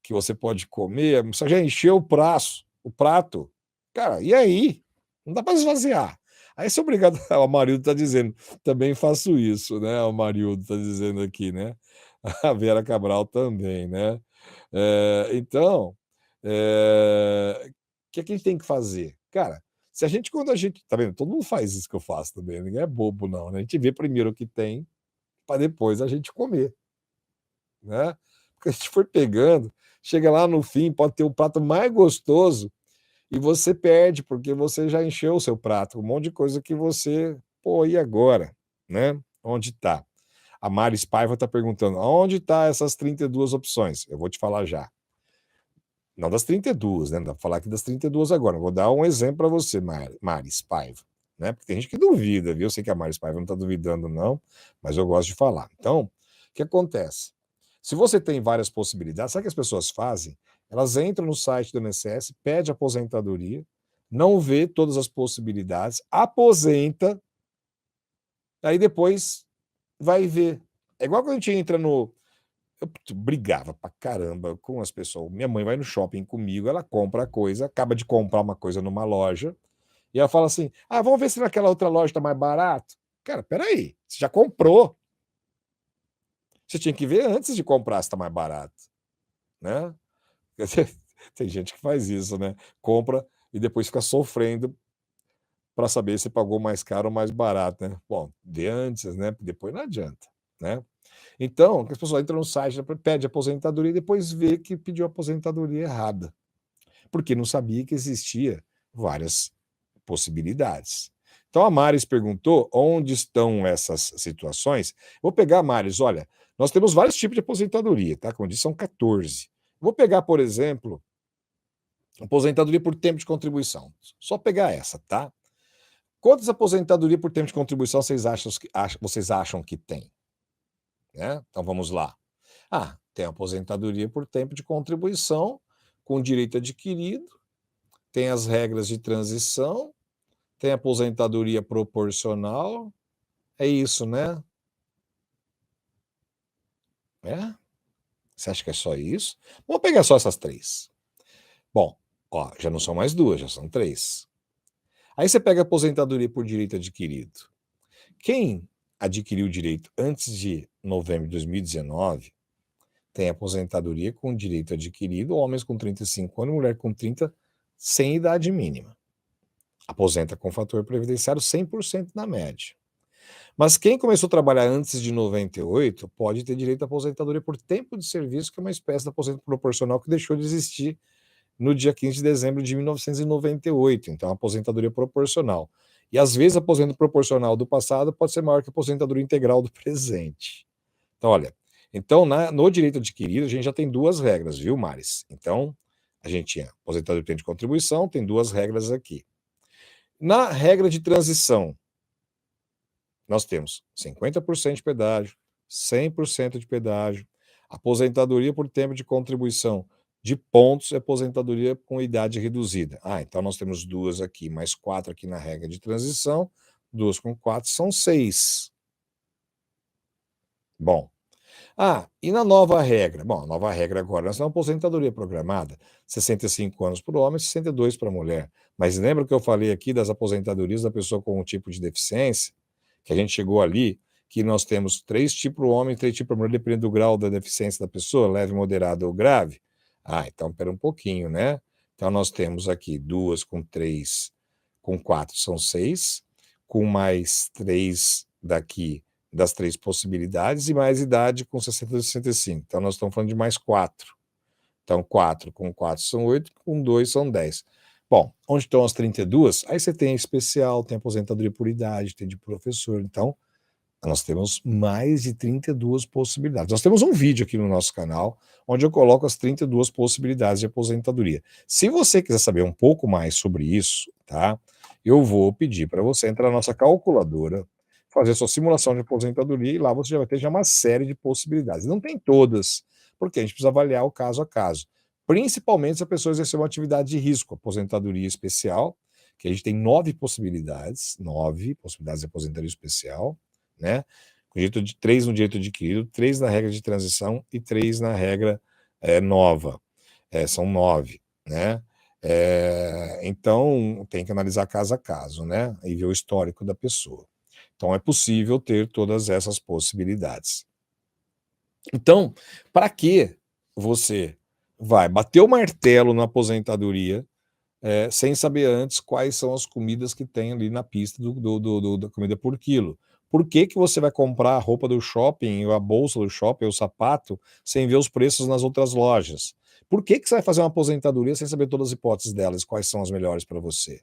[SPEAKER 2] que você pode comer, você já encheu o prato. Cara, e aí? Não dá para esvaziar. Aí você é obrigado, o Marildo está dizendo, também faço isso, né? O Marildo está dizendo aqui, né? A Vera Cabral também, né? Então, o que é que a gente tem que fazer? Cara, se a gente, quando a gente. Tá vendo? Todo mundo faz isso que eu faço também, ninguém é bobo, não, né? A gente vê primeiro o que tem, para depois a gente comer, né? Porque a gente for pegando, chega lá no fim, pode ter o prato mais gostoso e você perde, porque você já encheu o seu prato, um monte de coisa que você. Pô, e agora? Né? Onde está? A Mari Spaiva está perguntando, onde está essas 32 opções? Eu vou te falar já. Não das 32, né? Não dá para falar aqui das 32 agora. Vou dar um exemplo para você, Mari Spaiva. Né? Porque tem gente que duvida, viu? Eu sei que a Mari Spaiva não está duvidando, não, mas eu gosto de falar. Então, o que acontece? Se você tem várias possibilidades, sabe o que as pessoas fazem? Elas entram no site do INSS, pede aposentadoria, não vê todas as possibilidades, aposenta, aí depois vai ver. É igual quando a gente entra no. Eu brigava pra caramba com as pessoas. Minha mãe vai no shopping comigo, ela compra a coisa, acaba de comprar uma coisa numa loja, e ela fala assim: vamos ver se naquela outra loja tá mais barato. Cara, peraí, você já comprou. Você tinha que ver antes de comprar se tá mais barato, né? Tem gente que faz isso, né? Compra e depois fica sofrendo para saber se pagou mais caro ou mais barato, né? Bom, de antes, né? Depois não adianta, né? Então, as pessoas entram no site, pede aposentadoria e depois vê que pediu aposentadoria errada, porque não sabia que existia várias possibilidades. Então a Maris perguntou onde estão essas situações. Vou pegar, Maris, olha, nós temos vários tipos de aposentadoria, tá? Como eu disse, são 14. Vou pegar, por exemplo, aposentadoria por tempo de contribuição. Só pegar essa, tá? Quantas aposentadorias por tempo de contribuição vocês acham que tem? Né? Então vamos lá. Tem aposentadoria por tempo de contribuição, com direito adquirido, tem as regras de transição, tem aposentadoria proporcional. É isso, né? É? Você acha que é só isso? Vamos pegar só essas 3. Bom, ó, já não são mais 2, já são 3. Aí você pega a aposentadoria por direito adquirido. Quem adquiriu o direito antes de novembro de 2019 tem aposentadoria com direito adquirido, homens com 35 anos, mulher com 30, sem idade mínima. Aposenta com fator previdenciário 100% na média. Mas quem começou a trabalhar antes de 98 pode ter direito à aposentadoria por tempo de serviço, que é uma espécie de aposentadoria proporcional que deixou de existir no dia 15 de dezembro de 1998. Então, a aposentadoria proporcional. E às vezes a aposentadoria proporcional do passado pode ser maior que a aposentadoria integral do presente. Então, olha, no direito adquirido a gente já tem 2 regras, viu, Maris? Então, a gente tinha aposentadoria por tempo de contribuição, tem 2 regras aqui. Na regra de transição, nós temos 50% de pedágio, 100% de pedágio, aposentadoria por tempo de contribuição de pontos e aposentadoria com idade reduzida. Então nós temos 2 aqui, mais 4 aqui na regra de transição, 2 com 4 são 6. Bom. E na nova regra? Bom, a nova regra agora, nós temos aposentadoria programada, 65 anos para o homem, 62 para a mulher. Mas lembra que eu falei aqui das aposentadorias da pessoa com um tipo de deficiência? Que a gente chegou ali, que nós temos 3 tipos para o homem, 3 tipos para a mulher, dependendo do grau da deficiência da pessoa, leve, moderado ou grave. Então espera um pouquinho, né? Então nós temos aqui 2 com 3, com 4 são 6, com mais 3 daqui, das 3 possibilidades, e mais idade com 60 e 65. Então nós estamos falando de mais 4. Então 4 com 4 são 8, com 2 são 10. Bom, onde estão as 32? Aí você tem especial, tem aposentadoria por idade, tem de professor. Então, nós temos mais de 32 possibilidades. Nós temos um vídeo aqui no nosso canal, onde eu coloco as 32 possibilidades de aposentadoria. Se você quiser saber um pouco mais sobre isso, tá? Eu vou pedir para você entrar na nossa calculadora, fazer sua simulação de aposentadoria, e lá você já vai ter uma série de possibilidades. Não tem todas, porque a gente precisa avaliar o caso a caso. Principalmente se a pessoa exercer uma atividade de risco, aposentadoria especial, que a gente tem 9 possibilidades de aposentadoria especial, né? Com direito de 3 no direito adquirido, 3 na regra de transição e 3 na regra nova. São 9, né? Então, tem que analisar caso a caso, né? E ver o histórico da pessoa. Então, é possível ter todas essas possibilidades. Então, para que você vai bater o martelo na aposentadoria sem saber antes quais são as comidas que tem ali na pista da comida por quilo? Por que você vai comprar a roupa do shopping, ou a bolsa do shopping, ou o sapato, sem ver os preços nas outras lojas? Por que você vai fazer uma aposentadoria sem saber todas as hipóteses delas, quais são as melhores para você?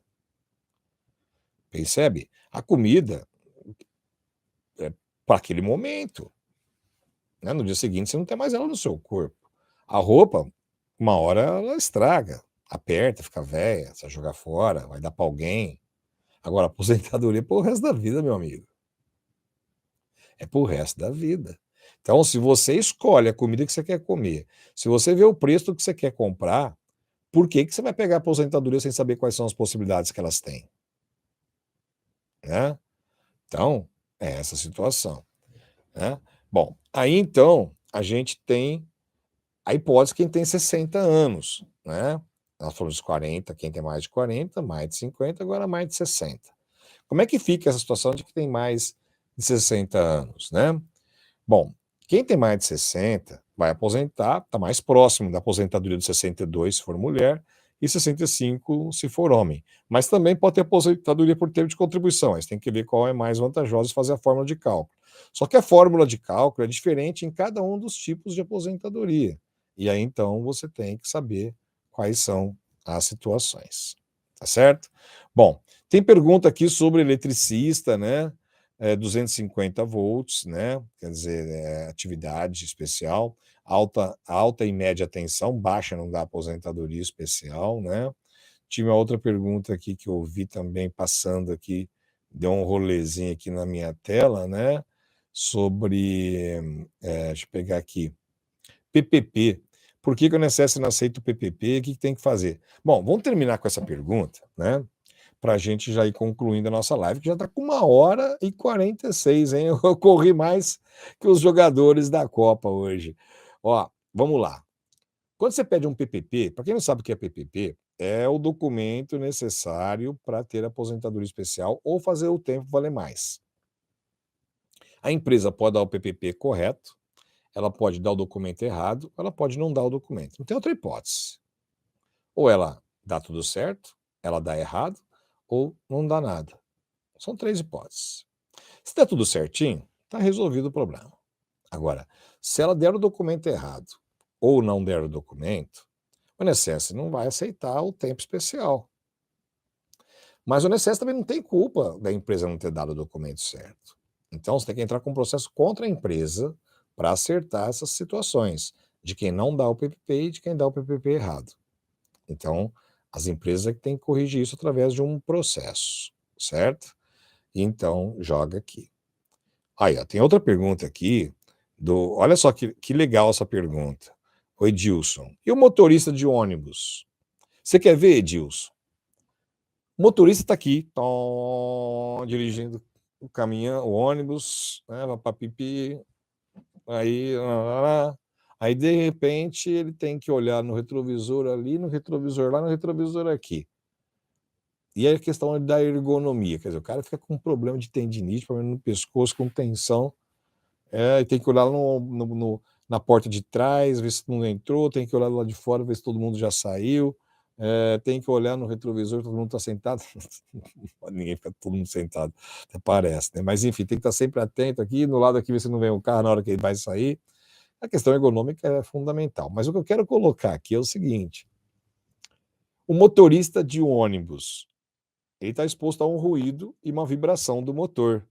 [SPEAKER 2] Percebe? A comida é para aquele momento. Né? No dia seguinte você não tem mais ela no seu corpo. A roupa, uma hora ela estraga, aperta, fica velha, você vai jogar fora, vai dar para alguém. Agora, aposentadoria é pro resto da vida, meu amigo. É pro resto da vida. Então, se você escolhe a comida que você quer comer, se você vê o preço do que você quer comprar, por que você vai pegar a aposentadoria sem saber quais são as possibilidades que elas têm? Né? Então, é essa situação. Né? Bom, aí então, a gente tem a hipótese quem tem 60 anos, né? Nós falamos de 40, quem tem mais de 40, mais de 50, agora mais de 60. Como é que fica essa situação de que tem mais de 60 anos, né? Bom, quem tem mais de 60 vai aposentar, está mais próximo da aposentadoria de 62 se for mulher, e 65 se for homem. Mas também pode ter aposentadoria por tempo de contribuição. Aí você tem que ver qual é mais vantajoso e fazer a fórmula de cálculo. Só que a fórmula de cálculo é diferente em cada um dos tipos de aposentadoria. E aí, então, você tem que saber quais são as situações. Tá certo? Bom, tem pergunta aqui sobre eletricista, né? 250 volts, né? Quer dizer, atividade especial, alta e média tensão, baixa não dá aposentadoria especial, né? Tinha uma outra pergunta aqui que eu vi também passando aqui, deu um rolezinho aqui na minha tela, né? Sobre, deixa eu pegar aqui, PPP. Por que o INSS não aceita o PPP? O que tem que fazer? Bom, vamos terminar com essa pergunta, né? Para a gente já ir concluindo a nossa live, que já está com 1h46, hein? Eu corri mais que os jogadores da Copa hoje. Ó, vamos lá. Quando você pede um PPP, para quem não sabe o que é PPP, é o documento necessário para ter aposentadoria especial ou fazer o tempo valer mais. A empresa pode dar o PPP correto, ela pode dar o documento errado, ela pode não dar o documento. Não tem outra hipótese. Ou ela dá tudo certo, ela dá errado, ou não dá nada. São 3 hipóteses. Se der tudo certinho, está resolvido o problema. Agora, se ela der o documento errado ou não der o documento, o INSS não vai aceitar o tempo especial. Mas o INSS também não tem culpa da empresa não ter dado o documento certo. Então, você tem que entrar com um processo contra a empresa para acertar essas situações, de quem não dá o PPP e de quem dá o PPP errado. Então, as empresas têm que corrigir isso através de um processo, certo? Então, joga aqui. Aí, ó, tem outra pergunta aqui. Olha só que legal essa pergunta. O Edilson. E o motorista de ônibus? Você quer ver, Edilson? O motorista está aqui, dirigindo o caminhão, o ônibus, né, vai para pipi, aí de repente ele tem que olhar no retrovisor ali, no retrovisor lá, no retrovisor aqui. E aí a questão da ergonomia, quer dizer, o cara fica com um problema de tendinite, problema no pescoço, com tensão, e tem que olhar na porta de trás, ver se todo mundo entrou, tem que olhar lá de fora, ver se todo mundo já saiu, tem que olhar no retrovisor, todo mundo está sentado, ninguém fica todo mundo sentado, até parece, né? Mas enfim, tem que estar sempre atento aqui, no lado aqui, ver se não vem um carro na hora que ele vai sair. A questão ergonômica é fundamental, mas o que eu quero colocar aqui é o seguinte: o motorista de ônibus, ele está exposto a um ruído e uma vibração do motor,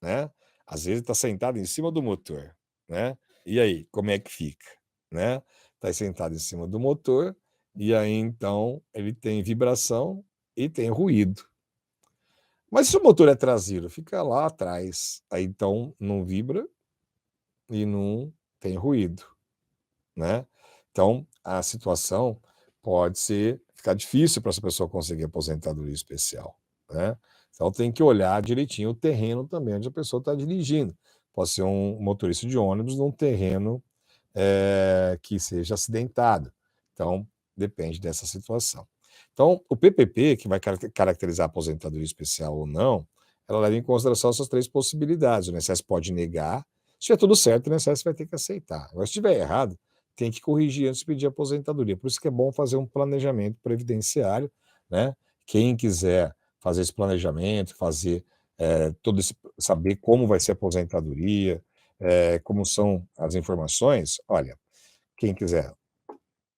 [SPEAKER 2] né? Às vezes está sentado em cima do motor, né? E aí, como é que fica, né? Está sentado em cima do motor e aí então ele tem vibração e tem ruído. Mas se o motor é traseiro, fica lá atrás, aí então não vibra e não tem ruído, né? Então a situação pode ficar difícil para essa pessoa conseguir aposentadoria especial, né? Então tem que olhar direitinho o terreno também onde a pessoa está dirigindo. Pode ser um motorista de ônibus num terreno que seja acidentado. Então depende dessa situação. Então o PPP, que vai caracterizar a aposentadoria especial ou não, ela leva em consideração essas 3 possibilidades. O INSS pode negar. Se tiver tudo certo, o INSS vai ter que aceitar. Agora, se estiver errado, tem que corrigir antes de pedir aposentadoria. Por isso que é bom fazer um planejamento previdenciário, né? Quem quiser fazer esse planejamento, saber como vai ser a aposentadoria, como são as informações, olha, quem quiser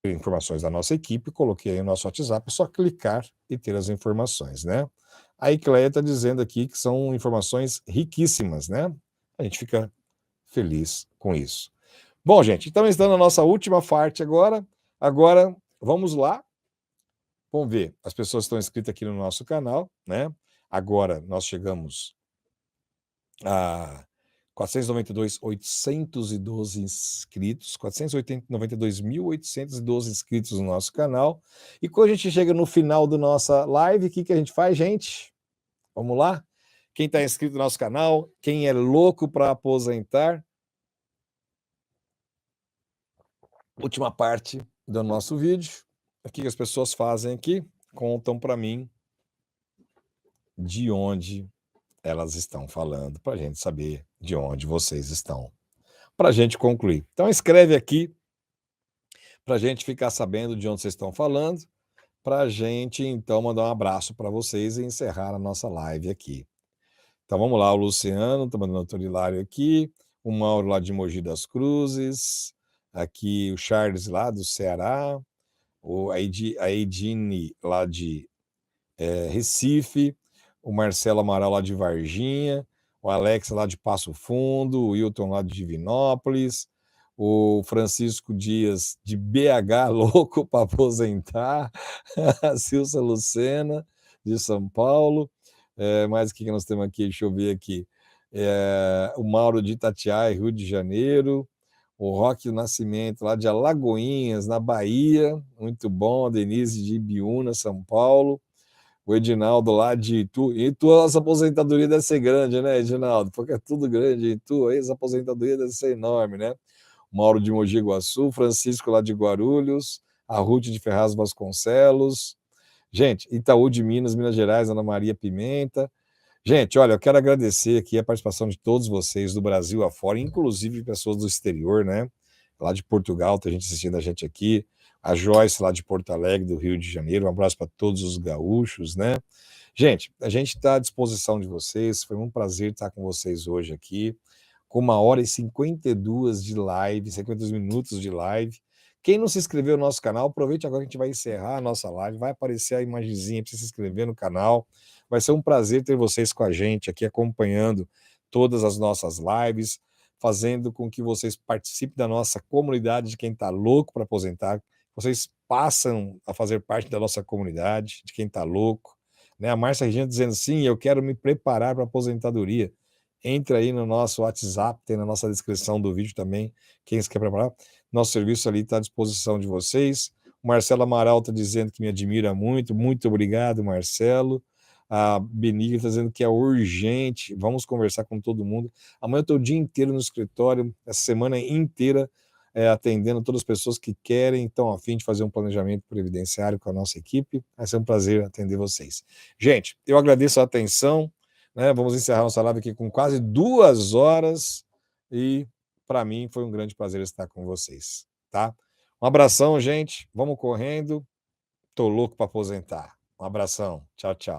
[SPEAKER 2] ter informações da nossa equipe, coloquei aí o nosso WhatsApp, é só clicar e ter as informações, né? A Icleia está dizendo aqui que são informações riquíssimas, né? A gente fica feliz com isso. Bom, gente, então estamos na nossa última parte agora. Agora, vamos lá. Vamos ver, as pessoas estão inscritas aqui no nosso canal, né? Agora nós chegamos a 492.812 inscritos, 492.812 inscritos no nosso canal. E quando a gente chega no final da nossa live, o que a gente faz, gente? Vamos lá? Quem está inscrito no nosso canal, quem é louco para aposentar, última parte do nosso vídeo. O que as pessoas fazem aqui? Contam para mim de onde elas estão falando, para a gente saber de onde vocês estão, para a gente concluir. Então escreve aqui, para a gente ficar sabendo de onde vocês estão falando, para a gente, então, mandar um abraço para vocês e encerrar a nossa live aqui. Então vamos lá, o Luciano está mandando outro Hilário aqui, o Mauro lá de Mogi das Cruzes, aqui o Charles lá do Ceará, a Edine lá de Recife, o Marcelo Amaral lá de Varginha, o Alex lá de Passo Fundo, o Wilton lá de Divinópolis, o Francisco Dias de BH, louco para aposentar, a Silsa Lucena de São Paulo, mais o que nós temos aqui? Deixa eu ver aqui. O Mauro de Itatiaia, Rio de Janeiro, o Roque Nascimento lá de Alagoinhas, na Bahia, muito bom, a Denise de Ibiúna, São Paulo, o Edinaldo lá de Itu. Itu, a nossa aposentadoria deve ser grande, né, Edinaldo? Porque é tudo grande em Itu, aí essa aposentadoria deve ser enorme, né? O Mauro de Mogi Guaçu, Francisco lá de Guarulhos, a Ruth de Ferraz Vasconcelos, gente, Itaú de Minas, Minas Gerais, Ana Maria Pimenta. Gente, olha, eu quero agradecer aqui a participação de todos vocês do Brasil afora, inclusive pessoas do exterior, né? Lá de Portugal, tem gente assistindo a gente aqui, a Joyce lá de Porto Alegre, do Rio de Janeiro, um abraço para todos os gaúchos, né? Gente, a gente está à disposição de vocês, foi um prazer estar com vocês hoje aqui, com 1h52 de live, 52 minutos de live. Quem não se inscreveu no nosso canal, aproveite agora que a gente vai encerrar a nossa live, vai aparecer a imagenzinha para você se inscrever no canal. Vai ser um prazer ter vocês com a gente aqui, acompanhando todas as nossas lives, fazendo com que vocês participem da nossa comunidade de quem está louco para aposentar. Vocês passam a fazer parte da nossa comunidade, de quem está louco. Né? A Márcia Regina dizendo, sim, eu quero me preparar para a aposentadoria. Entra aí no nosso WhatsApp, tem na nossa descrição do vídeo também, quem se quer preparar. Nosso serviço ali está à disposição de vocês. O Marcelo Amaral está dizendo que me admira muito. Muito obrigado, Marcelo. A Benigna está dizendo que é urgente. Vamos conversar com todo mundo. Amanhã eu estou o dia inteiro no escritório, essa semana inteira, atendendo todas as pessoas que querem, estão a fim de fazer um planejamento previdenciário com a nossa equipe. Vai ser um prazer atender vocês. Gente, eu agradeço a atenção. Né? Vamos encerrar nossa live aqui com quase 2 horas e para mim foi um grande prazer estar com vocês, tá? Um abração, gente. Vamos correndo. Tô louco para aposentar. Um abração. Tchau, tchau.